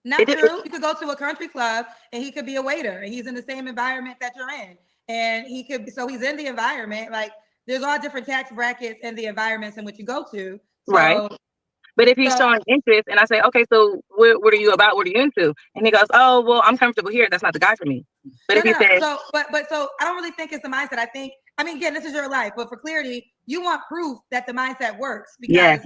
[SPEAKER 21] Not true. You could go to a country club and he could be a waiter and he's in the same environment that you're in. And he could, so he's in the environment. Like, there's all different tax brackets in the environments in which you go to. So,
[SPEAKER 11] right. But if he's showing interest and I say, okay, so what are you about? What are you into? And he goes, oh, well, I'm comfortable here. That's not the guy for me. But if he says.
[SPEAKER 21] So I don't really think it's the mindset. I mean, again, this is your life. But for clarity, you want proof that the mindset works. Because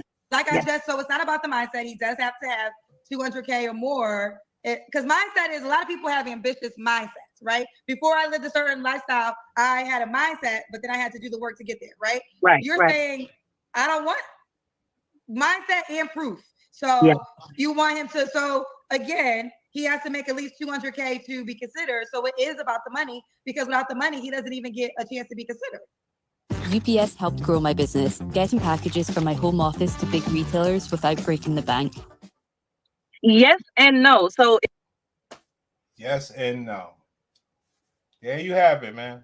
[SPEAKER 21] so it's not about the mindset. He does have to have 200K or more, because mindset is, a lot of people have ambitious mindsets, right? Before I lived a certain lifestyle, I had a mindset, but then I had to do the work to get there, right? You're saying I don't want mindset and proof. So you want him to, so again, he has to make at least 200K to be considered. So it is about the money, because without the money, he doesn't even get a chance to be considered.
[SPEAKER 1] UPS helped grow my business, getting packages from my home office to big retailers without breaking the bank.
[SPEAKER 11] Yes and no. So
[SPEAKER 6] yes and no. There you have it, man.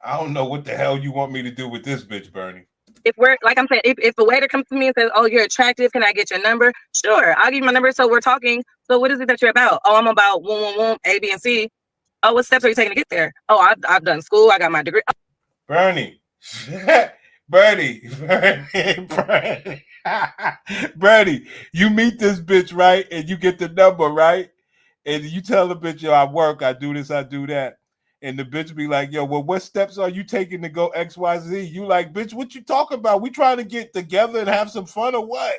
[SPEAKER 6] I don't know what the hell you want me to do with this bitch, Bernie.
[SPEAKER 11] If we're, like I'm saying, if the waiter comes to me and says, oh, you're attractive, can I get your number? Sure, I'll give you my number. So we're talking. So what is it that you're about? Oh, I'm about A, B, and C. Oh, what steps are you taking to get there? Oh, I've done school. I got my degree.
[SPEAKER 6] Bernie. Bernie, you meet this bitch, right? And you get the number, right? And you tell the bitch, yo, I work, I do this, I do that. And the bitch be like, yo, well, what steps are you taking to go X, Y, Z? You like, bitch, what you talking about? We trying to get together and have some fun or what?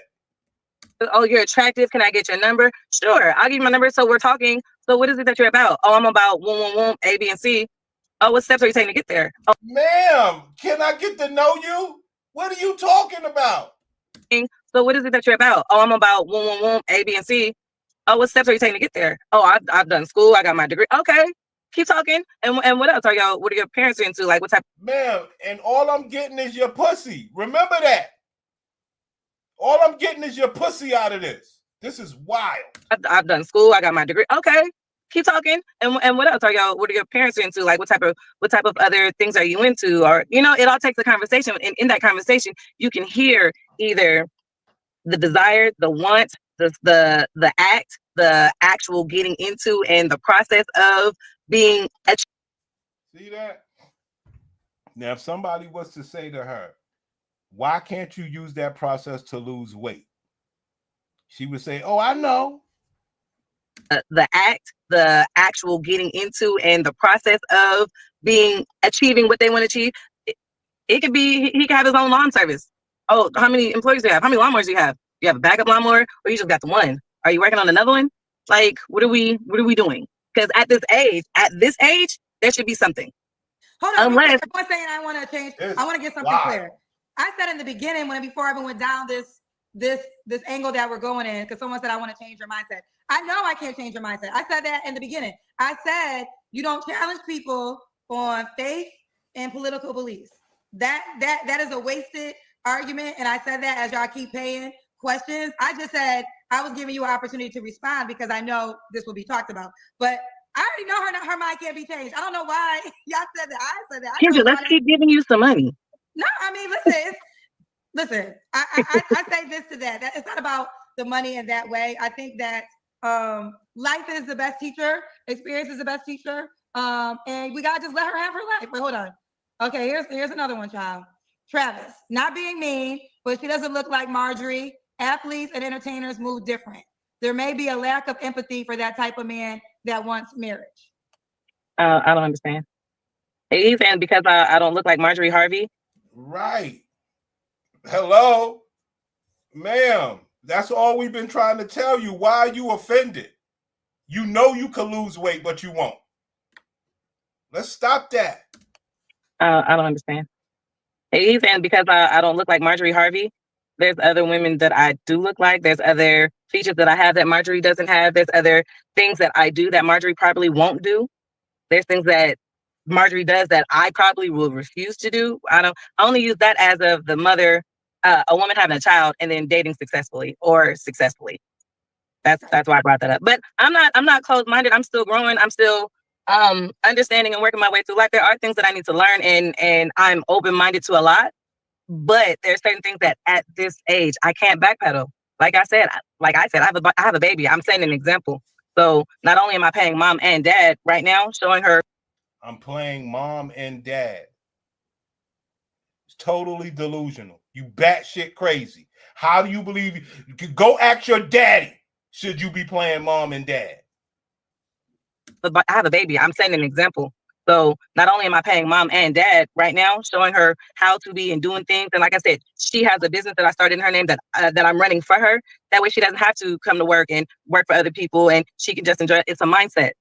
[SPEAKER 11] Oh, you're attractive. Can I get your number? Sure, I'll give you my number. So we're talking. So what is it that you're about? Oh, I'm about A, B, and C. Oh, what steps are you taking to get there? Oh,
[SPEAKER 6] ma'am, can I get to know you? What are you talking about?
[SPEAKER 11] So what is it that you're about? Oh, I'm about A, B, and C. Oh, what steps are you taking to get there? Oh, I've done school. I got my degree. Okay, keep talking. And what else are y'all? What are your parents into? Like, what type?
[SPEAKER 6] Ma'am, and all I'm getting is your pussy. Remember that. All I'm getting is your pussy out of this. This is wild.
[SPEAKER 11] I've done school. I got my degree. Okay. Keep talking. And what else are y'all? What are your parents into? Like, what type of other things are you into? Or, it all takes a conversation. And in that conversation, you can hear either the desire, the want, the act, the actual getting into, and the process of being
[SPEAKER 6] See that? Now, if somebody was to say to her, why can't you use that process to lose weight? She would say, oh, I know.
[SPEAKER 11] the act, the actual getting into, and the process of achieving what they want to achieve. It could be he could have his own lawn service. Oh, how many employees do you have? How many lawnmowers do you have? You have a backup lawnmower, or you just got the one? Are you working on another one? Like, what are we doing? Because at this age, there should be something.
[SPEAKER 21] Hold on.
[SPEAKER 11] Unless
[SPEAKER 21] One thing I want to change. I want to get something clear. I said in the beginning, before I even went down this angle that we're going in, because someone said I want to change your mindset. I know I can't change your mindset. I said that in the beginning. I said you don't challenge people on faith and political beliefs. That is a wasted argument. And I said that as y'all keep paying questions. I just said I was giving you an opportunity to respond because I know this will be talked about. But I already know her mind can't be changed. I don't know why y'all said that. I said that.
[SPEAKER 11] Kendra, let's keep giving you some money.
[SPEAKER 21] No, I mean, listen. I say this to that. It's not about the money in that way. I think that life is the best teacher. Experience is the best teacher. And we gotta just let her have her life. But hold on. Okay, here's another one, child. Travis, not being mean, but she doesn't look like Marjorie. Athletes and entertainers move different. There may be a lack of empathy for that type of man that wants marriage.
[SPEAKER 11] I don't understand. He's saying because I don't look like Marjorie Harvey.
[SPEAKER 6] Right. Hello, ma'am. That's all we've been trying to tell you. Why are you offended? You know you could lose weight, but you won't. Let's stop that.
[SPEAKER 11] I don't understand. He's saying because I don't look like Marjorie Harvey. There's other women that I do look like. There's other features that I have that Marjorie doesn't have. There's other things that I do that Marjorie probably won't do. There's things that Marjorie does that I probably will refuse to do. I only use that as of the mother, a woman having a child and then dating successfully. That's why I brought that up. But I'm not closed-minded. I'm still growing. I'm still understanding and working my way through life. There are things that I need to learn, and I'm open-minded to a lot. But there's certain things that at this age I can't backpedal. Like I said, I have a baby. I'm setting an example. So not only am I paying mom and dad right now, showing her.
[SPEAKER 6] I'm playing mom and dad. It's totally delusional. You batshit crazy. How do you believe you could go ask your daddy? Should you be playing mom and dad?
[SPEAKER 11] But I have a baby. I'm setting an example. So not only am I paying mom and dad right now, showing her how to be and doing things. And like I said, she has a business that I started in her name that I'm running for her. That way she doesn't have to come to work and work for other people, and she can just enjoy it. It's a mindset.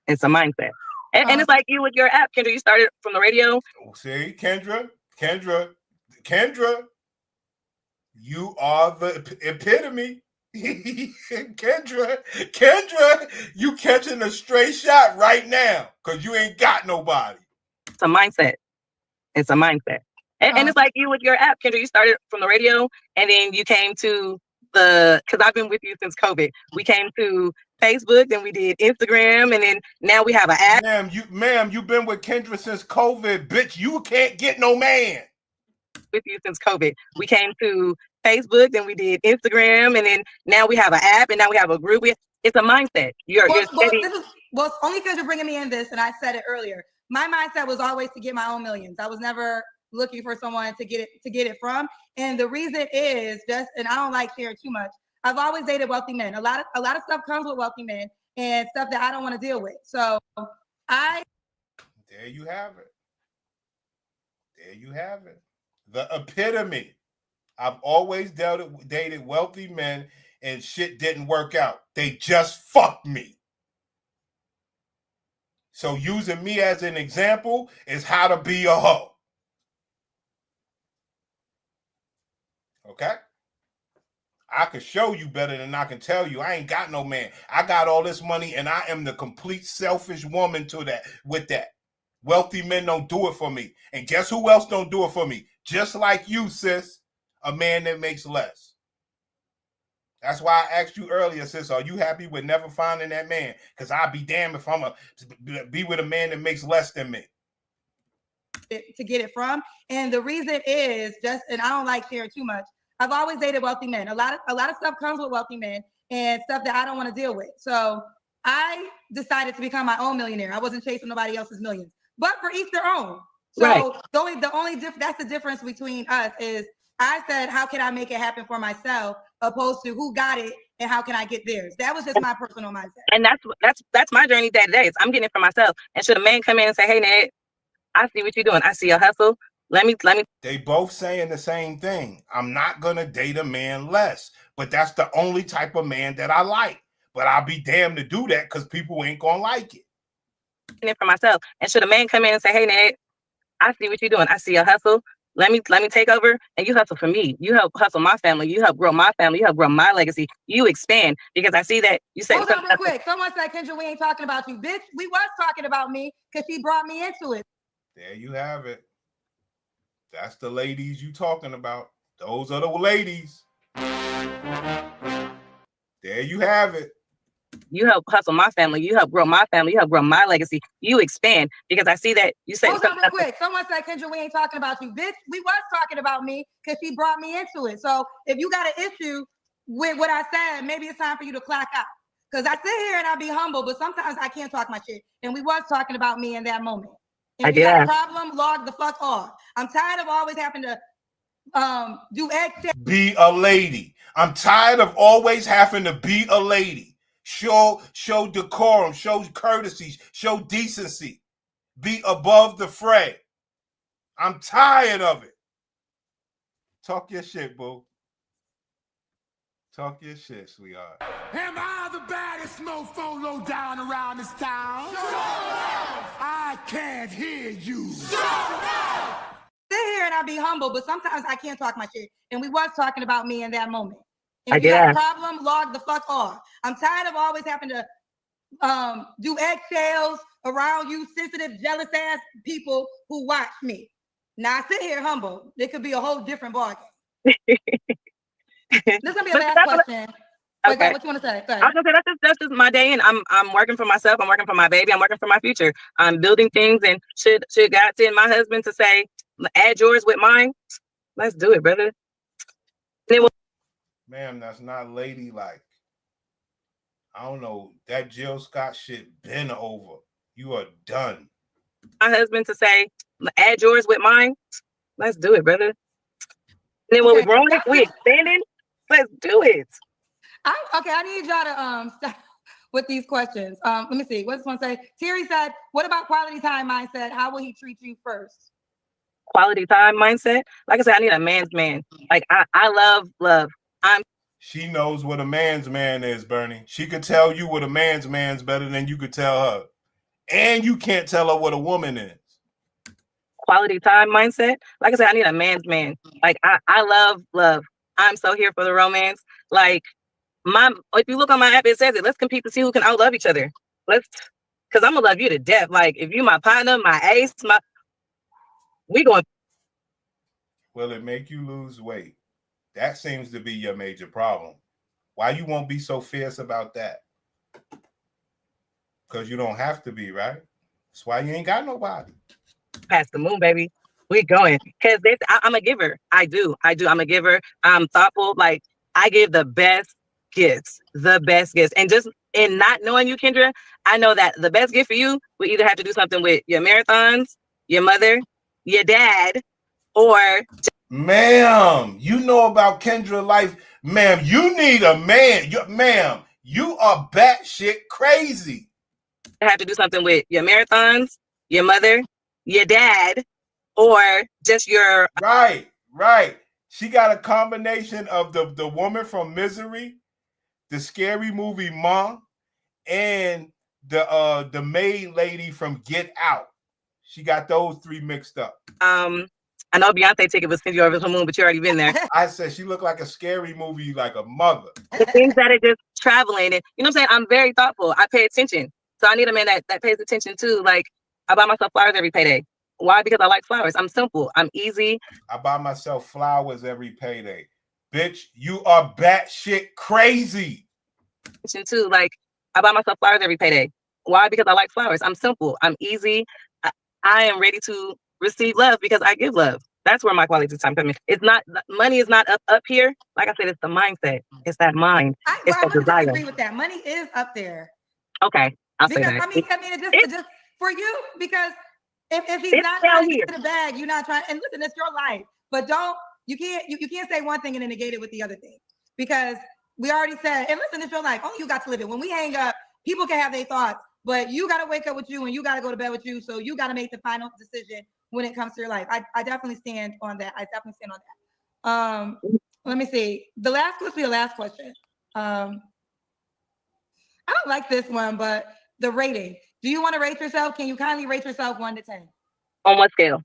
[SPEAKER 11] It's a mindset. And it's like you with your app, Kendra. You started from the radio.
[SPEAKER 6] See, Kendra, you are the epitome. Kendra, you catching a straight shot right now because you ain't got nobody.
[SPEAKER 11] It's a mindset. It's a mindset. And it's like you with your app, Kendra. You started from the radio, and then you came to because I've been with you since COVID. We came to Facebook, then we did Instagram, and then now we have an app.
[SPEAKER 6] Ma'am, you've been with Kendra since COVID, bitch. You can't get no man.
[SPEAKER 11] With you since COVID. We came to Facebook, then we did Instagram, and then now we have an app, and now we have a group. It's a mindset. You're steady.
[SPEAKER 21] Well, only because you're bringing me in this, and I said it earlier. My mindset was always to get my own millions. I was never looking for someone to get it from. And the reason is just, and I don't like sharing too much. I've always dated wealthy men. A lot of stuff comes with wealthy men and stuff that I don't want to deal with. So
[SPEAKER 6] there you have it. There you have it. The epitome. I've always dated wealthy men and shit didn't work out. They just fucked me. So using me as an example is how to be a hoe. Okay? I could show you better than I can tell you. I ain't got no man. I got all this money and I am the complete selfish woman with that. Wealthy men don't do it for me. And guess who else don't do it for me? Just like you, sis. A man that makes less. That's why I asked you earlier, sis, are you happy with never finding that man? Because I'd be damned if I'm be with a man that makes less than me.
[SPEAKER 21] To get it from. And the reason is just, and I don't like sharing too much. I've always dated wealthy men. A lot of stuff comes with wealthy men and stuff that I don't want to deal with. So I decided to become my own millionaire. I wasn't chasing nobody else's millions, but for each their own. So
[SPEAKER 17] Right.
[SPEAKER 21] the only that's the difference between us is I said, how can I make it happen for myself, opposed to who got it and how can I get theirs? That was just my personal mindset.
[SPEAKER 17] And that's my journey day to day. I'm getting it for myself. And should a man come in and say, "Hey, Ned, I see what you're doing. I see your hustle. Let me."
[SPEAKER 6] They both saying the same thing. I'm not gonna date a man less, but that's the only type of man that I like. But I'll be damned to do that because people ain't gonna like it.
[SPEAKER 17] It for myself. And should a man come in and say, "Hey, Ned, I see what you're doing. I see your hustle. Let me take over, and you hustle for me. You help hustle my family. You help grow my family. You help grow my legacy. You expand because I see that you say."
[SPEAKER 21] Hold on real quick. Someone said, "Kendra, we ain't talking about you, bitch. We was talking about me because she brought me into it."
[SPEAKER 6] There you have it. That's the ladies you talking about. Those are the ladies. There you have it.
[SPEAKER 17] You help hustle my family. You help grow my family. You help grow my legacy. You expand because I see that you say.
[SPEAKER 21] Hold on real quick. Someone said, "Kendra, we ain't talking about you, bitch. We was talking about me because she brought me into it." So if you got an issue with what I said, maybe it's time for you to clock out. Because I sit here and I be humble, but sometimes I can't talk my shit. And we was talking about me in that moment. And if you got a problem, log the fuck off. I'm tired of always having to do extra.
[SPEAKER 6] Be a lady. I'm tired of always having to be a lady. Show decorum, show courtesy, show decency. Be above the fray. I'm tired of it. Talk your shit, boo. Talk your shit, sweetheart.
[SPEAKER 4] Am I the baddest mofo low down around this town? I can't hear you.
[SPEAKER 21] Sit here and I be humble, but sometimes I can't talk my shit. And we was talking about me in that moment. And if you got a problem, log the fuck off. I'm tired of always having to do eggshells around you sensitive, jealous ass people who watch me. Now I sit here humble. It could be a whole different ballgame. This is gonna be a last question. Okay. What you want to say?
[SPEAKER 17] I was gonna say that's just my day, and I'm working for myself. I'm working for my baby. I'm working for my future. I'm building things, and should God send my husband to say, "Add yours with mine," let's do it, brother.
[SPEAKER 6] Ma'am, that's not ladylike. I don't know. That Jill Scott shit been over. You are done.
[SPEAKER 17] My husband to say, "Add yours with mine," let's do it, brother. And then when we're growing, we expanding. Let's do it.
[SPEAKER 21] I need y'all to stop with these questions. Let me see. What's one say? Terry said, "What about quality time mindset? How will he treat you first?"
[SPEAKER 17] Quality time mindset. Like I said, I need a man's man. Like I love.
[SPEAKER 6] She knows what a man's man is, Bernie. She could tell you what a man's man's better than you could tell her. And you can't tell her what a woman is.
[SPEAKER 17] Quality time mindset. Like I said, I need a man's man. Like I love. I'm so here for the romance. Like if you look on my app, it says it. Let's compete to see who can outlove each other. Because I'm gonna love you to death. Like if you my partner, my ace, we going.
[SPEAKER 6] Will it make you lose weight? That seems to be your major problem. Why you won't be so fierce about that? Because you don't have to be, right? That's why you ain't got nobody.
[SPEAKER 17] Past the moon, baby. We going. Because I'm a giver. I do. I'm a giver. I'm thoughtful. Like I give the best gifts. And just in not knowing you, Kendra, I know that the best gift for you will either have to do something with your marathons, your mother, your dad, or...
[SPEAKER 6] Ma'am, you know about Kendra life. Ma'am, you need a man. Ma'am, you are batshit crazy.
[SPEAKER 17] I have to do something with your marathons, your mother, your dad, or just your...
[SPEAKER 6] Right. She got a combination of the woman from Misery, the scary movie Mom, and the maid lady from Get Out. She got those three mixed up.
[SPEAKER 17] I know Beyonce ticket was sent you over the moon, but you already been there.
[SPEAKER 6] I said she looked like a scary movie, like a mother.
[SPEAKER 17] The things that are just traveling, and you know what I'm saying? I'm very thoughtful. I pay attention. So I need a man that pays attention too. Like I buy myself flowers every payday. Why? Because I like flowers. I'm simple. I'm easy.
[SPEAKER 6] I buy myself flowers every payday. Bitch, you are batshit crazy.
[SPEAKER 17] Too. Like I buy myself flowers every payday. Why? Because I like flowers. I'm simple. I'm easy. I am ready to receive love because I give love.
[SPEAKER 11] That's where my quality time comes in. It's not money is not up here. Like I said, it's the mindset. It's that mind. It's
[SPEAKER 21] I
[SPEAKER 11] the
[SPEAKER 21] wouldn't
[SPEAKER 11] desire.
[SPEAKER 21] disagree with that. Money is up there.
[SPEAKER 11] Okay, I'll say
[SPEAKER 21] Because
[SPEAKER 11] that.
[SPEAKER 21] it just for you, because if he's
[SPEAKER 11] it's
[SPEAKER 21] not
[SPEAKER 11] down
[SPEAKER 21] trying to
[SPEAKER 11] here.
[SPEAKER 21] get to the bag, you're not trying. And listen, it's your life, but you can't say one thing and then negate it with the other thing, because we already said. And listen, it's your life. Only you got to live it. When we hang up, people can have their thoughts, but you got to wake up with you and you got to go to bed with you. So you got to make the final decision when it comes to your life. I definitely stand on that. I definitely stand on that. Let me see. Let's be the last question. I don't like this one, but the rating. Do you want to rate yourself? Can you kindly rate yourself 1 to 10?
[SPEAKER 11] On what scale?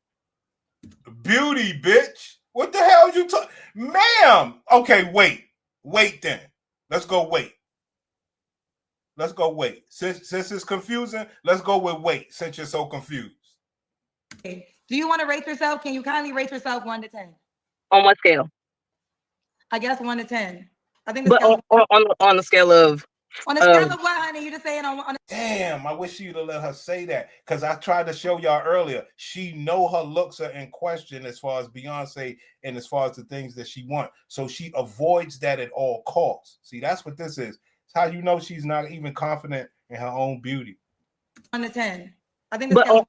[SPEAKER 6] Beauty, bitch. What the hell you talking, ma'am? Okay, wait then. Let's go wait. Since it's confusing, let's go with wait. Since you're so confused.
[SPEAKER 21] Okay. Do you want to rate yourself? Can you kindly rate yourself 1 to 10?
[SPEAKER 11] On what scale?
[SPEAKER 21] I guess 1 to 10. I think the
[SPEAKER 11] But
[SPEAKER 21] scale
[SPEAKER 11] on the scale of
[SPEAKER 21] on the scale of what, honey? You just saying on
[SPEAKER 6] Damn, I wish you'd have let her say that, because I tried to show y'all earlier. She know her looks are in question as far as Beyonce and as far as the things that she wants. So she avoids that at all costs. See, that's what this is. It's how you know she's not even confident in her own beauty.
[SPEAKER 21] 1 to 10. I think the
[SPEAKER 11] but
[SPEAKER 21] scale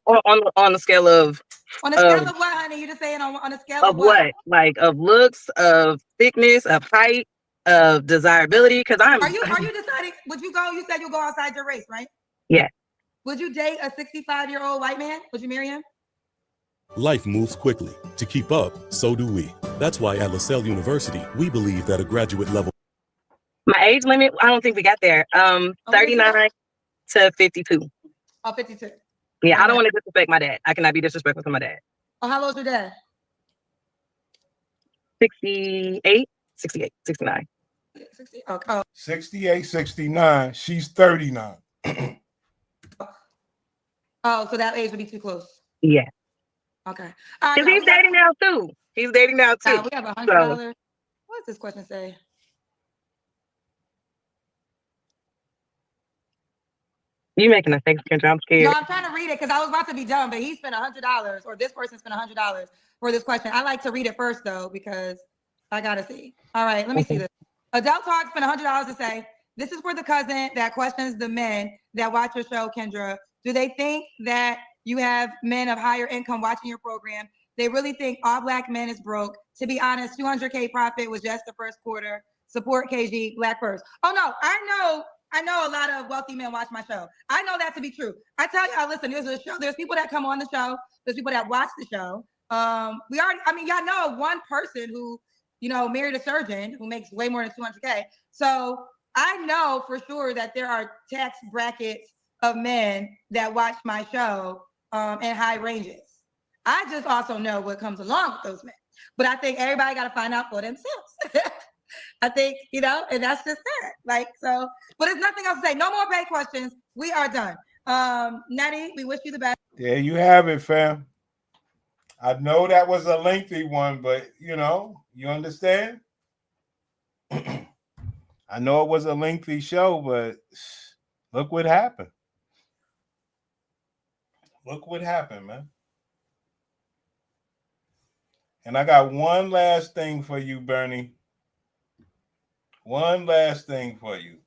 [SPEAKER 11] on the scale of
[SPEAKER 21] on the scale of what, honey? You just saying on the scale
[SPEAKER 11] of what? Like of looks, of thickness, of height, of desirability. Because
[SPEAKER 21] Are you deciding? Would you go? You said you'll go outside your race, right?
[SPEAKER 11] Yeah.
[SPEAKER 21] Would you date a 65-year-old white man? Would you marry him?
[SPEAKER 19] Life moves quickly. To keep up, so do we. That's why at LaSalle University, we believe that a graduate level.
[SPEAKER 11] My age limit, I don't think we got there. 39 to 52.
[SPEAKER 21] Oh, 52.
[SPEAKER 11] Yeah, I don't want to disrespect my dad. I cannot be disrespectful to my dad.
[SPEAKER 21] Oh, how old's your dad?
[SPEAKER 11] 68, 69.
[SPEAKER 21] 60. Okay.
[SPEAKER 6] 68, 69. She's 39.
[SPEAKER 21] Oh, so that age would be too close.
[SPEAKER 11] Yeah.
[SPEAKER 21] Okay.
[SPEAKER 11] Because he's dating now too. He's dating now too.
[SPEAKER 21] We have $100.
[SPEAKER 11] So,
[SPEAKER 21] What does this question say?
[SPEAKER 11] you making a face, Kendra? I'm scared.
[SPEAKER 21] No, I'm trying to read it because I was about to be done, but he spent $100, or this person spent $100 for this question. I like to read it first though, because I gotta see. All right, let me see this. Adult Talk spent $100 to say, this is for the cousin that questions the men that watch your show, Kendra. Do they think that you have men of higher income watching your program? They really think all Black men is broke. To be honest, 200K profit was just the first quarter. Support KG, Black first. Oh no, I know a lot of wealthy men watch my show. I know that to be true. I tell y'all, listen, there's a show. There's people that come on the show. There's people that watch the show. Y'all know one person who, married a surgeon who makes way more than 200K. So I know for sure that there are tax brackets of men that watch my show in high ranges. I just also know what comes along with those men. But I think everybody got to find out for themselves. I think, and that's just that. But there's nothing else to say. No more paid questions. We are done. Nettie, we wish you the best.
[SPEAKER 6] There you have it, fam. I know that was a lengthy one, but you understand? I know it was a lengthy show, but look what happened. Look what happened, man. And I got one last thing for you, Bernie. One last thing for you.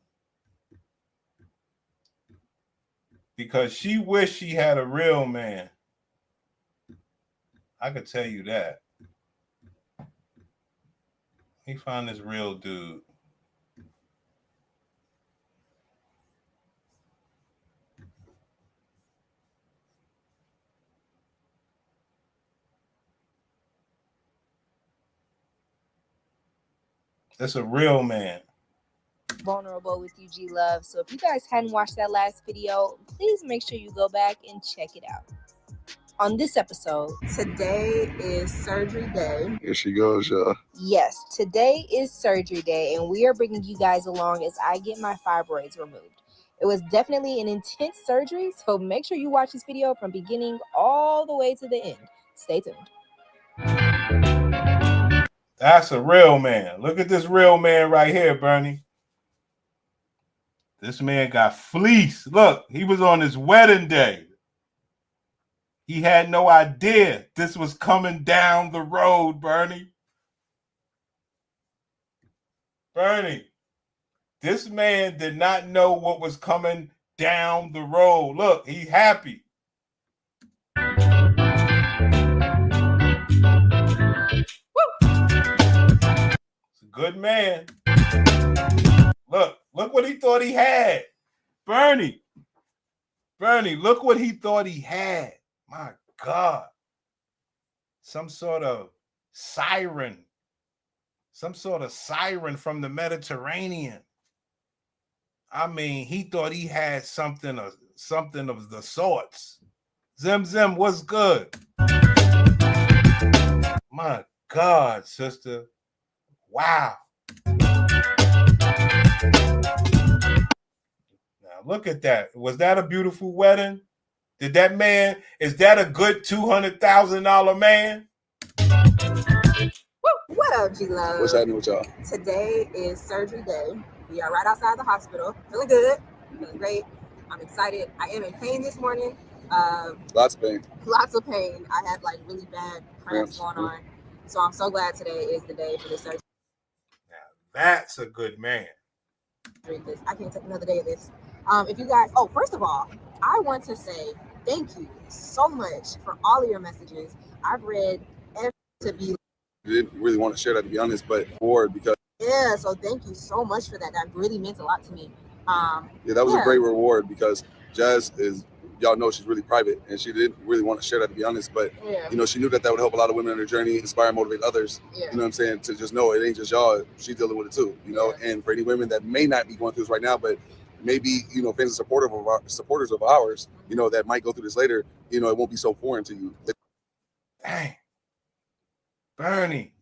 [SPEAKER 6] Because she wished she had a real man. I could tell you that. Let me find this real dude. That's a real man.
[SPEAKER 5] Vulnerable with UG Love. So if you guys hadn't watched that last video, please make sure you go back and check it out. On this episode, today is surgery day.
[SPEAKER 22] Here she goes, y'all.
[SPEAKER 5] Yes, today is surgery day, and we are bringing you guys along as I get my fibroids removed. It was definitely an intense surgery, so make sure you watch this video from beginning all the way to the end. Stay tuned.
[SPEAKER 6] That's a real man. Look at this real man right here, Bernie. This man got fleeced. Look, he was on his wedding day. He had no idea this was coming down the road, Bernie. Bernie, this man did not know what was coming down the road. Look, he's happy. It's a good man. Look what he thought he had. Bernie, look what he thought he had. My God. Some sort of siren. Some sort of siren from the Mediterranean. I mean, he thought he had something of the sorts. Zim, what's good? My God, sister. Wow. Now look at that. Was that a beautiful wedding? Is that a good $200,000 man?
[SPEAKER 2] What up, G-Love?
[SPEAKER 22] What's happening with y'all?
[SPEAKER 2] Today is surgery day. We are right outside the hospital. Feeling good. Feeling great. I'm excited. I am in pain this morning.
[SPEAKER 22] Lots of pain.
[SPEAKER 2] Lots of pain. I had like really bad cramps going on. So I'm so glad today is the day for the surgery.
[SPEAKER 6] Now, that's a good man.
[SPEAKER 2] I can't take another day of this. If you guys, first of all, I want to say thank you so much for all of your messages. I've read every to be.
[SPEAKER 22] I didn't really want to share that, to be honest, but bored because.
[SPEAKER 2] Yeah, so thank you so much for that. That really meant a lot to me.
[SPEAKER 22] That was a great reward because Jazz is, y'all know she's really private and she didn't really want to share that, to be honest, but she knew that would help a lot of women on their journey, inspire and motivate others. You know what I'm saying? To just know it ain't just y'all, she's dealing with it too, and for any women that may not be going through this right now, but maybe, fans and supporters of ours, that might go through this later, it won't be so foreign to you.
[SPEAKER 6] Dang. Bernie.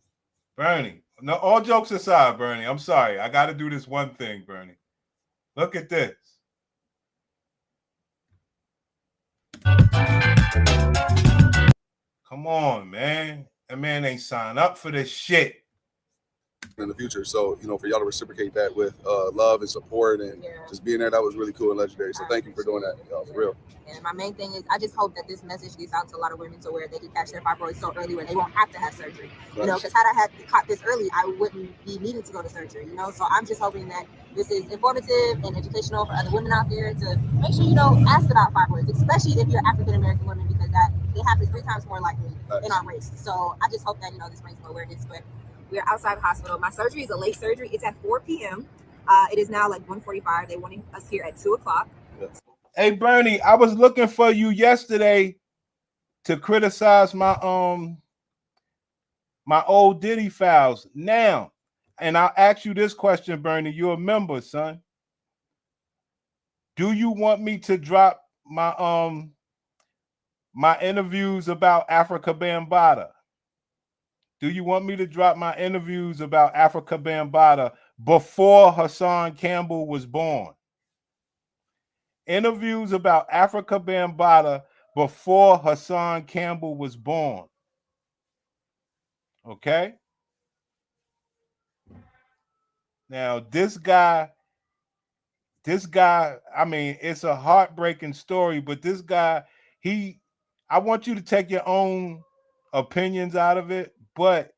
[SPEAKER 6] No, all jokes aside, Bernie, I'm sorry. I got to do this one thing, Bernie. Look at this. Come on, man. That man ain't signed up for this shit.
[SPEAKER 22] In the future. So, for y'all to reciprocate that with love and support and just being there, that was really cool and legendary. So thank you for doing that, y'all, for real.
[SPEAKER 2] And my main thing is I just hope that this message gets out to a lot of women to where they can catch their fibroids so early where they won't have to have surgery. Because had I had caught this early, I wouldn't be needing to go to surgery, So I'm just hoping that this is informative and educational for other women out there to make sure, ask about fibroids, especially if you're African-American women, because that it happens 3 times more likely in our race. So I just hope that, this brings more awareness. But we are outside the hospital. My surgery is a late surgery. It's at 4 p.m. It is now like 1:45. They wanted us here at 2 o'clock.
[SPEAKER 6] Hey, Bernie, I was looking for you yesterday to criticize my old Diddy files. Now, and I'll ask you this question, Bernie. You're a member, son. Do you want me to drop my my interviews about Africa Bambaataa? Do you want me to drop my interviews about Africa Bambaataa before Hassan Campbell was born? Interviews about Africa Bambaataa before Hassan Campbell was born. Okay? Now, this guy, I mean, it's a heartbreaking story, but this guy, I want you to take your own opinions out of it, but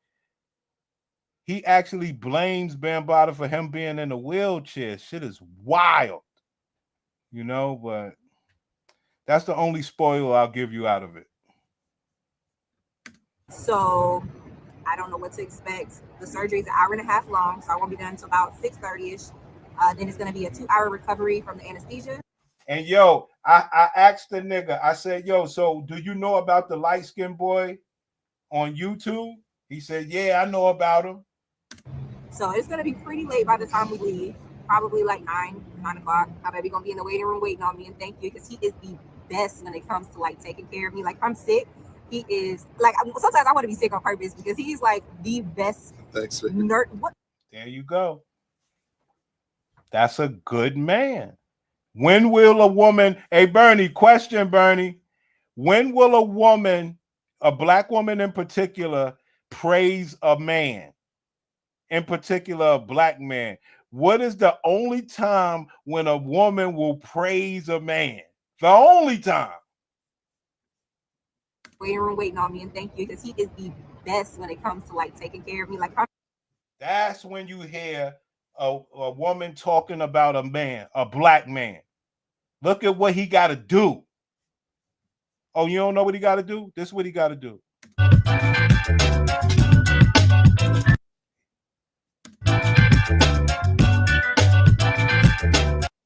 [SPEAKER 6] he actually blames Bambaataa for him being in a wheelchair. Shit is wild, but that's the only spoiler I'll give you out of it.
[SPEAKER 2] So I don't know what to expect. The surgery is an hour and a half long, so I won't be done until about 6:30ish. Then it's going to be a 2-hour recovery from the anesthesia.
[SPEAKER 6] And yo, I asked the nigga, I said, yo, so do you know about the light-skinned boy on YouTube? He said, yeah, I know about him.
[SPEAKER 2] So it's going to be pretty late by the time we leave, probably like 9 o'clock. My baby going to be in the waiting room waiting on me, and thank you, because he is the best when it comes to like taking care of me. Like if I'm sick, he is like, sometimes I want to be sick on purpose because he's like the best nerd.
[SPEAKER 6] There you go. That's a good man. When will a woman, hey Bernie, question Bernie, when will a woman, a black woman in particular, praise a man? In particular, a black man. What is the only time when a woman will praise a man? The only time.
[SPEAKER 2] waiting room waiting on me, and thank you because he is the best when it comes to like taking care of me. Like
[SPEAKER 6] that's when you hear a woman talking about a man, a black man. Look at what he got to do. Oh, you don't know what he got to do? This is what he got to do.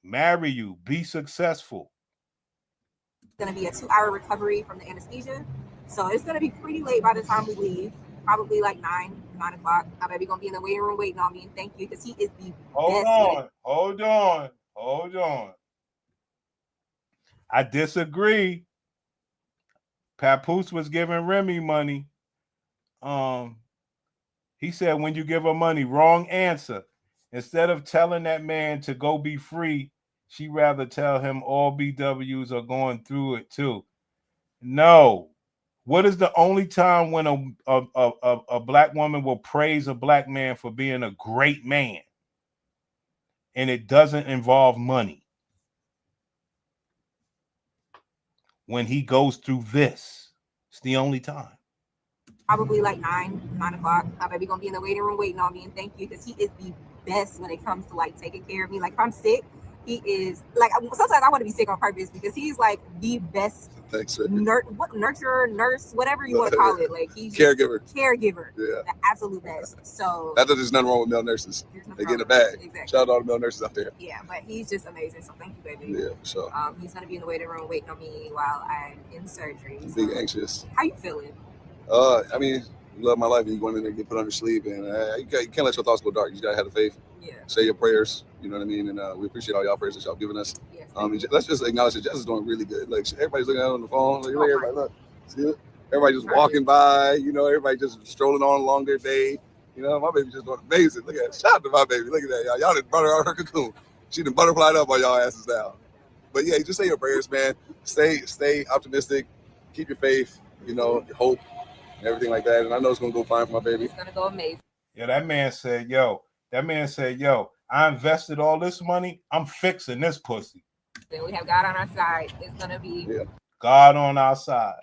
[SPEAKER 6] Marry you, be successful.
[SPEAKER 2] It's going to be a 2-hour recovery from the anesthesia. So it's going to be pretty late by the time we leave. Probably like 9 o'clock. My baby going to be in the waiting room waiting on me. And thank you because he is the best.
[SPEAKER 6] Hold on. I disagree. Papoose was giving Remy money. He said when you give her money, wrong answer. Instead of telling that man to go be free, she rather tell him all BWs are going through it too. No. What is the only time when a black woman will praise a black man for being a great man and it doesn't involve money? When he goes through this, it's the only time.
[SPEAKER 2] Probably like 9 o'clock. My baby gonna be in the waiting room waiting on me, and thank you because he is the best when it comes to like taking care of me. Like if I'm sick, he is like sometimes I want to be sick on purpose because he's like the best nurturer, nurse, whatever you want to call it. Like he's
[SPEAKER 22] caregiver,
[SPEAKER 2] the absolute best. So
[SPEAKER 22] not that there's nothing wrong with male nurses. They get a bag.
[SPEAKER 2] Exactly.
[SPEAKER 22] Shout out to all the male nurses out there.
[SPEAKER 2] Yeah, but he's just amazing. So thank you, baby.
[SPEAKER 22] Yeah, for sure.
[SPEAKER 2] He's gonna be in the waiting room waiting on me while I'm in surgery.
[SPEAKER 22] So being anxious.
[SPEAKER 2] How you feeling?
[SPEAKER 22] I mean, you love my life, and you going in there and get put under sleep, and you can't let your thoughts go dark. You just gotta have the faith.
[SPEAKER 2] Yeah.
[SPEAKER 22] Say your prayers. You know what I mean? And we appreciate all y'all prayers that y'all giving us.
[SPEAKER 2] Yes,
[SPEAKER 22] let's just acknowledge that Jess is doing really good. Like everybody's looking at her on the phone. Like, everybody look, see it? Everybody just walking by. You know, everybody just strolling on along their day. You know, my baby just doing amazing. Look at it. Shout out to my baby. Look at that, y'all. Y'all done brought her out of her cocoon. She done butterflied up on y'all asses now. But yeah, just say your prayers, man. Stay optimistic. Keep your faith. You know, your hope. And everything like that, and I know it's gonna go fine for my baby.
[SPEAKER 2] It's gonna go amazing.
[SPEAKER 6] Yeah, that man said, yo, I invested all this money. I'm fixing this pussy.
[SPEAKER 2] Then we have God on our side. It's gonna be
[SPEAKER 6] God on our side.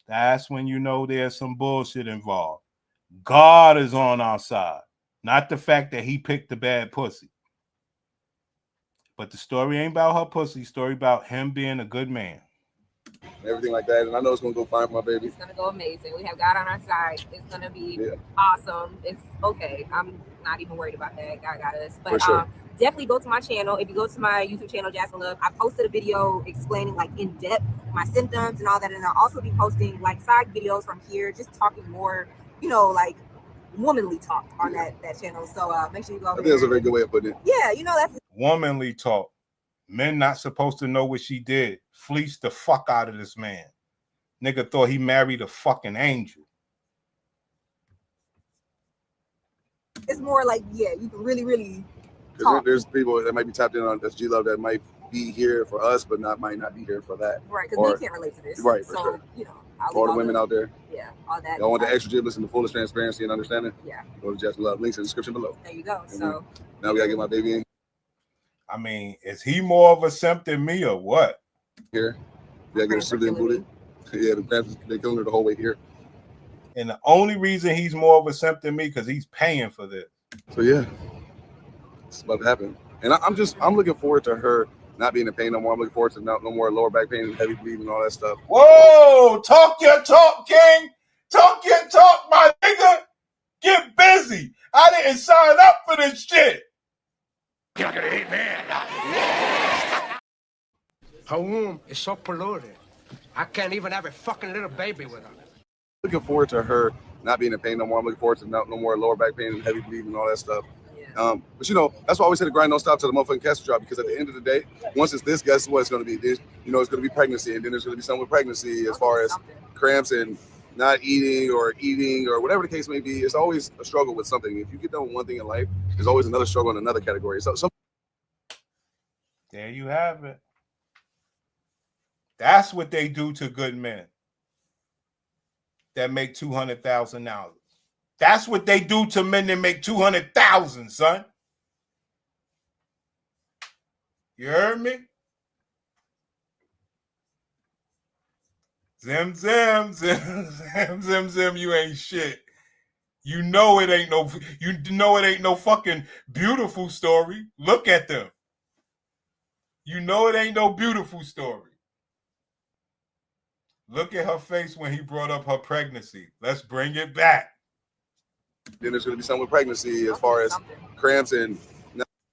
[SPEAKER 6] That's when you know there's some bullshit involved. God is on our side, not the fact that he picked the bad pussy. But the story ain't about her pussy. Story about him being a good man.
[SPEAKER 22] And everything like that, and I know it's gonna go fine for my baby.
[SPEAKER 2] It's gonna go amazing. We have God on our side. It's gonna be awesome. It's okay. I'm not even worried about that. God got us. But definitely go to my channel. If you go to my YouTube channel, Jasmine Love, I posted a video explaining like in depth my symptoms and all that, and I'll also be posting like side videos from here, just talking more, you know, like womanly talk on that channel. So make sure you go over
[SPEAKER 22] I think that's a very good way of putting it.
[SPEAKER 2] Yeah, you know that's
[SPEAKER 6] womanly talk. Men not supposed to know what she did. Fleeced the fuck out of this man. Nigga thought he married a fucking angel.
[SPEAKER 2] It's more like, yeah, you can really
[SPEAKER 22] Because there's people that might be tapped in on SG Love that might be here for us, but might not be here for that.
[SPEAKER 2] Right, because they can't relate to this.
[SPEAKER 22] Right, for
[SPEAKER 2] so,
[SPEAKER 22] sure.
[SPEAKER 2] You know,
[SPEAKER 22] all the women out there.
[SPEAKER 2] Yeah, all that.
[SPEAKER 22] Y'all want the extra giblets and the fullest transparency and understanding?
[SPEAKER 2] Yeah.
[SPEAKER 22] Go to Jasmine Love. Links in the description below.
[SPEAKER 2] There you go.
[SPEAKER 22] And
[SPEAKER 2] So
[SPEAKER 22] now we gotta get my baby in
[SPEAKER 6] I mean, is he more of a simp than me or what?
[SPEAKER 22] here. We gotta get her suited and booted. Yeah, the cramps, they're killing her the whole way here.
[SPEAKER 6] And the only reason he's more of a simp than me because he's paying for this.
[SPEAKER 22] So yeah, it's about to happen. And I'm looking forward to her not being in pain no more. I'm looking forward to no more lower back pain and heavy bleeding and all that stuff.
[SPEAKER 6] Whoa, talk your talk, King. Talk your talk, my nigga. Get busy. I didn't sign up for this shit.
[SPEAKER 7] Her womb is so polluted. I can't even have a fucking little baby with her.
[SPEAKER 22] Looking forward to her not being in pain no more. I'm looking forward to no more lower back pain and heavy bleeding and all that stuff. But you know, that's why I always say the grind don't stop till the motherfucking casket drop, because at the end of the day, once it's this, guess what it's going to be? You know, it's going to be pregnancy, and then there's going to be something with pregnancy as far as cramps and not eating or whatever the case may be. It's always a struggle with something. If you get done with one thing in life, there's always another struggle in another category. So
[SPEAKER 6] there you have it. That's what they do to good men that make $200,000. That's what they do to men that make $200,000, son. You heard me? Zim, zim, zim, zim, zim, zim, you ain't shit. You know it ain't no fucking beautiful story. Look at them. You know it ain't no beautiful story. Look at her face when he brought up her pregnancy. Let's bring it back.
[SPEAKER 22] Then there's going to be something with pregnancy as far as cramps and.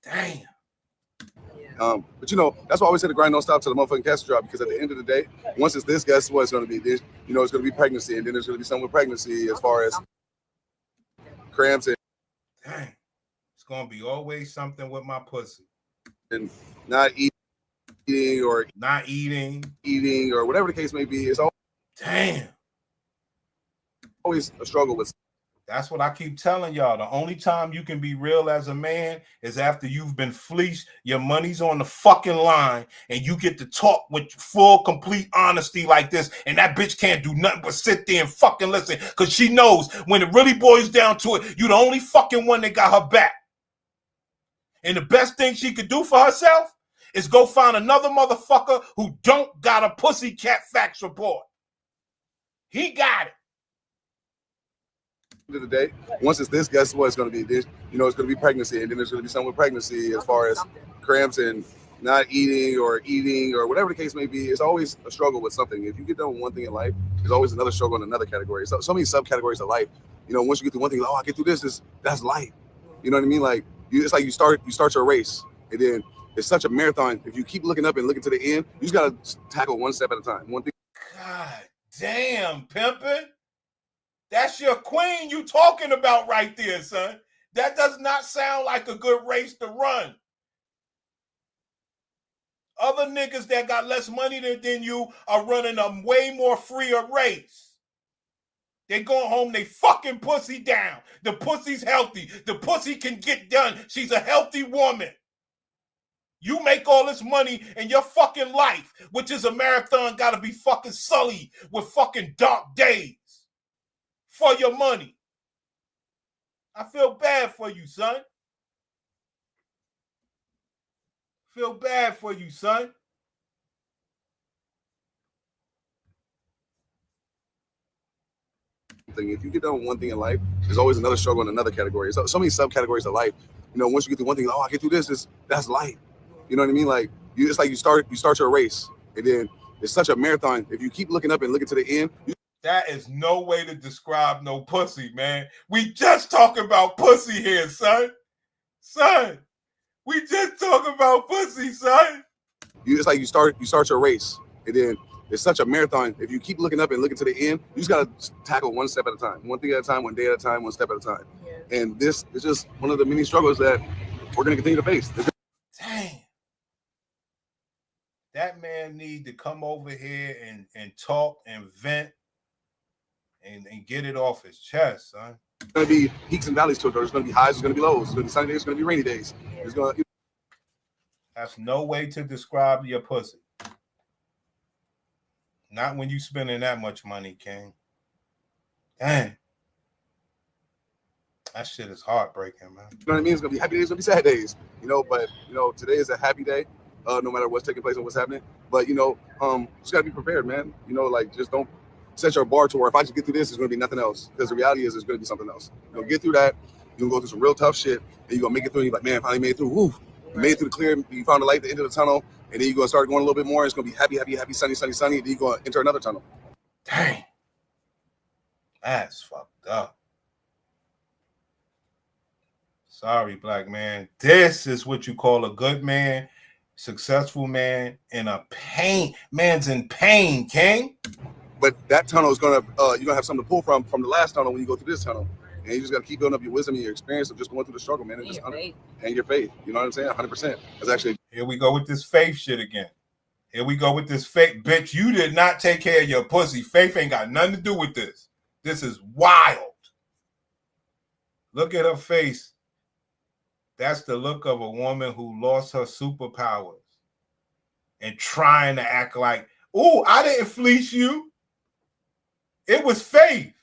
[SPEAKER 6] Damn.
[SPEAKER 22] But you know, that's why I always say the grind don't stop till the motherfucking casket drop, because at the end of the day, once it's this, guess what it's going to be? There's, you know, it's going to be pregnancy, and then there's going to be something with pregnancy as far as cramps and.
[SPEAKER 6] Dang. It's going to be always something with my pussy.
[SPEAKER 22] And not eating or
[SPEAKER 6] not eating
[SPEAKER 22] or whatever the case may be. It's always a struggle with.
[SPEAKER 6] That's what I keep telling y'all. The only time you can be real as a man is after you've been fleeced, your money's on the fucking line, and you get to talk with full, complete honesty like this, and that bitch can't do nothing but sit there and fucking listen, because she knows when it really boils down to it, you the only fucking one that got her back. And the best thing she could do for herself is go find another motherfucker who don't got a pussycat facts report. He got it.
[SPEAKER 22] End of the day, once it's this, guess what it's going to be? This, you know, it's going to be pregnancy, and then there's going to be something with pregnancy as far as cramps and not eating or whatever the case may be. It's always a struggle with something. If you get done with one thing in life, there's always another struggle in another category. So many subcategories of life. You know, once you get through one thing, like, oh, I get through this, that's life. You know what I mean? Like it's like you start your race, and then it's such a marathon. If you keep looking up and looking to the end, you just got to tackle one step at a time. One thing.
[SPEAKER 6] God damn, pimpin'. That's your queen you talking about right there, son. That does not sound like a good race to run. Other niggas that got less money than you are running a way more freer race. They going home, they fucking pussy down. The pussy's healthy. The pussy can get done. She's a healthy woman. You make all this money in your fucking life, which is a marathon, gotta be fucking sullied with fucking dark days. For your money. I feel bad for you, son. Feel bad for you, son.
[SPEAKER 22] If you get done with one thing in life, there's always another struggle in another category. So many subcategories of life. You know, once you get through one thing, like, oh, I get through this, that's life. You know what I mean? Like it's like you start your race, and then it's such a marathon. If you keep looking up and looking to the end.
[SPEAKER 6] That is no way to describe no pussy, man. We just talking about pussy here, son. Son, we just talking about pussy, son.
[SPEAKER 22] It's like you start your race, and then it's such a marathon. If you keep looking up and looking to the end, you just got to tackle one step at a time, one thing at a time, one day at a time, one step at a time. Yeah. And this is just one of the many struggles that we're going to continue to face.
[SPEAKER 6] Dang. That man need to come over here and talk and vent. And get it off his chest, son.
[SPEAKER 22] It's going to be peaks and valleys to it. There's going to be highs, there's going to be lows. There's going to be sunny days, there's going to be rainy days. There's going to...
[SPEAKER 6] That's no way to describe your pussy. Not when you spending that much money, King. Dang. That shit is heartbreaking, man.
[SPEAKER 22] You know what I mean? It's going to be happy days, it's going to be sad days. You know, but, you know, today is a happy day, no matter what's taking place and what's happening. But, you know, just got to be prepared, man. You know, like, just don't set your bar to where if I just get through this, there's going to be nothing else. Because the reality is there's going to be something else. You're going to get through that. You're going to go through some real tough shit. And you're going to make it through. And you're like, man, finally made it through. Woo. You made it through the clear. You found the light at the end of the tunnel. And then you're going to start going a little bit more. It's going to be happy, happy, happy, sunny, sunny, sunny. And then you're going to enter another tunnel.
[SPEAKER 6] Dang. That's fucked up. Sorry, black man. This is what you call a good man, successful man, in a pain. Man's in pain, King.
[SPEAKER 22] But that tunnel is gonna you're gonna have something to pull from the last tunnel when you go through this tunnel, and you just gotta keep building up your wisdom and your experience of just going through the struggle, man, and your faith. You know what I'm saying? 100%. That's actually.
[SPEAKER 6] Here we go with this faith shit again. Here we go with this faith, bitch. You did not take care of your pussy. Faith ain't got nothing to do with this. This is wild. Look at her face. That's the look of a woman who lost her superpowers and trying to act like, oh, I didn't fleece you. It was faith.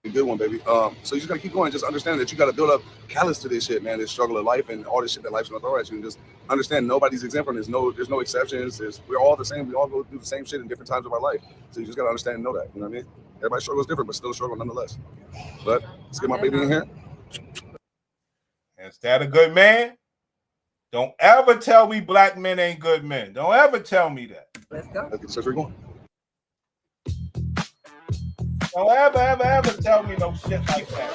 [SPEAKER 22] A good one, baby. So you just gotta keep going. Just understand that you gotta build up callous to this shit, man. This struggle of life and all this shit that life's gonna throw at you. And just understand nobody's exempt from this. There's no exceptions. We're all the same. We all go through the same shit in different times of our life. So you just gotta understand and know that. You know what I mean? Everybody's struggle is different, but still a struggle nonetheless. But let's get my baby in here.
[SPEAKER 6] Is that a good man? Don't ever tell me black men ain't good men. Don't ever tell me that.
[SPEAKER 14] Let's go.
[SPEAKER 22] Let's get the surgery going.
[SPEAKER 6] Don't ever tell me no shit like that.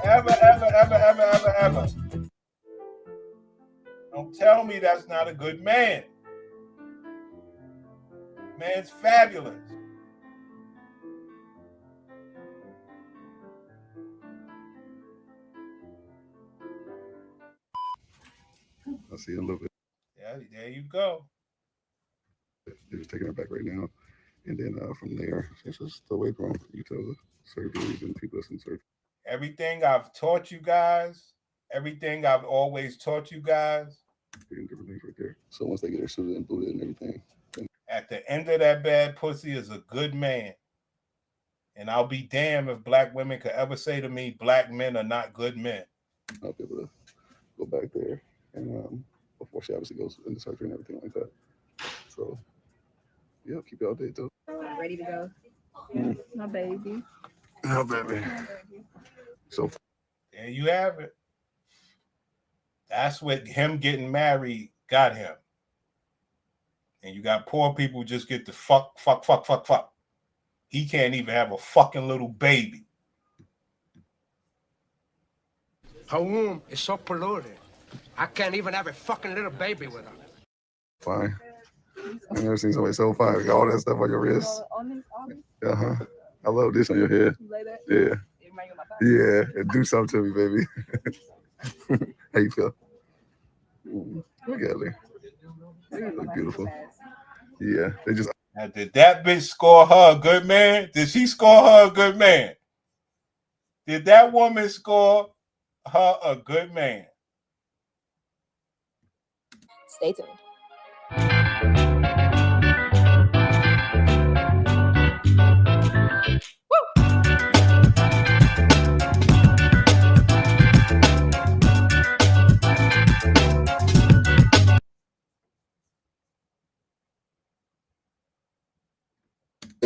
[SPEAKER 6] Ever. Don't tell me that's not a good man. Man's fabulous.
[SPEAKER 22] I'll see you in a little bit.
[SPEAKER 6] Yeah, there you go.
[SPEAKER 22] They're just taking her back right now. And then from there, it's just the way from you tell the surgeries and people that's in surgery.
[SPEAKER 6] Everything I've taught you guys, everything I've always taught you guys.
[SPEAKER 22] Different things right there. So once they get her suited and booted and everything.
[SPEAKER 6] At the end of that bad pussy is a good man. And I'll be damned if black women could ever say to me, black men are not good men.
[SPEAKER 22] I'll be able to go back there and before she obviously goes into surgery and everything like that. So yeah, keep you updated though.
[SPEAKER 5] Ready to go.
[SPEAKER 21] My baby.
[SPEAKER 22] Oh baby. So
[SPEAKER 6] there you have it. That's what him getting married got him. And you got poor people who just get to fuck. He can't even have a fucking little baby.
[SPEAKER 7] Her womb is so polluted. I can't even have a fucking little baby with her.
[SPEAKER 22] fine. I've never seen somebody so fine. You got all that stuff on your wrist. Uh-huh. I love this on your head. Yeah. Yeah. And do something to me, baby. How you feel? Look at her. Look beautiful. Yeah. They just.
[SPEAKER 6] Now, did that bitch score her a good man? Did she score her a good man? Did that woman score her a good man?
[SPEAKER 5] Stay tuned.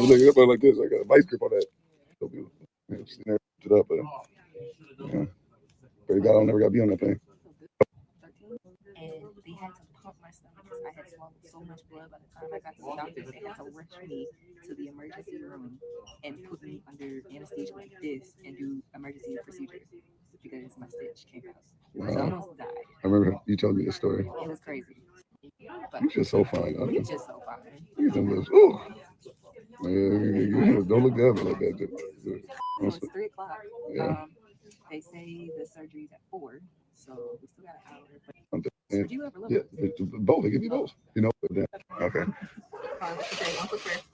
[SPEAKER 22] Look up like this. I got a vice grip on that. So beautiful. Yeah, she never put it up, but yeah. Pretty God, I never got to be on that thing.
[SPEAKER 1] And they had to pump my stomach because I had swallowed so much blood by the time I got to the doctor. They had to rush me to the emergency room and put me under anesthesia like this and do emergency procedures because my stitch came out.
[SPEAKER 22] Wow.
[SPEAKER 1] So I almost died.
[SPEAKER 22] I remember you told me this story.
[SPEAKER 1] It was crazy. But
[SPEAKER 22] You're just so fine.
[SPEAKER 1] you're just so fine.
[SPEAKER 22] Look at them lips. Ooh. Yeah, don't look down like that.
[SPEAKER 1] It's 3 o'clock.
[SPEAKER 22] Yeah.
[SPEAKER 1] They say the surgery's at 4, so we still got an hour.
[SPEAKER 22] I'm
[SPEAKER 1] But
[SPEAKER 22] dead.
[SPEAKER 1] would you ever look?
[SPEAKER 22] Yeah, both. They give you both. You know. Okay.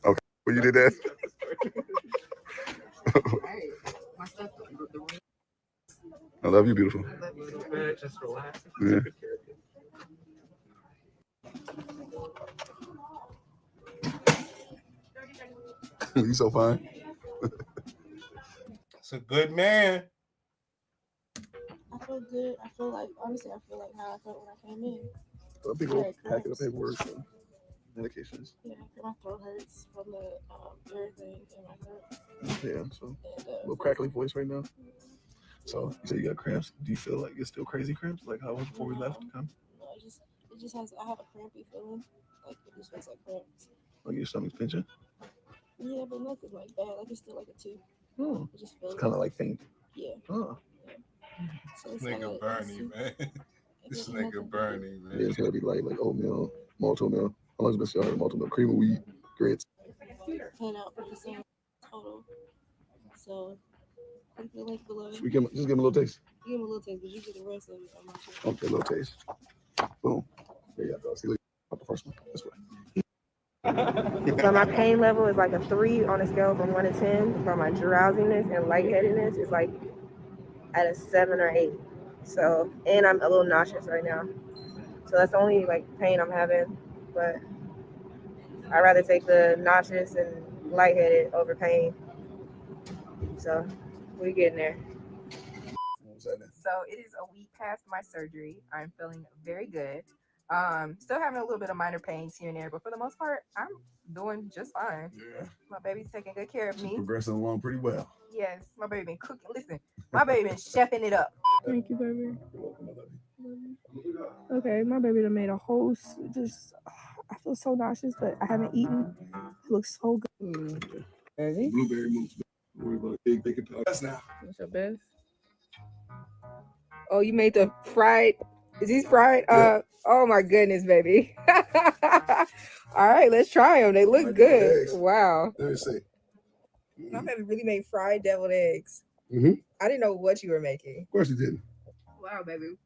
[SPEAKER 22] Okay. Well, you did that.
[SPEAKER 1] My stuff.
[SPEAKER 22] I love you, beautiful.
[SPEAKER 8] Just relax.
[SPEAKER 22] Yeah. You so fine.
[SPEAKER 6] It's a good man.
[SPEAKER 9] I feel good. I feel like, honestly, I feel like how I felt when I came in.
[SPEAKER 22] A big old packet of paperwork and medications.
[SPEAKER 9] Yeah, my throat hurts from the everything in my throat.
[SPEAKER 22] Yeah, so a little crackly voice right now. So you say you got cramps. Do you feel like it's still crazy cramps, like how it was before we left? Come.
[SPEAKER 9] No, it just has. I have a crampy feeling. Like it just feels like cramps.
[SPEAKER 22] Like your stomach's pinching.
[SPEAKER 9] Yeah, but nothing like bad. Like it's still like a 2.
[SPEAKER 22] Oh,
[SPEAKER 9] it just feels.
[SPEAKER 22] It's kind of like faint.
[SPEAKER 9] Yeah.
[SPEAKER 22] Oh.
[SPEAKER 9] So
[SPEAKER 6] This
[SPEAKER 9] it's
[SPEAKER 6] nigga
[SPEAKER 9] like
[SPEAKER 6] Bernie, man. This nigga Bernie, man.
[SPEAKER 22] Yeah, it's gotta be like oatmeal, malto milk. How much best you heard malto milk? Cream of wheat, grits.
[SPEAKER 9] 10 out for the total. So click the link below.
[SPEAKER 22] Just give him a little taste.
[SPEAKER 9] Give him a little taste, but you get the rest of it. I'm not sure.
[SPEAKER 22] Okay, a little taste. Boom. There you go. See, look at the first one. This way.
[SPEAKER 23] So my pain level is like a 3 on a scale from 1 to 10. For my drowsiness and lightheadedness is like at a 7 or 8. So, and I'm a little nauseous right now. So that's the only like pain I'm having. But I'd rather take the nauseous and lightheaded over pain. So we're getting there.
[SPEAKER 1] So it is a week past my surgery. I'm feeling very good. Still having a little bit of minor pains here and there, but for the most part, I'm doing just fine.
[SPEAKER 22] Yeah.
[SPEAKER 1] My baby's taking good care of me.
[SPEAKER 22] Progressing along pretty well.
[SPEAKER 1] Yes, my baby been cooking. Listen, my baby been chefing it up.
[SPEAKER 23] Thank you, baby. Okay, my baby done made a whole I feel so nauseous, but I haven't eaten. It looks so good. Ready?
[SPEAKER 22] Blueberry mousse. Don't worry about it. They can pass now.
[SPEAKER 23] What's your best? Oh, you made the fried. Is these fried? Oh my goodness, baby. All right, let's try them. They look good. Wow.
[SPEAKER 22] Let me see.
[SPEAKER 23] My baby really made fried deviled eggs.
[SPEAKER 22] Mm-hmm.
[SPEAKER 23] I didn't know what you were making.
[SPEAKER 22] Of course you didn't.
[SPEAKER 23] Wow, baby.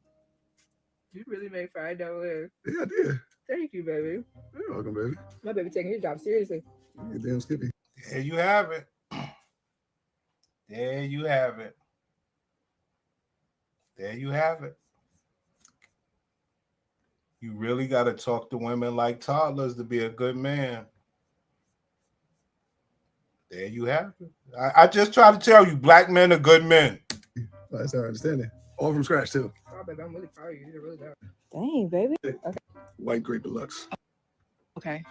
[SPEAKER 23] You really made fried deviled eggs.
[SPEAKER 22] Yeah, I did.
[SPEAKER 23] Thank you, baby.
[SPEAKER 22] You're welcome, baby.
[SPEAKER 23] My baby taking his job seriously.
[SPEAKER 22] You damn Skippy.
[SPEAKER 6] There you have it. There you have it. There you have it. You really got to talk to women like toddlers to be a good man. There you have it. I just try to tell you, black men are good men.
[SPEAKER 22] That's how I understand it. All from scratch, too.
[SPEAKER 23] Oh, baby, I'm really proud of you. You did really good. Dang, baby. Okay.
[SPEAKER 22] White grape deluxe.
[SPEAKER 23] Okay.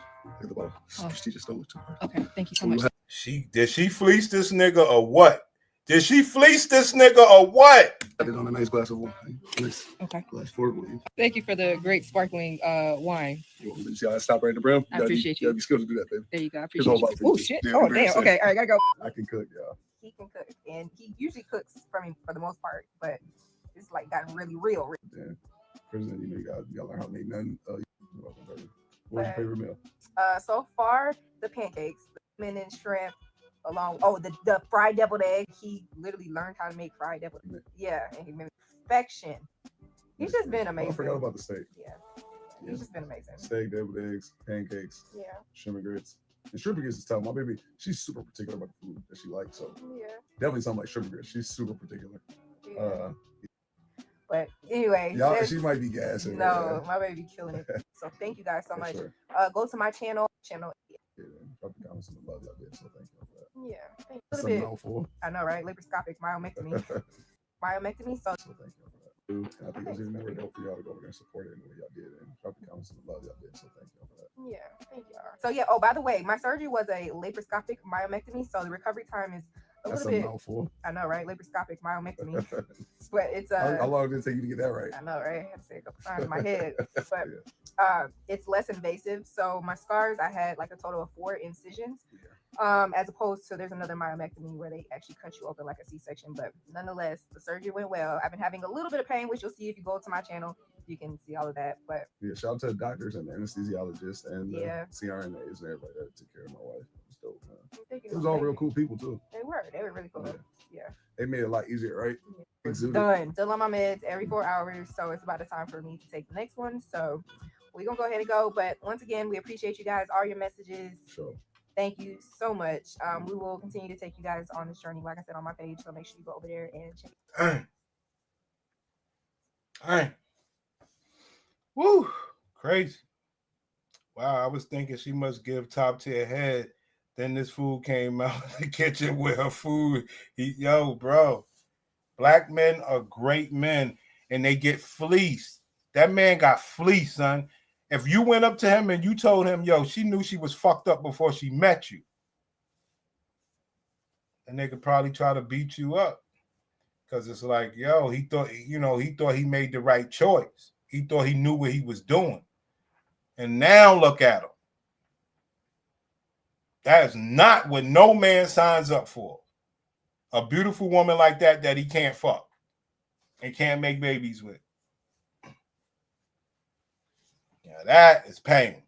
[SPEAKER 22] At the bottom. She just don't look too hard.
[SPEAKER 23] Okay. Thank you so much.
[SPEAKER 6] Did she fleece this nigga or what? Did she fleece this nigga or what?
[SPEAKER 22] I did on a nice glass of wine. Nice.
[SPEAKER 23] Okay.
[SPEAKER 22] Glass for wine.
[SPEAKER 23] Thank you for the great sparkling wine.
[SPEAKER 22] You see how I stop right at the brim?
[SPEAKER 23] I appreciate you.
[SPEAKER 22] You gotta be skilled to do that, baby.
[SPEAKER 23] There you go. I
[SPEAKER 22] It's all
[SPEAKER 23] appreciate
[SPEAKER 22] about
[SPEAKER 23] you. Oh,
[SPEAKER 22] finishing.
[SPEAKER 23] shit.
[SPEAKER 22] Yeah,
[SPEAKER 23] Oh,
[SPEAKER 22] very
[SPEAKER 23] damn.
[SPEAKER 22] safe.
[SPEAKER 23] Okay. All right. Gotta go.
[SPEAKER 22] I can cook, y'all.
[SPEAKER 1] He can cook, and he usually cooks for me for the most part, but it's like gotten really real.
[SPEAKER 22] Yeah. President, you gotta learn how to make nothing. What's your favorite meal?
[SPEAKER 1] So far, the pancakes, the salmon and shrimp, the fried deviled egg. He literally learned how to make fried deviled egg. Yeah, and he made perfection. He's just been amazing.
[SPEAKER 22] I forgot about the steak.
[SPEAKER 1] Yeah. He's just been amazing.
[SPEAKER 22] Steak, deviled eggs, pancakes,
[SPEAKER 1] Yeah.
[SPEAKER 22] shrimp and grits. And shrimp and grits is tough. My baby, she's super particular about the food that she likes. So
[SPEAKER 1] Yeah.
[SPEAKER 22] definitely something like shrimp and grits. She's super particular.
[SPEAKER 1] But anyway,
[SPEAKER 22] Yeah, she might be gassing.
[SPEAKER 1] No, my baby killing it. So thank you guys so
[SPEAKER 22] For
[SPEAKER 1] much.
[SPEAKER 22] sure.
[SPEAKER 1] Go to my channel.
[SPEAKER 22] Yeah, drop the comments and the love y'all did. So thank you for that.
[SPEAKER 1] Yeah, thank you.
[SPEAKER 22] That's
[SPEAKER 1] A
[SPEAKER 22] a
[SPEAKER 1] little bit.
[SPEAKER 22] mouthful.
[SPEAKER 1] I know, right? Laparoscopic myomectomy. So
[SPEAKER 22] So thank you for that. And I think it was even more dope for y'all to go over there and support it in the way y'all did. And drop the comments and the love y'all did. So thank you for that.
[SPEAKER 1] yeah, thank you. So yeah. Oh, by the way, my surgery was a laparoscopic myomectomy, so the recovery time is a
[SPEAKER 22] That's
[SPEAKER 1] little
[SPEAKER 22] a
[SPEAKER 1] bit.
[SPEAKER 22] mouthful.
[SPEAKER 1] I know, right? Laparoscopic myomectomy, but it's
[SPEAKER 22] How long did it take you to get that right?
[SPEAKER 1] I know, right? I had to say it a couple times in my head, but it's less invasive. So my scars, I had like a total of 4 incisions, as opposed to there's another myomectomy where they actually cut you open like a C-section. But nonetheless, the surgery went well. I've been having a little bit of pain, which you'll see if you go to my channel. You can see all of that. But
[SPEAKER 22] Yeah, shout out to the doctors and the anesthesiologists and the
[SPEAKER 1] Yeah.
[SPEAKER 22] CRNAs and everybody that took care of my wife. It was dope, man.
[SPEAKER 1] thank you.
[SPEAKER 22] It was all
[SPEAKER 1] Thank
[SPEAKER 22] real
[SPEAKER 1] you.
[SPEAKER 22] cool people too.
[SPEAKER 1] They were really cool. Yeah.
[SPEAKER 22] They made it a lot easier, right? Exuded.
[SPEAKER 1] Done. Still on my meds every 4 hours. So it's about the time for me to take the next one. So we're gonna go ahead and go. But once again, we appreciate you guys, all your messages.
[SPEAKER 22] Sure.
[SPEAKER 1] Thank you so much. We will continue to take you guys on this journey, like I said, on my page. So make sure you go over there and check.
[SPEAKER 6] All right. Woo, crazy. Wow, I was thinking she must give top tier head. Then this fool came out of the kitchen with her food. Yo, bro, black men are great men and they get fleeced. That man got fleeced, son. If you went up to him and you told him, yo, she knew she was fucked up before she met you, and they could probably try to beat you up. Because it's like, yo, he thought he made the right choice. He thought he knew what he was doing. And now look at him. That is not what no man signs up for. A beautiful woman like that he can't fuck and can't make babies with. Now that is pain.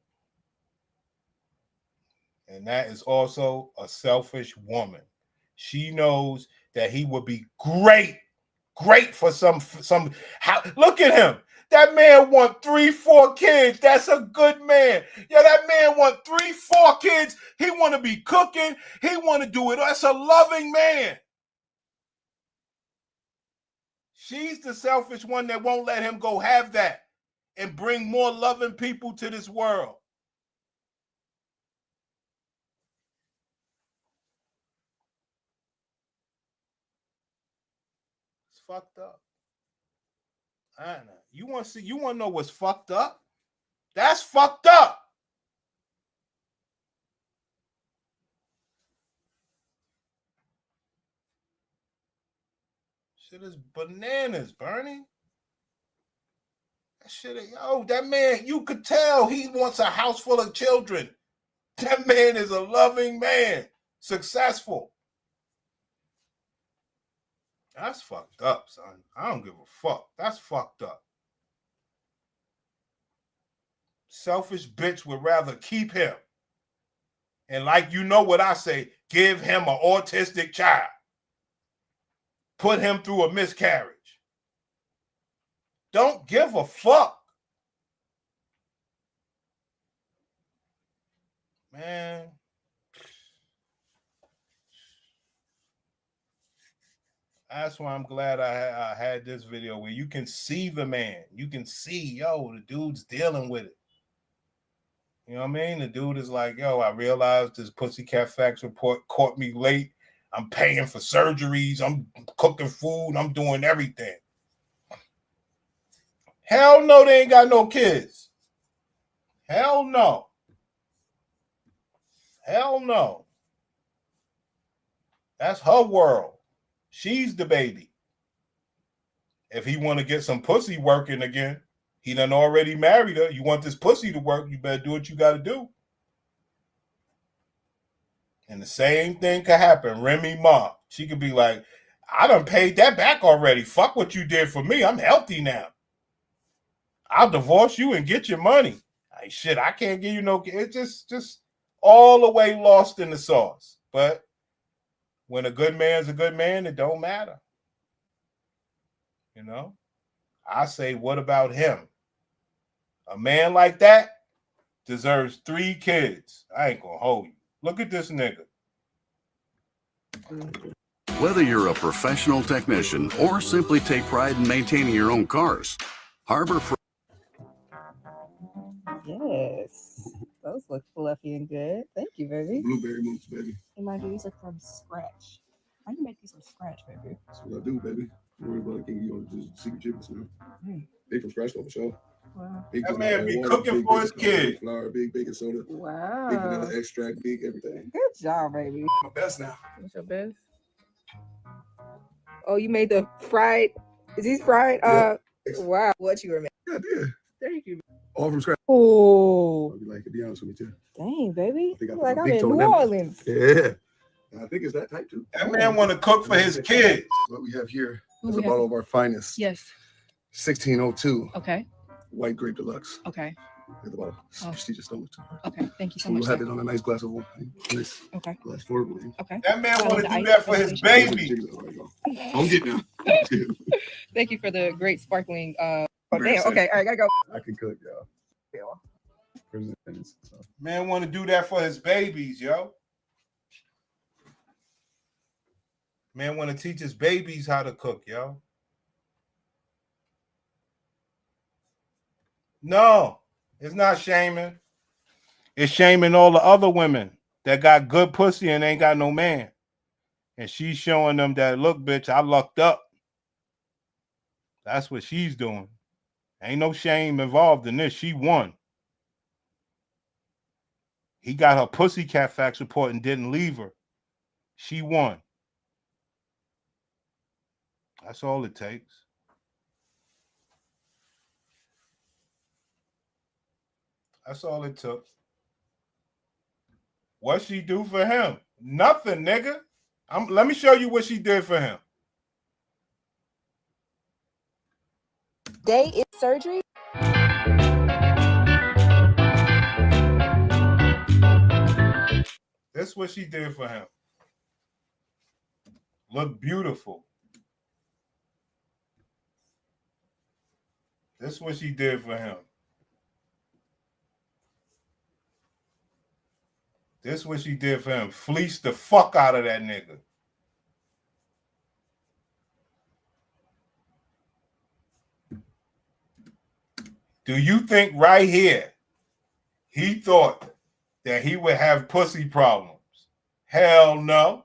[SPEAKER 6] And that is also a selfish woman. She knows that he would be great for some. Look at him. That man want 3-4 kids. That's a good man. Yeah, that man want 3-4 kids. He want to be cooking. He want to do it. That's a loving man. She's the selfish one that won't let him go have that. and bring more loving people to this world. It's fucked up. I know. You want to know what's fucked up? That's fucked up. Shit is bananas, Bernie. That shit, that man, you could tell he wants a house full of children. That man is a loving man, successful. That's fucked up, son. I don't give a fuck. That's fucked up. Selfish bitch would rather keep him. And like you know what I say, give him an autistic child. Put him through a miscarriage. Don't give a fuck. Man. That's why I'm glad I had this video where you can see the man. You can see, the dude's dealing with it. You know what I mean? The dude is like, I realized this Pussycat Facts report caught me late. I'm paying for surgeries. I'm cooking food. I'm doing everything. Hell no, they ain't got no kids. Hell no. Hell no. That's her world. She's the baby. If he want to get some pussy working again, he done already married her. You want this pussy to work, you better do what you got to do. And the same thing could happen. Remy Ma, she could be like, I done paid that back already. Fuck what you did for me. I'm healthy now. I'll divorce you and get your money. Like, shit, I can't give you no. It's just all the way lost in the sauce. But when a good man's a good man, it don't matter. You know? I say, what about him? A man like that deserves 3 kids. I ain't gonna hold you. Look at this nigga.
[SPEAKER 10] Whether you're a professional technician or simply take pride in maintaining your own cars, Harbor Freight.
[SPEAKER 2] Yes. Those look fluffy and good. Thank you, baby.
[SPEAKER 22] Blueberry moves, baby.
[SPEAKER 2] And mind you, these are from scratch. How you make these from scratch, baby?
[SPEAKER 22] That's what I do, baby. Don't worry about it. Can't get on just secret chips, man. They from scratch, though, for sure.
[SPEAKER 2] Wow.
[SPEAKER 22] Big
[SPEAKER 6] That man be
[SPEAKER 22] water,
[SPEAKER 6] cooking
[SPEAKER 22] big
[SPEAKER 6] for
[SPEAKER 22] baking
[SPEAKER 6] his
[SPEAKER 22] soda,
[SPEAKER 6] kid.
[SPEAKER 22] Big flour, big baking soda.
[SPEAKER 2] Wow.
[SPEAKER 22] Big vanilla extract, big everything.
[SPEAKER 2] Good job, baby.
[SPEAKER 22] My best now.
[SPEAKER 2] What's your best? Oh, you made the fried. Is these fried?
[SPEAKER 22] Yeah.
[SPEAKER 2] Wow. What you were making?
[SPEAKER 22] Yeah, I did.
[SPEAKER 2] Thank you.
[SPEAKER 22] All from scratch.
[SPEAKER 2] Oh.
[SPEAKER 22] I'll be like, to be honest with you, too.
[SPEAKER 2] Dang, baby.
[SPEAKER 22] I think I put
[SPEAKER 2] Like
[SPEAKER 22] my
[SPEAKER 2] I'm
[SPEAKER 22] big
[SPEAKER 2] in
[SPEAKER 22] toe
[SPEAKER 2] New
[SPEAKER 22] that.
[SPEAKER 2] Orleans.
[SPEAKER 22] Yeah. And I think it's that type, too.
[SPEAKER 6] That man want to cook for his kids.
[SPEAKER 22] What we have here
[SPEAKER 18] What
[SPEAKER 22] is
[SPEAKER 18] we
[SPEAKER 22] a
[SPEAKER 18] have?
[SPEAKER 22] bottle of our finest.
[SPEAKER 18] Yes.
[SPEAKER 22] 1602
[SPEAKER 18] Okay.
[SPEAKER 22] White Grape Deluxe.
[SPEAKER 18] Okay.
[SPEAKER 22] At the bottom. It's prestigious. Don't look too hard.
[SPEAKER 18] Okay. Thank you so
[SPEAKER 22] We'll
[SPEAKER 18] much.
[SPEAKER 22] have
[SPEAKER 18] sir.
[SPEAKER 22] it on a nice glass of wine. Nice
[SPEAKER 18] Okay.
[SPEAKER 22] glass for wine.
[SPEAKER 18] Okay.
[SPEAKER 6] That man
[SPEAKER 18] So
[SPEAKER 6] want
[SPEAKER 18] the
[SPEAKER 6] to do
[SPEAKER 18] ice
[SPEAKER 6] that for his
[SPEAKER 18] presentation.
[SPEAKER 6] baby.
[SPEAKER 22] Don't get now.
[SPEAKER 18] Thank you for the great sparkling.
[SPEAKER 2] Oh, damn. Okay. All right. Gotta go.
[SPEAKER 22] I can cook, y'all. Presents, so.
[SPEAKER 6] Man want to do that for his babies, yo. Man want to teach his babies how to cook, yo. No, it's not shaming. It's shaming all the other women that got good pussy and ain't got no man. And she's showing them that, look, bitch, I lucked up. That's what she's doing. Ain't no shame involved in this. She won. He got her Pussycat Facts report and didn't leave her. She won. That's all it takes. That's all it took. What she do for him? Nothing, nigga. Let me show you what she did for him.
[SPEAKER 2] Day is surgery.
[SPEAKER 6] That's what she did for him. Look beautiful. That's what she did for him. This what she did for him. Fleeced the fuck out of that nigga. Do you think right here he thought that he would have pussy problems? Hell no.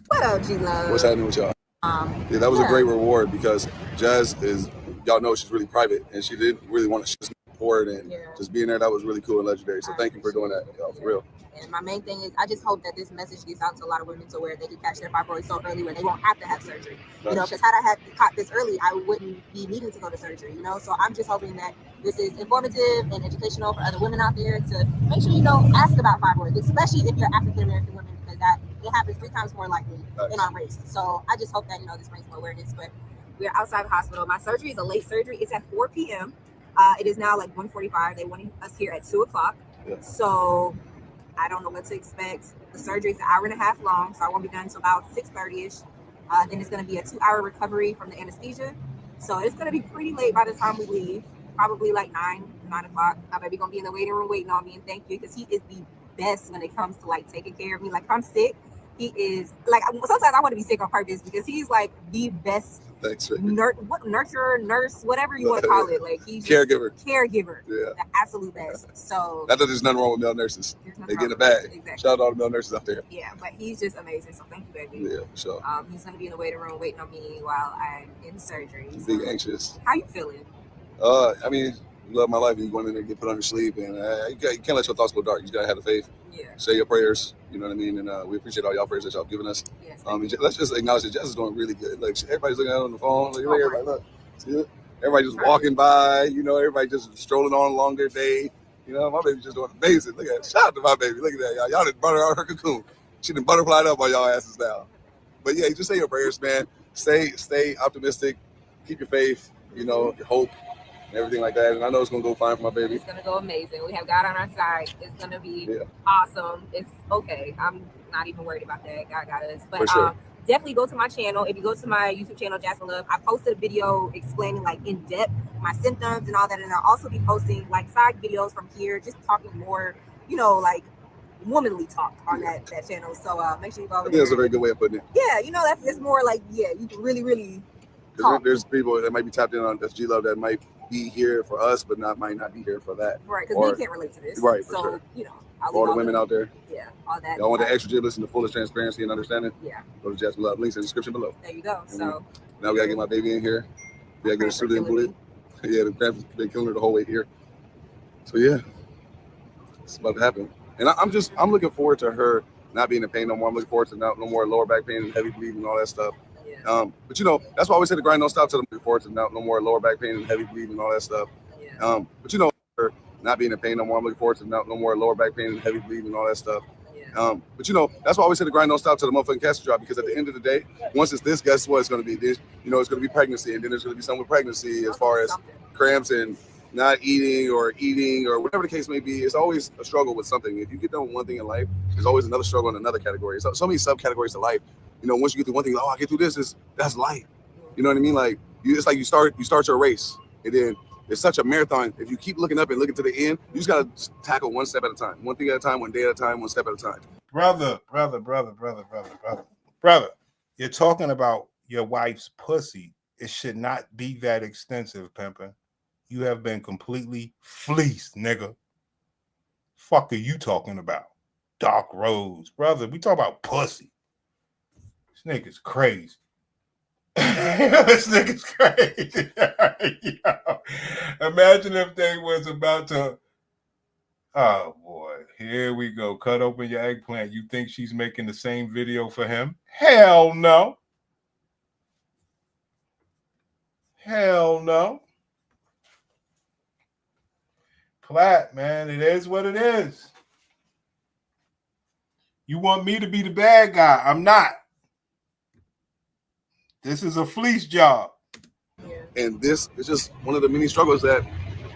[SPEAKER 2] What up, G-Love?
[SPEAKER 22] What's happening with y'all? Yeah, that was a great reward because Jazz is, y'all know she's really private and she didn't really want to just support and just being there. That was really cool and legendary. So thank you for doing that, y'all, for real.
[SPEAKER 2] And my main thing is I just hope that this message gets out to a lot of women to where they can catch their fibroids so early where they won't have to have surgery. You know, because had I had caught this early, I wouldn't be needing to go to surgery, you know? So I'm just hoping that this is informative and educational for other women out there to make sure you don't ask about fibroids, especially if you're African-American women, because that it happens 3 times more likely in our race. So I just hope that, you know, this brings more awareness. But we're outside the hospital. My surgery is a late surgery. It's at 4 p.m. It is now like 1:45. They want us here at 2 o'clock. Yeah. So I don't know what to expect. The surgery is an hour and a half long, so I won't be done until about 6:30ish. Then it's going to be a 2-hour recovery from the anesthesia. So it's going to be pretty late by the time we leave, probably like 9 o'clock. My baby going to be in the waiting room waiting on me, and thank you, because he is the best when it comes to like taking care of me. Like if I'm sick, he is like, sometimes I want to be sick on purpose because he's like the best nurturer, nurse, whatever you want to call it. Like he's caregiver,
[SPEAKER 22] yeah,
[SPEAKER 2] the absolute best. So
[SPEAKER 22] not that there's nothing wrong with male nurses. They get in the bag. Exactly. Shout out to all the male nurses out there.
[SPEAKER 2] Yeah, but he's just amazing. So thank you, baby.
[SPEAKER 22] Yeah, for sure.
[SPEAKER 2] He's gonna be in the waiting room waiting on me while I'm in surgery.
[SPEAKER 22] So big anxious.
[SPEAKER 2] How you feeling?
[SPEAKER 22] I mean, love my life. You go in there and get put under sleep, and you can't let your thoughts go dark. You gotta have the faith. Yeah. Say your prayers. You know what I mean? And we appreciate all y'all prayers that y'all given us. Yes, let's just acknowledge that Jess is doing really good. Like everybody's looking at it on the phone. Like, everybody look. See it? Everybody just walking by. You know, everybody just strolling on along their day. You know, my baby's just doing amazing. Look at it. Shout out to my baby. Look at that, y'all. Y'all done butter out her cocoon. She done butterflied up on y'all asses now. But yeah, just say your prayers, man. Stay optimistic. Keep your faith. You know, your hope. Everything like that, and I know it's gonna go fine for my baby.
[SPEAKER 2] It's gonna go amazing. We have God on our side. It's gonna be awesome. It's okay. I'm not even worried about that. God got us. But definitely go to my channel. If you go to my YouTube channel, Jasmine Love, I posted a video explaining like in depth my symptoms and all that, and I'll also be posting like side videos from here, just talking more, you know, like womanly talk on that channel. So make sure you go over there.
[SPEAKER 22] That's a very good way of putting it.
[SPEAKER 2] Yeah, you know, it's more like you can really.
[SPEAKER 22] There's people that might be tapped in on this G Love that might be here for us, but might not be here for that.
[SPEAKER 2] Right, because we can't relate to this.
[SPEAKER 22] Right,
[SPEAKER 2] so,
[SPEAKER 22] sure.
[SPEAKER 2] You know,
[SPEAKER 22] all the women out there.
[SPEAKER 2] Yeah, all that.
[SPEAKER 22] Y'all want the extra giblets and the fullest transparency and understanding?
[SPEAKER 2] Yeah.
[SPEAKER 22] Go to Jasmine Love. Links in the description below.
[SPEAKER 2] There you go.
[SPEAKER 22] And
[SPEAKER 2] so
[SPEAKER 22] now we gotta get my baby in here. We gotta get her suited and booted. Yeah, the cramps have been killing her the whole way here. So yeah, it's about to happen. And I'm looking forward to her not being in pain no more. I'm looking forward to no more lower back pain and heavy bleeding and all that stuff. But you know, that's why I always say the grind don't stop till I'm looking forward to no more lower back pain and heavy bleeding and all that stuff. But you know, not being in pain no more. I'm looking forward to no more lower back pain and heavy bleeding and all that stuff. But you know, that's why I always say the grind don't stop till the motherfucking casket drop, because at the end of the day, once it's this, guess what it's going to be? This, you know, it's going to be pregnancy, and then there's going to be something with pregnancy as far as cramps and not eating or whatever the case may be. It's always a struggle with something. If you get done with one thing in life, there's always another struggle in another category. So many subcategories to life. You know, once you get through one thing, I get through this. That's life. You know what I mean? Like it's like you start your race, and then it's such a marathon. If you keep looking up and looking to the end, you just gotta tackle one step at a time, one thing at a time, one day at a time, one step at a time.
[SPEAKER 6] Brother, you're talking about your wife's pussy. It should not be that extensive, pimpin'. You have been completely fleeced, nigga. Fuck are you talking about? Dark Rose, brother. We talk about pussy. This nigga's crazy. This nigga's crazy. Yo, imagine if they was about to. Oh boy, here we go. Cut open your eggplant. You think she's making the same video for him? Hell no. Hell no. Platt, man, it is what it is. You want me to be the bad guy? I'm not. This is a fleece job.
[SPEAKER 22] And this is just one of the many struggles that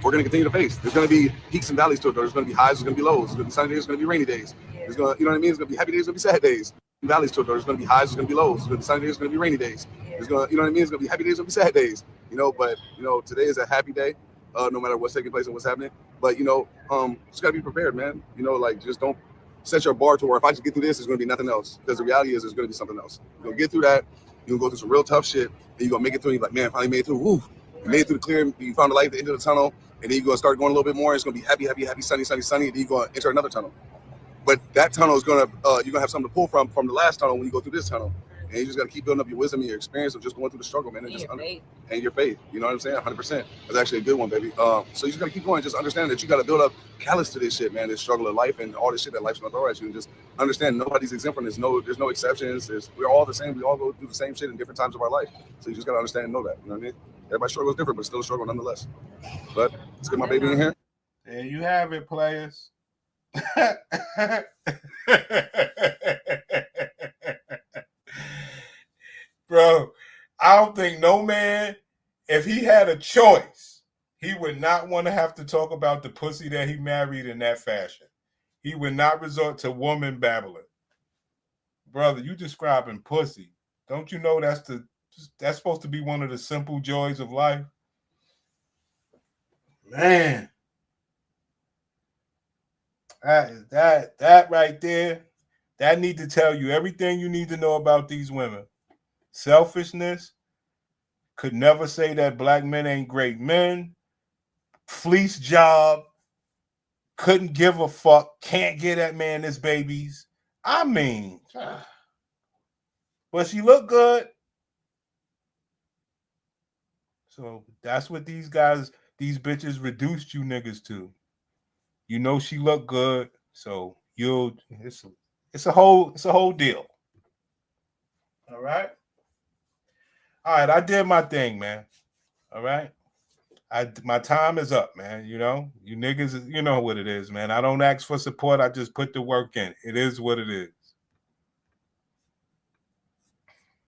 [SPEAKER 22] we're going to continue to face. There's going to be peaks and valleys to it. There's going to be highs, there's going to be lows. There's going to be sunny days, there's going to be rainy days. There's going to, you know what I mean? There's going to be happy days, there's going to be sad days. Valleys to it. There's going to be highs, there's going to be lows. There's going to be sunny days, there's going to be rainy days. There's going to, you know what I mean? There's going to be happy days, there's going to be sad days. You know, but, you know, today is a happy day, no matter what's taking place and what's happening. But, you know, just got to be prepared, man. You know, like, just don't set your bar to where if I just get through this, there's going to be nothing else. Because the reality is there's going to be something else. You're going to get through that. You're going to go through some real tough shit. And you're going to make it through. You're like, man, finally made it through. Woo. You made it through the clear. You found the light at the end of the tunnel. And then you're going to start going a little bit more. It's going to be happy, happy, happy, sunny, sunny, sunny. And then you're going to enter another tunnel. But that tunnel is going to, you're going to have something to pull from the last tunnel when you go through this tunnel. And you just got to keep building up your wisdom and your experience of just going through the struggle, man. And your faith. You know what I'm saying? 100%. That's actually a good one, baby. So you just got to keep going. Just understand that you got to build up callous to this shit, man. This struggle of life and all this shit that life's going to throw at you. And just understand nobody's exempt from this. There's no exceptions. We're all the same. We all go through the same shit in different times of our life. So you just got to understand and know that. You know what I mean? Everybody's struggle is different, but still a struggle nonetheless. But let's get my baby in here.
[SPEAKER 6] There you have it, players. Bro, I don't think no man, if he had a choice, he would not want to have to talk about the pussy that he married in that fashion. He would not resort to woman babbling. Brother, you describing pussy. Don't you know that's supposed to be one of the simple joys of life? Man. That right there, that need to tell you everything you need to know about these women. Selfishness, could never say that black men ain't great men. Fleece job, couldn't give a fuck, can't get that man his babies. I mean, but she look good. So that's what these bitches reduced you niggas to. You know she look good, so it's a whole deal. All right. All right, I did my thing, man. All right. My time is up, man. You know, you niggas, you know what it is, man. I don't ask for support. I just put the work in. It is what it is.